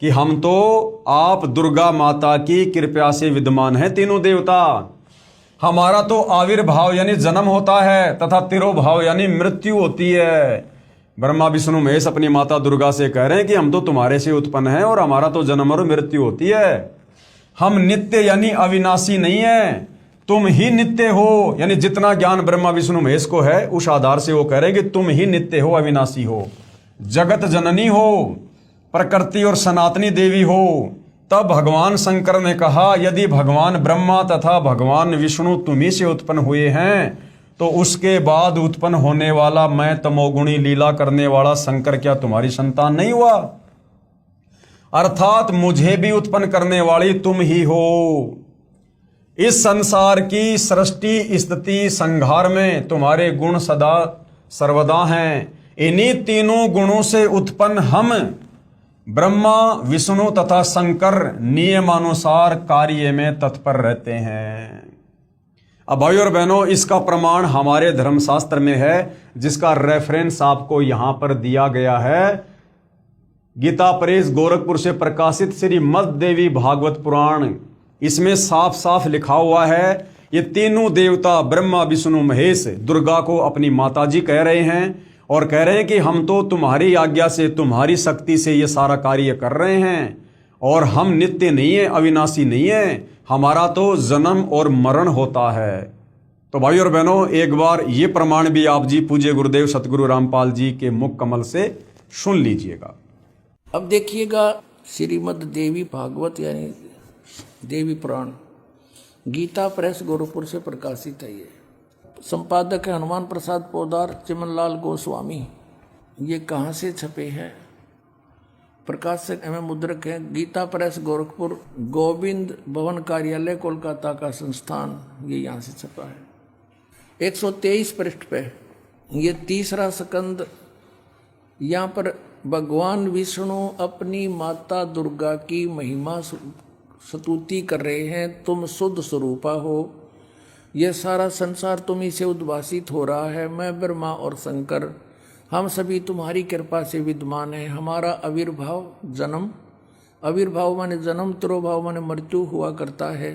कि हम तो आप दुर्गा माता की कृपा से विद्यमान हैं तीनों देवता। हमारा तो आविर्भाव यानी जन्म होता है तथा तिरोभाव यानी मृत्यु होती है। ब्रह्मा विष्णु महेश अपनी माता दुर्गा से कह रहे हैं कि हम तो तुम्हारे से उत्पन्न हैं और हमारा तो जन्म और मृत्यु होती है। हम नित्य यानी अविनाशी नहीं है, तुम ही नित्य हो। यानी जितना ज्ञान ब्रह्मा विष्णु महेश को है, उस आधार से वो कह रहे हैं कि तुम ही नित्य हो, अविनाशी हो, जगत जननी हो, प्रकृति और सनातनी देवी हो। तब भगवान शंकर ने कहा, यदि भगवान ब्रह्मा तथा भगवान विष्णु तुम्ही से उत्पन्न हुए हैं, तो उसके बाद उत्पन्न होने वाला मैं तमोगुणी लीला करने वाला शंकर क्या तुम्हारी संतान नहीं हुआ? अर्थात मुझे भी उत्पन्न करने वाली तुम ही हो। इस संसार की सृष्टि स्थिति संहार में तुम्हारे गुण सदा सर्वदा हैं। इन्हीं तीनों गुणों से उत्पन्न हम ब्रह्मा विष्णु तथा शंकर नियमानुसार कार्य में तत्पर रहते हैं। अब भाइयों और बहनों, इसका प्रमाण हमारे धर्मशास्त्र में है, जिसका रेफरेंस आपको यहां पर दिया गया है। गीता प्रेस गोरखपुर से प्रकाशित श्रीमद देवी भागवत पुराण, इसमें साफ साफ लिखा हुआ है, ये तीनों देवता ब्रह्मा विष्णु महेश दुर्गा को अपनी माताजी कह रहे हैं और कह रहे हैं कि हम तो तुम्हारी आज्ञा से, तुम्हारी शक्ति से ये सारा कार्य कर रहे हैं और हम नित्य नहीं है, अविनाशी नहीं है, हमारा तो जन्म और मरण होता है। तो भाई और बहनों, एक बार ये प्रमाण भी आप जी पूज्य गुरुदेव सतगुरु रामपाल जी के मुख कमल से सुन लीजिएगा। अब देखिएगा, श्रीमद देवी भागवत यानी देवी पुराण गीता प्रेस गोरखपुर से प्रकाशित है। ये संपादक है हनुमान प्रसाद पोदार, चिमनलाल गोस्वामी। ये कहाँ से छपे हैं? प्रकाशक एवं मुद्रक है गीता प्रेस गोरखपुर, गोविंद भवन कार्यालय कोलकाता का संस्थान, ये यहाँ से छपा है। 123 पृष्ठ पे ये तीसरा स्कंद, यहाँ पर भगवान विष्णु अपनी माता दुर्गा की महिमा स्तुति कर रहे हैं। तुम शुद्ध स्वरूपा हो, यह सारा संसार तुम्ही से उद्भासित हो रहा है। मैं ब्रह्मा और शंकर हम सभी तुम्हारी कृपा से विद्यमान हैं। हमारा आविर्भाव जन्म, आविर्भाव माने जन्म, तिरोभाव माने मृत्यु हुआ करता है।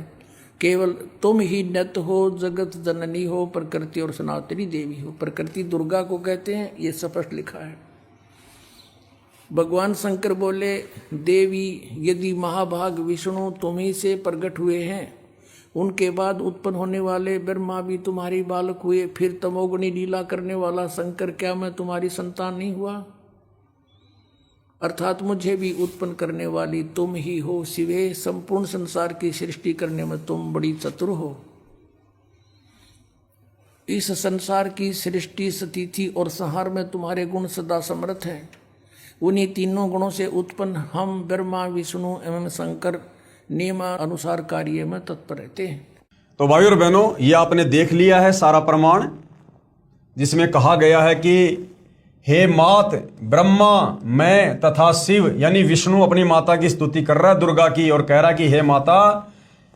केवल तुम ही नित्य हो, जगत जननी हो, प्रकृति और सनातनी देवी हो। प्रकृति दुर्गा को कहते हैं, ये स्पष्ट लिखा है। भगवान शंकर बोले, देवी यदि महाभाग विष्णु तुम्ही से प्रकट हुए हैं, उनके बाद उत्पन्न होने वाले ब्रह्मा भी तुम्हारी बालक हुए, फिर तमोगुणी लीला करने वाला शंकर क्या मैं तुम्हारी संतान नहीं हुआ? अर्थात मुझे भी उत्पन्न करने वाली तुम ही हो शिवे। संपूर्ण संसार की सृष्टि करने में तुम बड़ी चतुर हो। इस संसार की सृष्टि, स्थिति और संहार में तुम्हारे गुण सदा समर्थ हैं। उन्हीं तीनों गुणों से उत्पन्न हम ब्रह्मा, विष्णु एवं शंकर नियमानुसार कार्य में तत्पर रहते हैं। तो भाई और बहनों, ये आपने देख लिया है सारा प्रमाण, जिसमें कहा गया है कि हे मात ब्रह्मा, मैं तथा शिव यानी विष्णु अपनी माता की स्तुति कर रहा है दुर्गा की, और कह रहा कि हे माता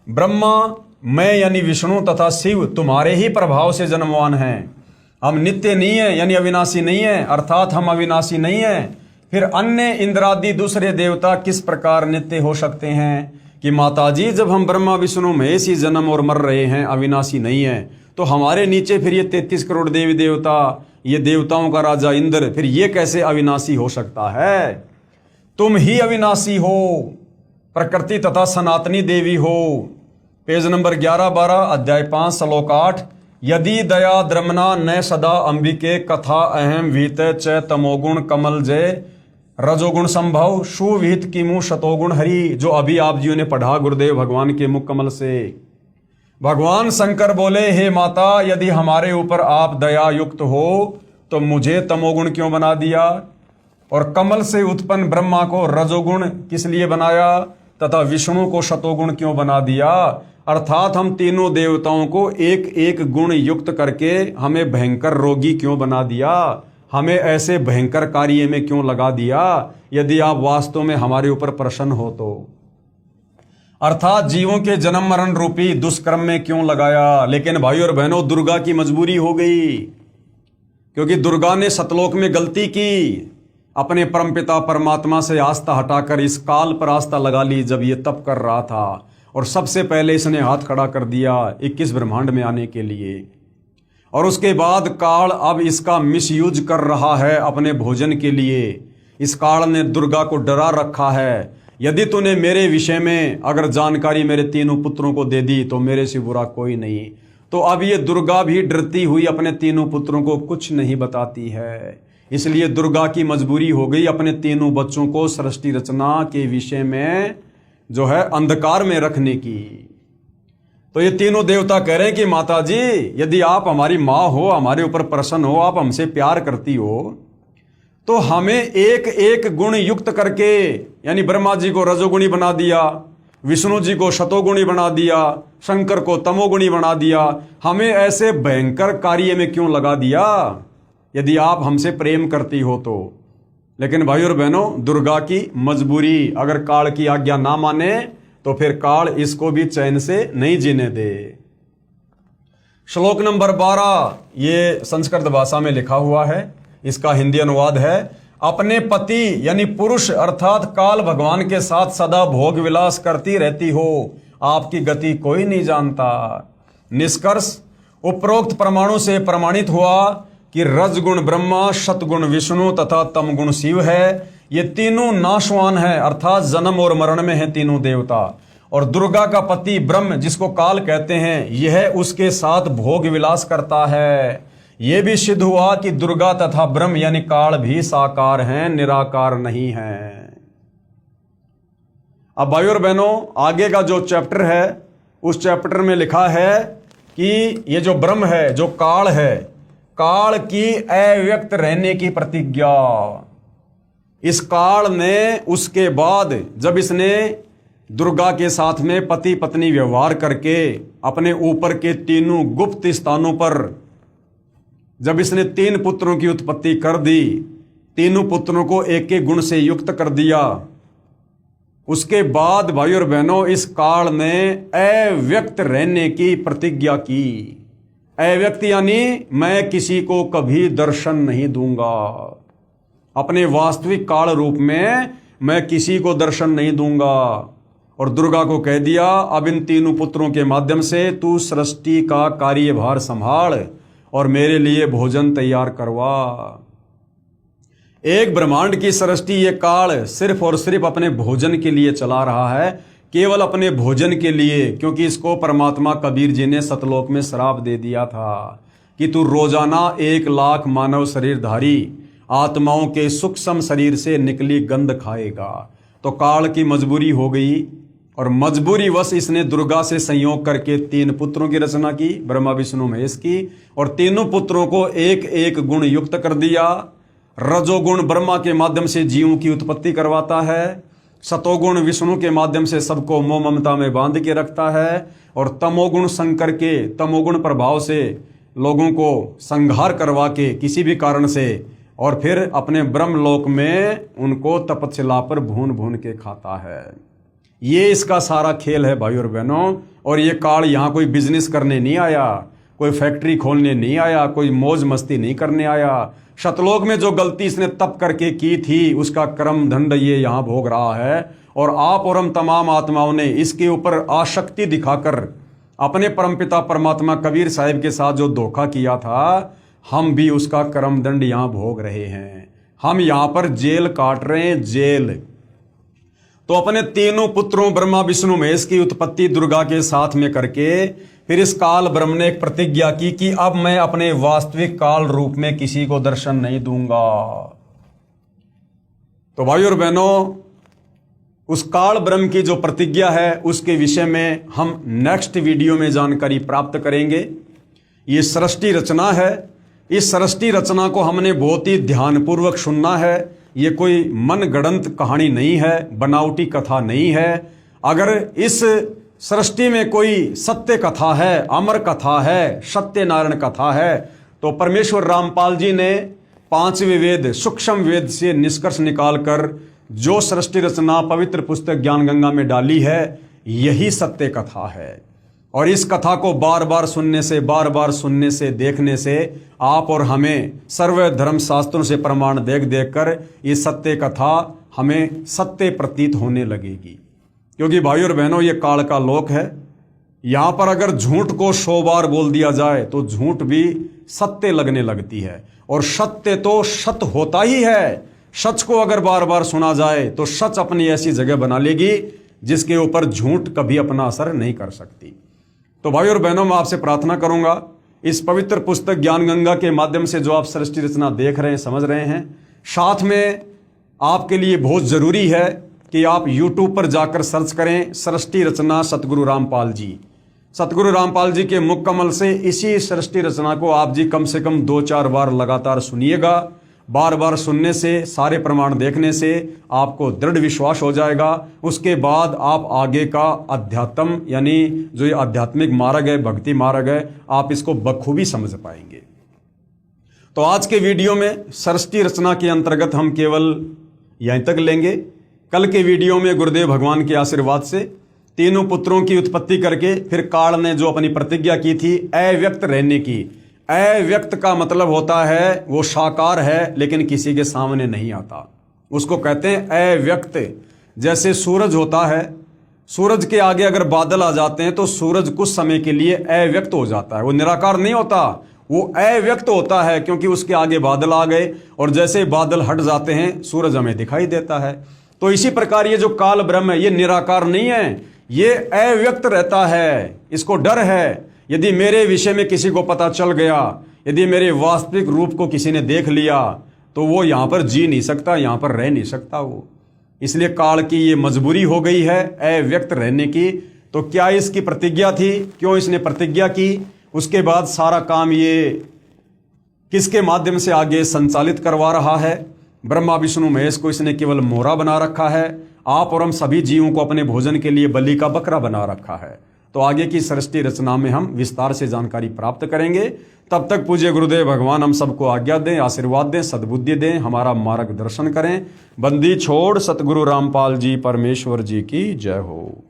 ब्रह्मा, मैं यानी विष्णु तथा शिव तुम्हारे ही प्रभाव से जन्मवान हैं। हम नित्य नहीं है यानी अविनाशी नहीं है, अर्थात हम अविनाशी नहीं है। फिर अन्य इंद्रादि दूसरे देवता किस प्रकार नित्य हो सकते हैं? कि माताजी, जब हम ब्रह्मा विष्णु महेश ही जन्म और मर रहे हैं, अविनाशी नहीं है, तो हमारे नीचे फिर ये 33 करोड़ देवी देवता, ये देवताओं का राजा इंद्र, फिर ये कैसे अविनाशी हो सकता है? तुम ही अविनाशी हो, प्रकृति तथा सनातनी देवी हो। पेज नंबर 11-12 अध्याय 5 श्लोक 8। यदि दया द्रमना न सदा अंबिके कथा अहम भीत च तमोगुण कमल जय रजोगुण संभव सुविहित किमु शतोगुण हरि। जो अभी आप जियों ने पढ़ा गुरुदेव भगवान के मुख कमल से। भगवान शंकर बोले, हे माता, यदि हमारे ऊपर आप दया युक्त हो तो मुझे तमोगुण क्यों बना दिया? और कमल से उत्पन्न ब्रह्मा को रजोगुण किस लिए बनाया तथा विष्णु को शतोगुण क्यों बना दिया? अर्थात हम तीनों देवताओं को एक एक गुण युक्त करके हमें भयंकर रोगी क्यों बना दिया? हमें ऐसे भयंकर कार्य में क्यों लगा दिया? यदि आप वास्तव में हमारे ऊपर प्रसन्न हो तो। अर्थात जीवों के जन्म मरण रूपी दुष्कर्म में क्यों लगाया? लेकिन भाई और बहनों, दुर्गा की मजबूरी हो गई, क्योंकि दुर्गा ने सतलोक में गलती की। अपने परमपिता परमात्मा से आस्था हटाकर इस काल पर आस्था लगा ली जब ये तप कर रहा था, और सबसे पहले इसने हाथ खड़ा कर दिया 21 ब्रह्मांड में आने के लिए। और उसके बाद काल अब इसका मिसयूज कर रहा है अपने भोजन के लिए। इस काल ने दुर्गा को डरा रखा है, यदि तूने मेरे विषय में अगर जानकारी मेरे तीनों पुत्रों को दे दी तो मेरे से बुरा कोई नहीं। तो अब ये दुर्गा भी डरती हुई अपने तीनों पुत्रों को कुछ नहीं बताती है। इसलिए दुर्गा की मजबूरी हो गई अपने तीनों बच्चों को सृष्टि रचना के विषय में जो है अंधकार में रखने की। तो ये तीनों देवता कह रहे हैं कि माता जी, यदि आप हमारी माँ हो, हमारे ऊपर प्रसन्न हो, आप हमसे प्यार करती हो, तो हमें एक एक गुण युक्त करके, यानी ब्रह्मा जी को रजोगुणी बना दिया, विष्णु जी को शतोगुणी बना दिया, शंकर को तमोगुणी बना दिया, हमें ऐसे भयंकर कार्य में क्यों लगा दिया यदि आप हमसे प्रेम करती हो तो। लेकिन भाई और बहनों, दुर्गा की मजबूरी, अगर काल की आज्ञा ना माने तो फिर काल इसको भी चैन से नहीं जीने दे। श्लोक नंबर 12 ये संस्कृत भाषा में लिखा हुआ है, इसका हिंदी अनुवाद है, अपने पति यानी पुरुष अर्थात काल भगवान के साथ सदा भोग विलास करती रहती हो, आपकी गति कोई नहीं जानता। निष्कर्ष, उपरोक्त प्रमाणों से प्रमाणित हुआ कि रजगुण ब्रह्मा, शतगुण विष्णु तथा तमगुण शिव है। ये तीनों नाशवान है, अर्थात जन्म और मरण में है तीनों देवता। और दुर्गा का पति ब्रह्म, जिसको काल कहते हैं, यह उसके साथ भोग विलास करता है। यह भी सिद्ध हुआ कि दुर्गा तथा ब्रह्म यानी काल भी साकार हैं, निराकार नहीं हैं। अब भाई और बहनों, आगे का जो चैप्टर है उस चैप्टर में लिखा है कि ये जो ब्रह्म है, जो काल है, काल की अव्यक्त रहने की प्रतिज्ञा। इस काल ने उसके बाद जब इसने दुर्गा के साथ में पति पत्नी व्यवहार करके अपने ऊपर के तीनों गुप्त स्थानों पर जब इसने 3 पुत्रों की उत्पत्ति कर दी, तीनों पुत्रों को एक एक गुण से युक्त कर दिया, उसके बाद भाई और बहनों इस काल ने अव्यक्त रहने की प्रतिज्ञा की। अव्यक्त यानी मैं किसी को कभी दर्शन नहीं दूंगा, अपने वास्तविक काल रूप में मैं किसी को दर्शन नहीं दूंगा। और दुर्गा को कह दिया, अब इन तीनों पुत्रों के माध्यम से तू सृष्टि का कार्यभार संभाल और मेरे लिए भोजन तैयार करवा। एक ब्रह्मांड की सृष्टि ये काल सिर्फ और सिर्फ अपने भोजन के लिए चला रहा है, केवल अपने भोजन के लिए, क्योंकि इसको परमात्मा कबीर जी ने सतलोक में श्राप दे दिया था कि तू रोजाना 1 लाख मानव शरीरधारी आत्माओं के सूक्ष्म शरीर से निकली गंध खाएगा। तो काल की मजबूरी हो गई और मजबूरी वश इसने दुर्गा से संयोग करके 3 पुत्रों की रचना की, ब्रह्मा विष्णु महेश की, और तीनों पुत्रों को एक एक गुण युक्त कर दिया। रजोगुण ब्रह्मा के माध्यम से जीवों की उत्पत्ति करवाता है, सतोगुण विष्णु के माध्यम से सबको मोह ममता में बांध के रखता है, और तमोगुण शंकर के तमोगुण प्रभाव से लोगों को संहार करवा के किसी भी कारण से, और फिर अपने ब्रह्मलोक में उनको तपशिला पर भून भून के खाता है। ये इसका सारा खेल है भाई और बहनों। और ये काल यहाँ कोई बिजनेस करने नहीं आया, कोई फैक्ट्री खोलने नहीं आया, कोई मौज मस्ती नहीं करने आया। शतलोक में जो गलती इसने तप करके की थी उसका कर्म दंड ये यहाँ भोग रहा है। और आप और हम तमाम आत्माओं ने इसके ऊपर आसक्ति दिखाकर अपने परमपिता परमात्मा कबीर साहिब के साथ जो धोखा किया था, हम भी उसका कर्म दंड यहाँ भोग रहे हैं। हम यहाँ पर जेल काट रहे हैं, जेल। तो अपने तीनों पुत्रों ब्रह्मा विष्णु महेश की उत्पत्ति दुर्गा के साथ में करके फिर इस काल ब्रह्म ने एक प्रतिज्ञा की कि अब मैं अपने वास्तविक काल रूप में किसी को दर्शन नहीं दूंगा। तो भाई और बहनों, उस काल ब्रह्म की जो प्रतिज्ञा है उसके विषय में हम नेक्स्ट वीडियो में जानकारी प्राप्त करेंगे। ये सृष्टि रचना है, इस सृष्टि रचना को हमने बहुत ही ध्यानपूर्वक सुनना है। ये कोई मनगढ़ंत कहानी नहीं है, बनावटी कथा नहीं है। अगर इस सृष्टि में कोई सत्य कथा है, अमर कथा है, सत्यनारायण कथा है, तो परमेश्वर रामपाल जी ने 5वें वेद सूक्ष्म वेद से निष्कर्ष निकालकर जो सृष्टि रचना पवित्र पुस्तक ज्ञान गंगा में डाली है, यही सत्य कथा है। और इस कथा को बार बार सुनने से, बार बार सुनने से, देखने से आप और हमें सर्व धर्म शास्त्रों से प्रमाण देख देख कर ये सत्य कथा हमें सत्य प्रतीत होने लगेगी। क्योंकि भाई और बहनों, ये काल का लोक है। यहाँ पर अगर झूठ को 100 बार बोल दिया जाए तो झूठ भी सत्य लगने लगती है, और सत्य तो सत होता ही है। सच को अगर बार बार सुना जाए तो सच अपनी ऐसी जगह बना लेगी जिसके ऊपर झूठ कभी अपना असर नहीं कर सकती। तो भाई और बहनों, मैं आपसे प्रार्थना करूंगा, इस पवित्र पुस्तक ज्ञान गंगा के माध्यम से जो आप सृष्टि रचना देख रहे हैं, समझ रहे हैं, साथ में आपके लिए बहुत जरूरी है कि आप YouTube पर जाकर सर्च करें सृष्टि रचना सतगुरु रामपाल जी। सतगुरु रामपाल जी के मुख कमल से इसी सृष्टि रचना को आप जी कम से कम 2-4 बार लगातार सुनिएगा। बार बार सुनने से, सारे प्रमाण देखने से आपको दृढ़ विश्वास हो जाएगा। उसके बाद आप आगे का अध्यात्म यानी जो ये आध्यात्मिक मार्ग है, भक्ति मार्ग है, आप इसको बखूबी समझ पाएंगे। तो आज के वीडियो में सृष्टि रचना के अंतर्गत हम केवल यहीं तक लेंगे। कल के वीडियो में गुरुदेव भगवान के आशीर्वाद से तीनों पुत्रों की उत्पत्ति करके फिर काल ने जो अपनी प्रतिज्ञा की थी अव्यक्त रहने की। अव्यक्त का मतलब होता है वो साकार है लेकिन किसी के सामने नहीं आता, उसको कहते हैं अव्यक्त। जैसे सूरज होता है, सूरज के आगे अगर बादल आ जाते हैं तो सूरज कुछ समय के लिए अव्यक्त हो जाता है, वो निराकार नहीं होता, वो अव्यक्त होता है क्योंकि उसके आगे बादल आ गए और जैसे बादल हट जाते हैं सूरज हमें दिखाई देता है। तो इसी प्रकार ये जो काल ब्रह्म है ये निराकार नहीं है, ये अव्यक्त रहता है। इसको डर है, यदि मेरे विषय में किसी को पता चल गया, यदि मेरे वास्तविक रूप को किसी ने देख लिया तो वो यहाँ पर जी नहीं सकता, यहाँ पर रह नहीं सकता वो। इसलिए काल की ये मजबूरी हो गई है अव्यक्त रहने की। तो क्या इसकी प्रतिज्ञा थी, क्यों इसने प्रतिज्ञा की, उसके बाद सारा काम ये किसके माध्यम से आगे संचालित करवा रहा है? ब्रह्मा विष्णु महेश को इसने केवल मोहरा बना रखा है, आप और हम सभी जीवों को अपने भोजन के लिए बलि का बकरा बना रखा है। तो आगे की सृष्टि रचना में हम विस्तार से जानकारी प्राप्त करेंगे। तब तक पूज्य गुरुदेव भगवान हम सबको आज्ञा दें, आशीर्वाद दें, सद्बुद्धि दें, हमारा मार्गदर्शन करें। बंदी छोड़ सतगुरु रामपाल जी परमेश्वर जी की जय हो।